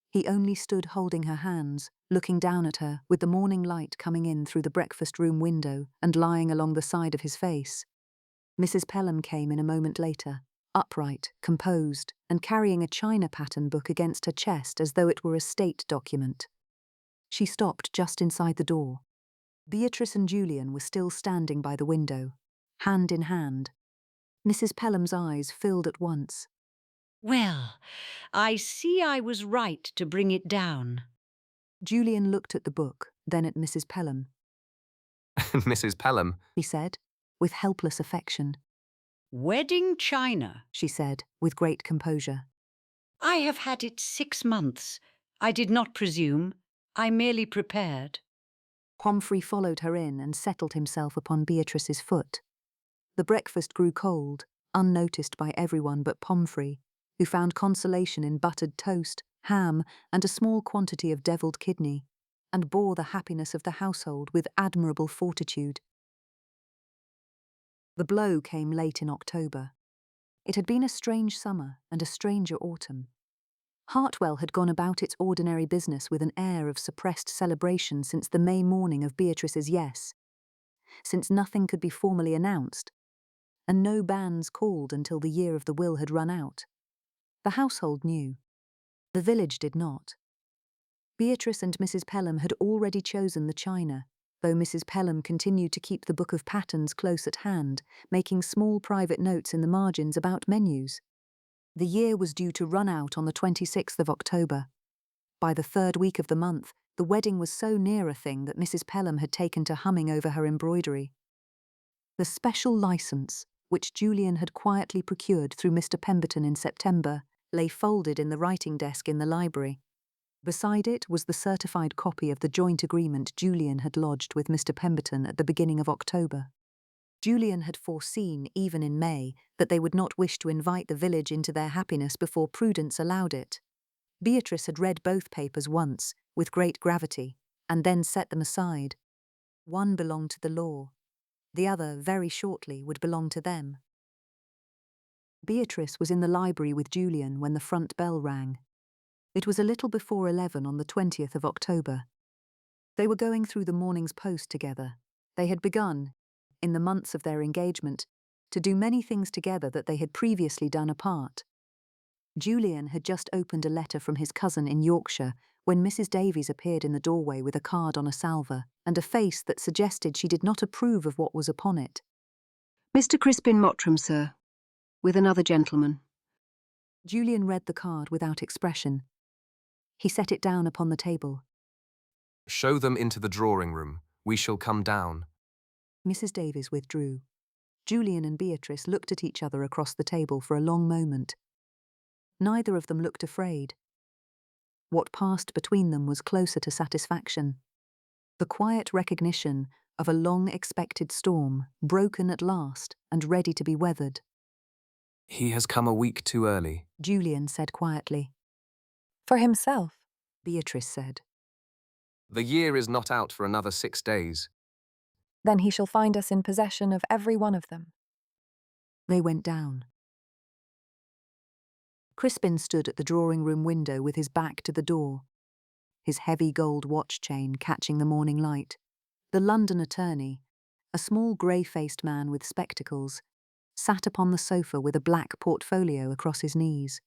He only stood holding her hands, looking down at her, with the morning light coming in through the breakfast room window and lying along the side of his face. Mrs. Pelham came in a moment later, upright, composed, and carrying a china pattern book against her chest as though it were a state document. She stopped just inside the door. Beatrice and Julian were still standing by the window, hand in hand. Mrs. Pelham's eyes filled at once. Well, I see I was right to bring it down. Julian looked at the book, then at Mrs. Pelham. Mrs. Pelham, He said, with helpless affection. Wedding china. She said, with great composure. I have had it 6 months. I did not presume. I merely prepared. Pomfrey followed her in and settled himself upon Beatrice's foot. The breakfast grew cold, unnoticed by everyone but Pomfrey, who found consolation in buttered toast, ham, and a small quantity of devilled kidney, and bore the happiness of the household with admirable fortitude. The blow came late in October. It had been a strange summer and a stranger autumn. Hartwell had gone about its ordinary business with an air of suppressed celebration since the May morning of Beatrice's yes, since nothing could be formally announced, and no banns called until the year of the will had run out. The household knew. The village did not. Beatrice and Mrs. Pelham had already chosen the china, though Mrs. Pelham continued to keep the book of patterns close at hand, making small private notes in the margins about menus. The year was due to run out on the 26th of October. By the 3rd week of the month, the wedding was so near a thing that Mrs. Pelham had taken to humming over her embroidery. The special licence, which Julian had quietly procured through Mr. Pemberton in September, lay folded in the writing desk in the library. Beside it was the certified copy of the joint agreement Julian had lodged with Mr. Pemberton at the beginning of October. Julian had foreseen, even in May, that they would not wish to invite the village into their happiness before prudence allowed it. Beatrice had read both papers once, with great gravity, and then set them aside. One belonged to the law. The other, very shortly, would belong to them. Beatrice was in the library with Julian when the front bell rang. It was a little before 11 on the 20th of October. They were going through the morning's post together. They had begun, in the months of their engagement, to do many things together that they had previously done apart. Julian had just opened a letter from his cousin in Yorkshire when Mrs. Davies appeared in the doorway with a card on a salver and a face that suggested she did not approve of what was upon it. Mr. Crispin Mottram, sir, with another gentleman. Julian read the card without expression. He set it down upon the table. Show them into the drawing room. We shall come down. Mrs. Davies withdrew. Julian and Beatrice looked at each other across the table for a long moment. Neither of them looked afraid. What passed between them was closer to satisfaction. The quiet recognition of a long-expected storm, broken at last and ready to be weathered. He has come a week too early, Julian said quietly. For himself. Beatrice said. The year is not out for another 6 days. Then he shall find us in possession of every one of them. They went down. Crispin stood at the drawing-room window with his back to the door, his heavy gold watch chain catching the morning light. The London attorney, a small grey-faced man with spectacles, sat upon the sofa with a black portfolio across his knees.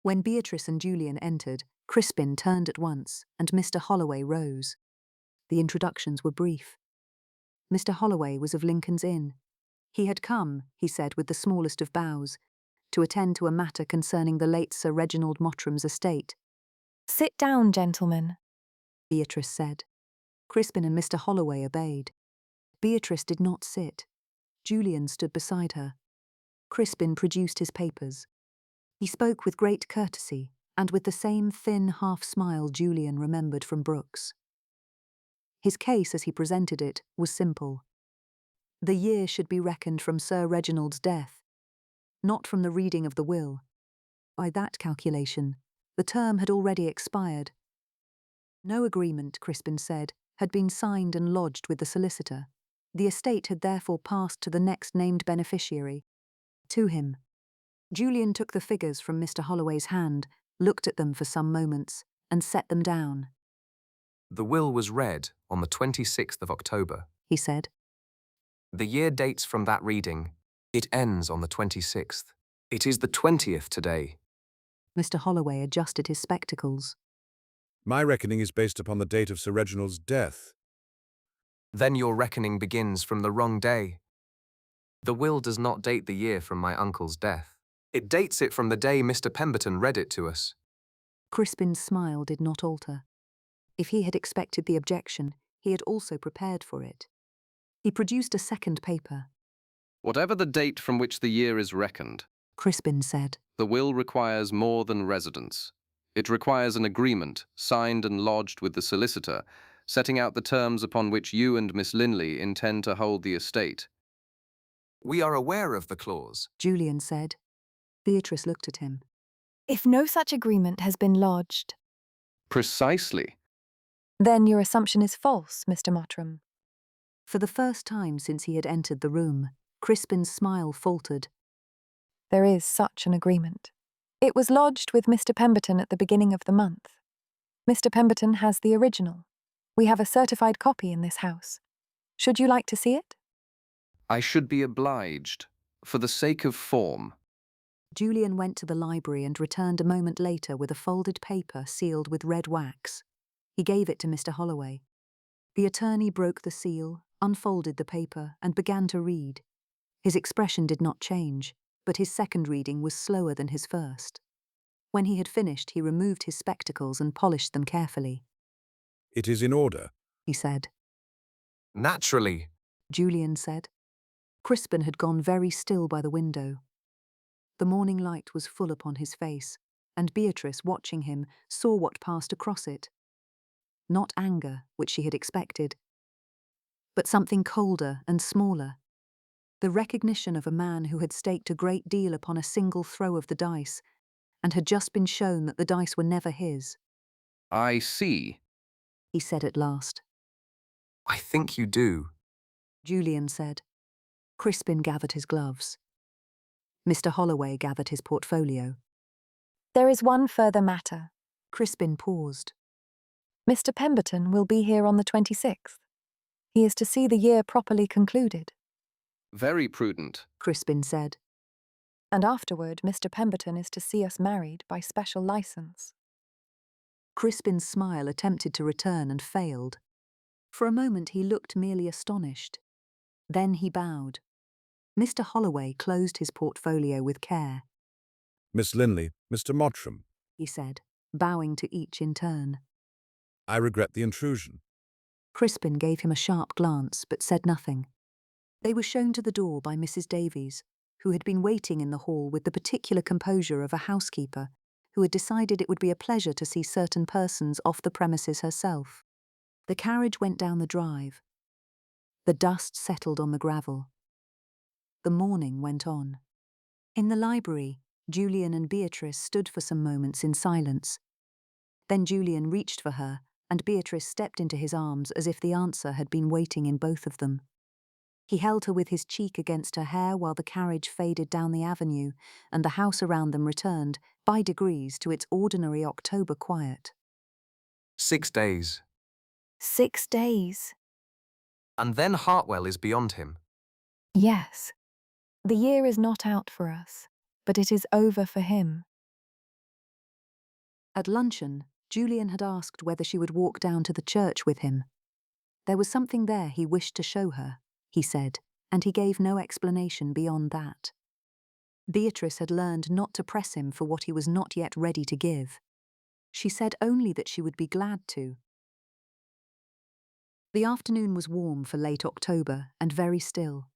When Beatrice and Julian entered, Crispin turned at once, and Mr. Holloway rose. The introductions were brief. Mr. Holloway was of Lincoln's Inn. He had come, he said with the smallest of bows, to attend to a matter concerning the late Sir Reginald Mottram's estate. Sit down, gentlemen, Beatrice said. Crispin and Mr. Holloway obeyed. Beatrice did not sit. Julian stood beside her. Crispin produced his papers. He spoke with great courtesy, and with the same thin half-smile Julian remembered from Brooks. His case, as he presented it, was simple. The year should be reckoned from Sir Reginald's death, not from the reading of the will. By that calculation, the term had already expired. No agreement, Crispin said, had been signed and lodged with the solicitor. The estate had therefore passed to the next named beneficiary, to him. Julian took the figures from Mr. Holloway's hand, looked at them for some moments, and set them down. The will was read on the 26th of October, he said. The year dates from that reading. It ends on the 26th. It is the 20th today. Mr. Holloway adjusted his spectacles. My reckoning is based upon the date of Sir Reginald's death. Then your reckoning begins from the wrong day. The will does not date the year from my uncle's death. It dates it from the day Mr. Pemberton read it to us. Crispin's smile did not alter. If he had expected the objection, he had also prepared for it. He produced a second paper. Whatever the date from which the year is reckoned, Crispin said, the will requires more than residence. It requires an agreement, signed and lodged with the solicitor, setting out the terms upon which you and Miss Linley intend to hold the estate. We are aware of the clause, Julian said. Beatrice looked at him. If no such agreement has been lodged, Precisely. then your assumption is false, Mr. Mottram. For the first time since he had entered the room, Crispin's smile faltered. There is such an agreement. It was lodged with Mr. Pemberton at the beginning of the month. Mr. Pemberton has the original. We have a certified copy in this house. Should you like to see it? I should be obliged, for the sake of form. Julian went to the library and returned a moment later with a folded paper sealed with red wax. He gave it to Mr. Holloway. The attorney broke the seal, unfolded the paper, and began to read. His expression did not change, but his second reading was slower than his first. When he had finished, he removed his spectacles and polished them carefully. It is in order, he said. Naturally, Julian said. Crispin had gone very still by the window. The morning light was full upon his face, and Beatrice, watching him, saw what passed across it. Not anger, which she had expected, but something colder and smaller. The recognition of a man who had staked a great deal upon a single throw of the dice, and had just been shown that the dice were never his. I see, he said at last. I think you do, Julian said. Crispin gathered his gloves. Mr. Holloway gathered his portfolio. There is one further matter. Crispin paused. Mr. Pemberton will be here on the 26th. He is to see the year properly concluded. Very prudent, Crispin said. And afterward, Mr. Pemberton is to see us married by special license. Crispin's smile attempted to return and failed. For a moment he looked merely astonished. Then he bowed. Mr. Holloway closed his portfolio with care. Miss Linley, Mr. Mottram, He said, bowing to each in turn. I regret the intrusion. Crispin gave him a sharp glance but said nothing. They were shown to the door by Mrs. Davies, who had been waiting in the hall with the particular composure of a housekeeper who had decided it would be a pleasure to see certain persons off the premises herself. The carriage went down the drive. The dust settled on the gravel. The morning went on. In the library, Julian and Beatrice stood for some moments in silence. Then Julian reached for her, and Beatrice stepped into his arms as if the answer had been waiting in both of them. He held her with his cheek against her hair while the carriage faded down the avenue, and the house around them returned, by degrees, to its ordinary October quiet. 6 days. 6 days. And then Hartwell is beyond him. Yes. The year is not out for us, but it is over for him. At luncheon, Julian had asked whether she would walk down to the church with him. There was something there he wished to show her, he said, and he gave no explanation beyond that. Beatrice had learned not to press him for what he was not yet ready to give. She said only that she would be glad to. The afternoon was warm for late October and very still.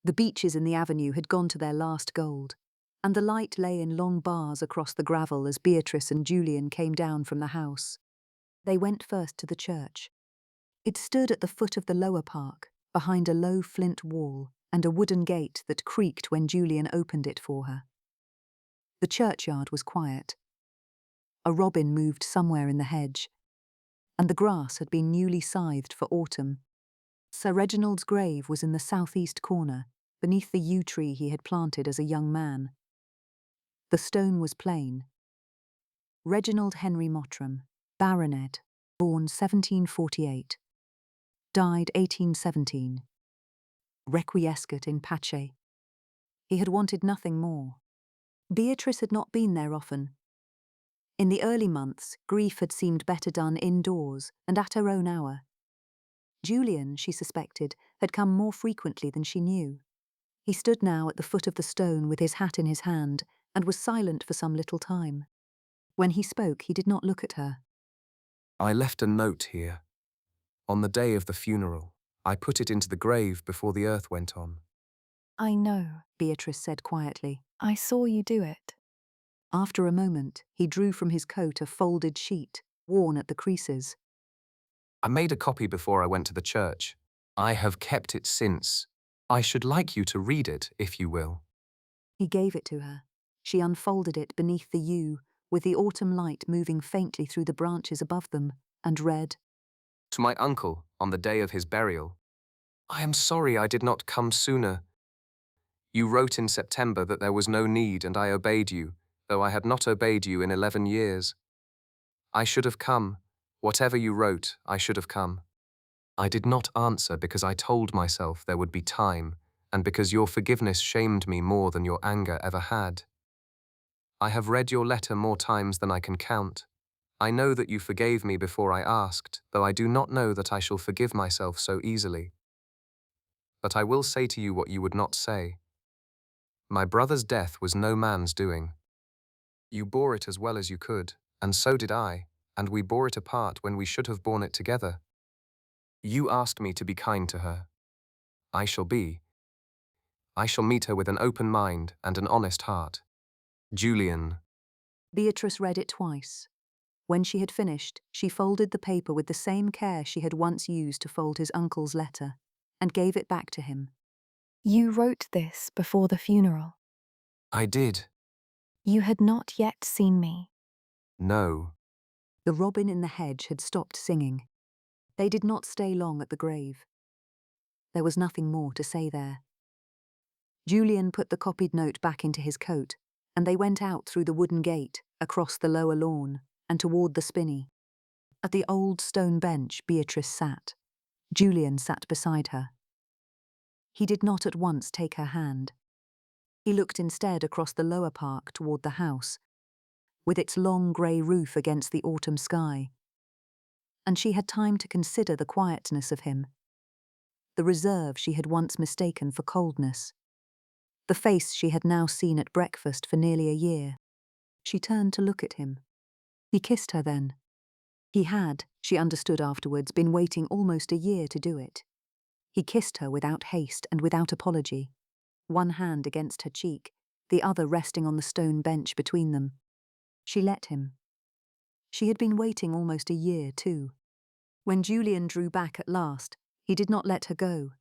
The beeches in the avenue had gone to their last gold, and the light lay in long bars across the gravel as Beatrice and Julian came down from the house. They went first to the church. It stood at the foot of the lower park, behind a low flint wall and a wooden gate that creaked when Julian opened it for her. The churchyard was quiet. A robin moved somewhere in the hedge, and the grass had been newly scythed for autumn. Sir Reginald's grave was in the southeast corner, beneath the yew tree he had planted as a young man. The stone was plain. Reginald Henry Mottram, Baronet, born 1748. Died 1817. Requiescat in pace. He had wanted nothing more. Beatrice had not been there often. In the early months, grief had seemed better done indoors and at her own hour. Julian, she suspected, had come more frequently than she knew. He stood now at the foot of the stone with his hat in his hand and was silent for some little time. When he spoke, he did not look at her. I left a note here. On the day of the funeral, I put it into the grave before the earth went on. I know, Beatrice said quietly. I saw you do it. After a moment, he drew from his coat a folded sheet, worn at the creases. I made a copy before I went to the church. I have kept it since. I should like you to read it, if you will. He gave it to her. She unfolded it beneath the yew, with the autumn light moving faintly through the branches above them, and read, To my uncle, on the day of his burial. I am sorry I did not come sooner. You wrote in September that there was no need, and I obeyed you, though I had not obeyed you in 11 years. I should have come. Whatever you wrote, I should have come. I did not answer because I told myself there would be time, and because your forgiveness shamed me more than your anger ever had. I have read your letter more times than I can count. I know that you forgave me before I asked, though I do not know that I shall forgive myself so easily. But I will say to you what you would not say. My brother's death was no man's doing. You bore it as well as you could, and so did I, and we bore it apart when we should have borne it together. You asked me to be kind to her. I shall be. I shall meet her with an open mind and an honest heart. Julian. Beatrice read it twice. When she had finished, she folded the paper with the same care she had once used to fold his uncle's letter, and gave it back to him. You wrote this before the funeral. I did. You had not yet seen me. No. The robin in the hedge had stopped singing. They did not stay long at the grave. There was nothing more to say there. Julian put the copied note back into his coat, and they went out through the wooden gate, across the lower lawn, and toward the spinney. At the old stone bench Beatrice sat. Julian sat beside her. He did not at once take her hand. He looked instead across the lower park toward the house, with its long grey roof against the autumn sky. And she had time to consider the quietness of him, the reserve she had once mistaken for coldness. the face she had now seen at breakfast for nearly a year. She turned to look at him. He kissed her then. He had, she understood afterwards, been waiting almost a year to do it. He kissed her without haste and without apology, one hand against her cheek, the other resting on the stone bench between them. She let him. She had been waiting almost a year, too. When Julian drew back at last, he did not let her go.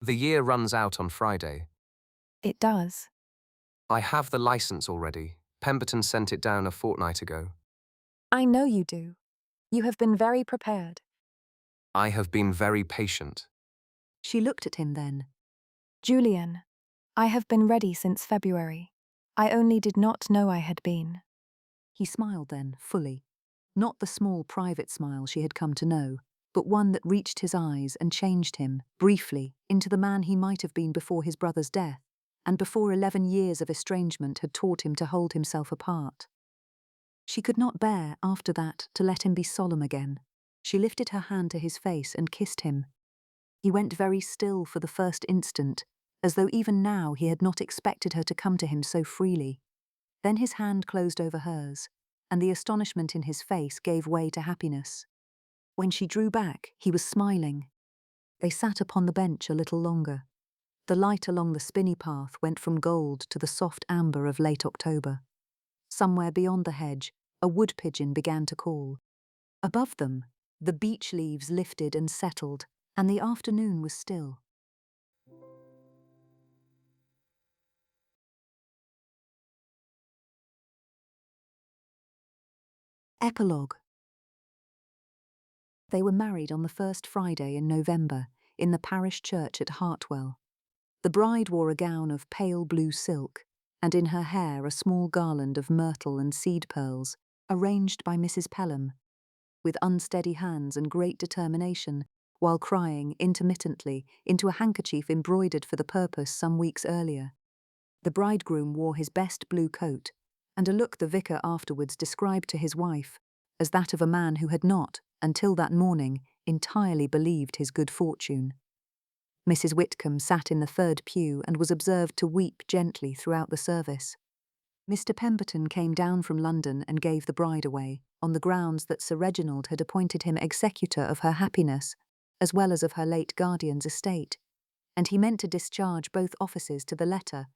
The year runs out on Friday. It does. I have the license already. Pemberton sent it down a fortnight ago. I know you do. You have been very prepared. I have been very patient. She looked at him then. Julian, I have been ready since February. I only did not know I had been. He smiled then, fully. Not the small private smile she had come to know, but one that reached his eyes and changed him, briefly, into the man he might have been before his brother's death, and before 11 years of estrangement had taught him to hold himself apart. She could not bear, after that, to let him be solemn again. She lifted her hand to his face and kissed him. He went very still for the first instant, as though even now he had not expected her to come to him so freely. Then his hand closed over hers, and the astonishment in his face gave way to happiness. When she drew back, he was smiling. They sat upon the bench a little longer. The light along the spinney path went from gold to the soft amber of late October. Somewhere beyond the hedge, a wood pigeon began to call. Above them, the beech leaves lifted and settled, and the afternoon was still. Epilogue. They were married on the first Friday in November, in the parish church at Hartwell. The bride wore a gown of pale blue silk, and in her hair a small garland of myrtle and seed pearls, arranged by Mrs. Pelham, with unsteady hands and great determination, while crying intermittently into a handkerchief embroidered for the purpose some weeks earlier. The bridegroom wore his best blue coat, and a look the vicar afterwards described to his wife as that of a man who had not, until that morning, entirely believed his good fortune. Mrs. Whitcomb sat in the third pew and was observed to weep gently throughout the service. Mr. Pemberton came down from London and gave the bride away, on the grounds that Sir Reginald had appointed him executor of her happiness, as well as of her late guardian's estate, and he meant to discharge both offices to the letter.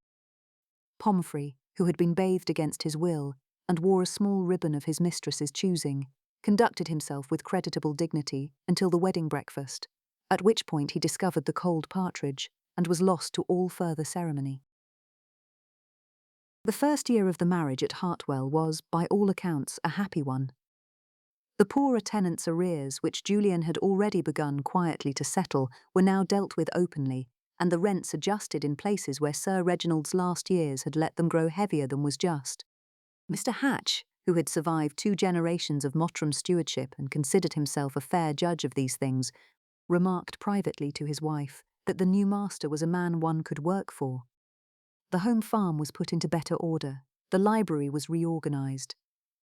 Pomfrey, who had been bathed against his will, and wore a small ribbon of his mistress's choosing, conducted himself with creditable dignity until the wedding breakfast, at which point he discovered the cold partridge, and was lost to all further ceremony. The first year of the marriage at Hartwell was, by all accounts, a happy one. The poorer tenants' arrears, which Julian had already begun quietly to settle, were now dealt with openly, and the rents adjusted in places where Sir Reginald's last years had let them grow heavier than was just. Mr. Hatch, who had survived 2 generations of Mottram stewardship and considered himself a fair judge of these things, remarked privately to his wife that the new master was a man one could work for. The home farm was put into better order, the library was reorganised.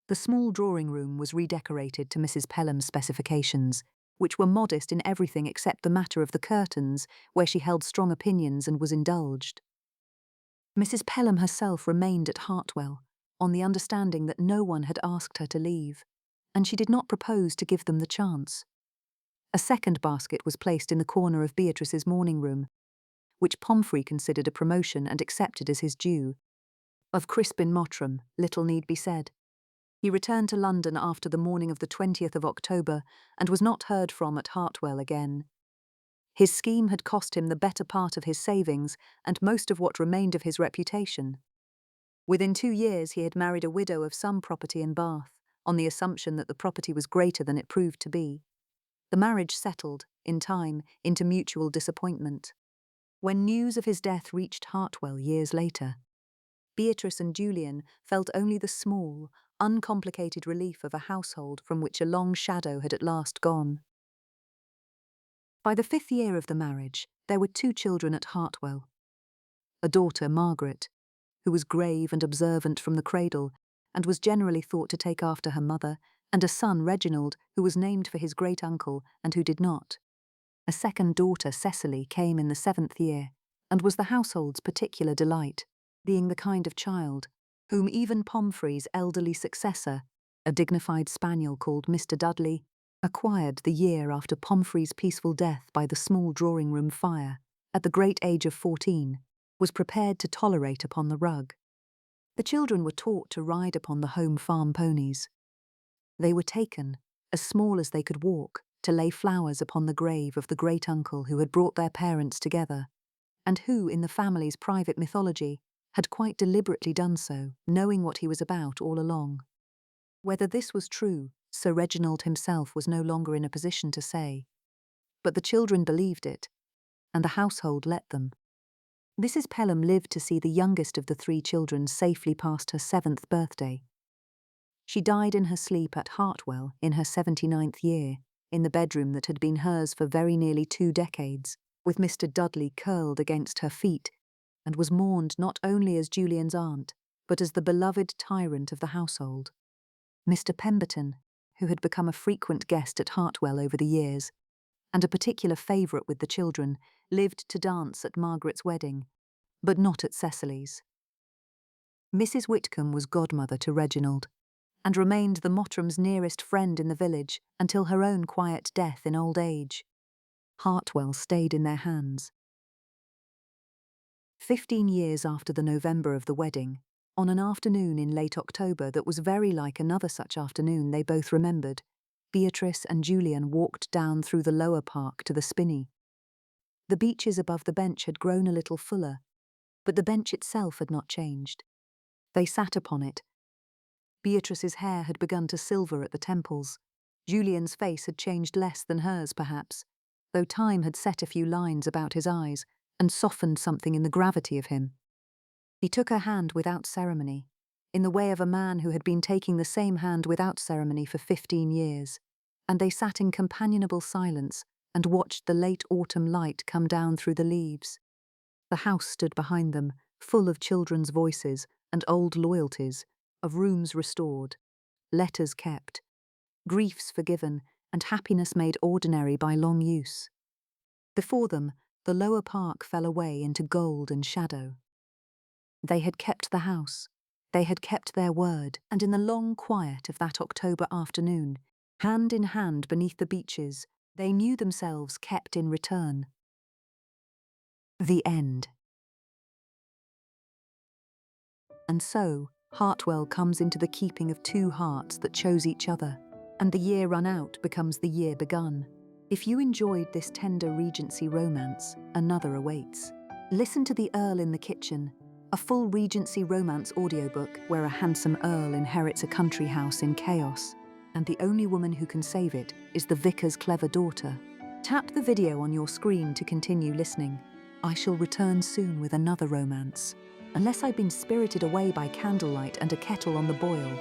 The small drawing-room was redecorated to Mrs. Pelham's specifications, which were modest in everything except the matter of the curtains, where she held strong opinions and was indulged. Mrs. Pelham herself remained at Hartwell, on the understanding that no one had asked her to leave, and she did not propose to give them the chance. A second basket was placed in the corner of Beatrice's morning-room, which Pomfrey considered a promotion and accepted as his due. Of Crispin Mottram, little need be said. He returned to London after the morning of the 20th of October and was not heard from at Hartwell again. His scheme had cost him the better part of his savings and most of what remained of his reputation. Within 2 years he had married a widow of some property in Bath, on the assumption that the property was greater than it proved to be. The marriage settled, in time, into mutual disappointment. When news of his death reached Hartwell years later, Beatrice and Julian felt only the small, uncomplicated relief of a household from which a long shadow had at last gone. By the 5th year of the marriage, there were 2 children at Hartwell. A daughter, Margaret, who was grave and observant from the cradle, and was generally thought to take after her mother, and a son, Reginald, who was named for his great-uncle and who did not. A second daughter, Cecily, came in the 7th year, and was the household's particular delight, being the kind of child whom even Pomfrey's elderly successor, a dignified spaniel called Mr. Dudley, acquired the year after Pomfrey's peaceful death by the small drawing-room fire, at the great age of 14, was prepared to tolerate upon the rug. The children were taught to ride upon the home farm ponies. They were taken, as small as they could walk, to lay flowers upon the grave of the great-uncle who had brought their parents together, and who, in the family's private mythology, had quite deliberately done so, knowing what he was about all along. Whether this was true, Sir Reginald himself was no longer in a position to say. But the children believed it, and the household let them. Mrs. Pelham lived to see the youngest of the 3 children safely past her 7th birthday. She died in her sleep at Hartwell in her 79th year, in the bedroom that had been hers for very nearly 2 decades, with Mr. Dudley curled against her feet, and was mourned not only as Julian's aunt, but as the beloved tyrant of the household. Mr. Pemberton, who had become a frequent guest at Hartwell over the years, and a particular favourite with the children, lived to dance at Margaret's wedding, but not at Cecily's. Mrs. Whitcomb was godmother to Reginald, and remained the Mottrams' nearest friend in the village until her own quiet death in old age. Hartwell stayed in their hands. 15 years after the November of the wedding, on an afternoon in late October that was very like another such afternoon they both remembered, Beatrice and Julian walked down through the lower park to the spinney. The beeches above the bench had grown a little fuller, but the bench itself had not changed. They sat upon it. Beatrice's hair had begun to silver at the temples. Julian's face had changed less than hers, perhaps, though time had set a few lines about his eyes and softened something in the gravity of him. He took her hand without ceremony, in the way of a man who had been taking the same hand without ceremony for 15 years, and they sat in companionable silence and watched the late autumn light come down through the leaves. The house stood behind them, full of children's voices and old loyalties, of rooms restored, letters kept, griefs forgiven, and happiness made ordinary by long use. Before them, the lower park fell away into gold and shadow. They had kept the house, they had kept their word, and in the long quiet of that October afternoon, hand in hand beneath the beeches, they knew themselves kept in return. The end. And so, Hartwell comes into the keeping of 2 hearts that chose each other, and the year run out becomes the year begun. If you enjoyed this tender Regency romance, another awaits. Listen to The Earl in the Kitchen, a full Regency romance audiobook where a handsome earl inherits a country house in chaos, and the only woman who can save it is the vicar's clever daughter. Tap the video on your screen to continue listening. I shall return soon with another romance, unless I've been spirited away by candlelight and a kettle on the boil.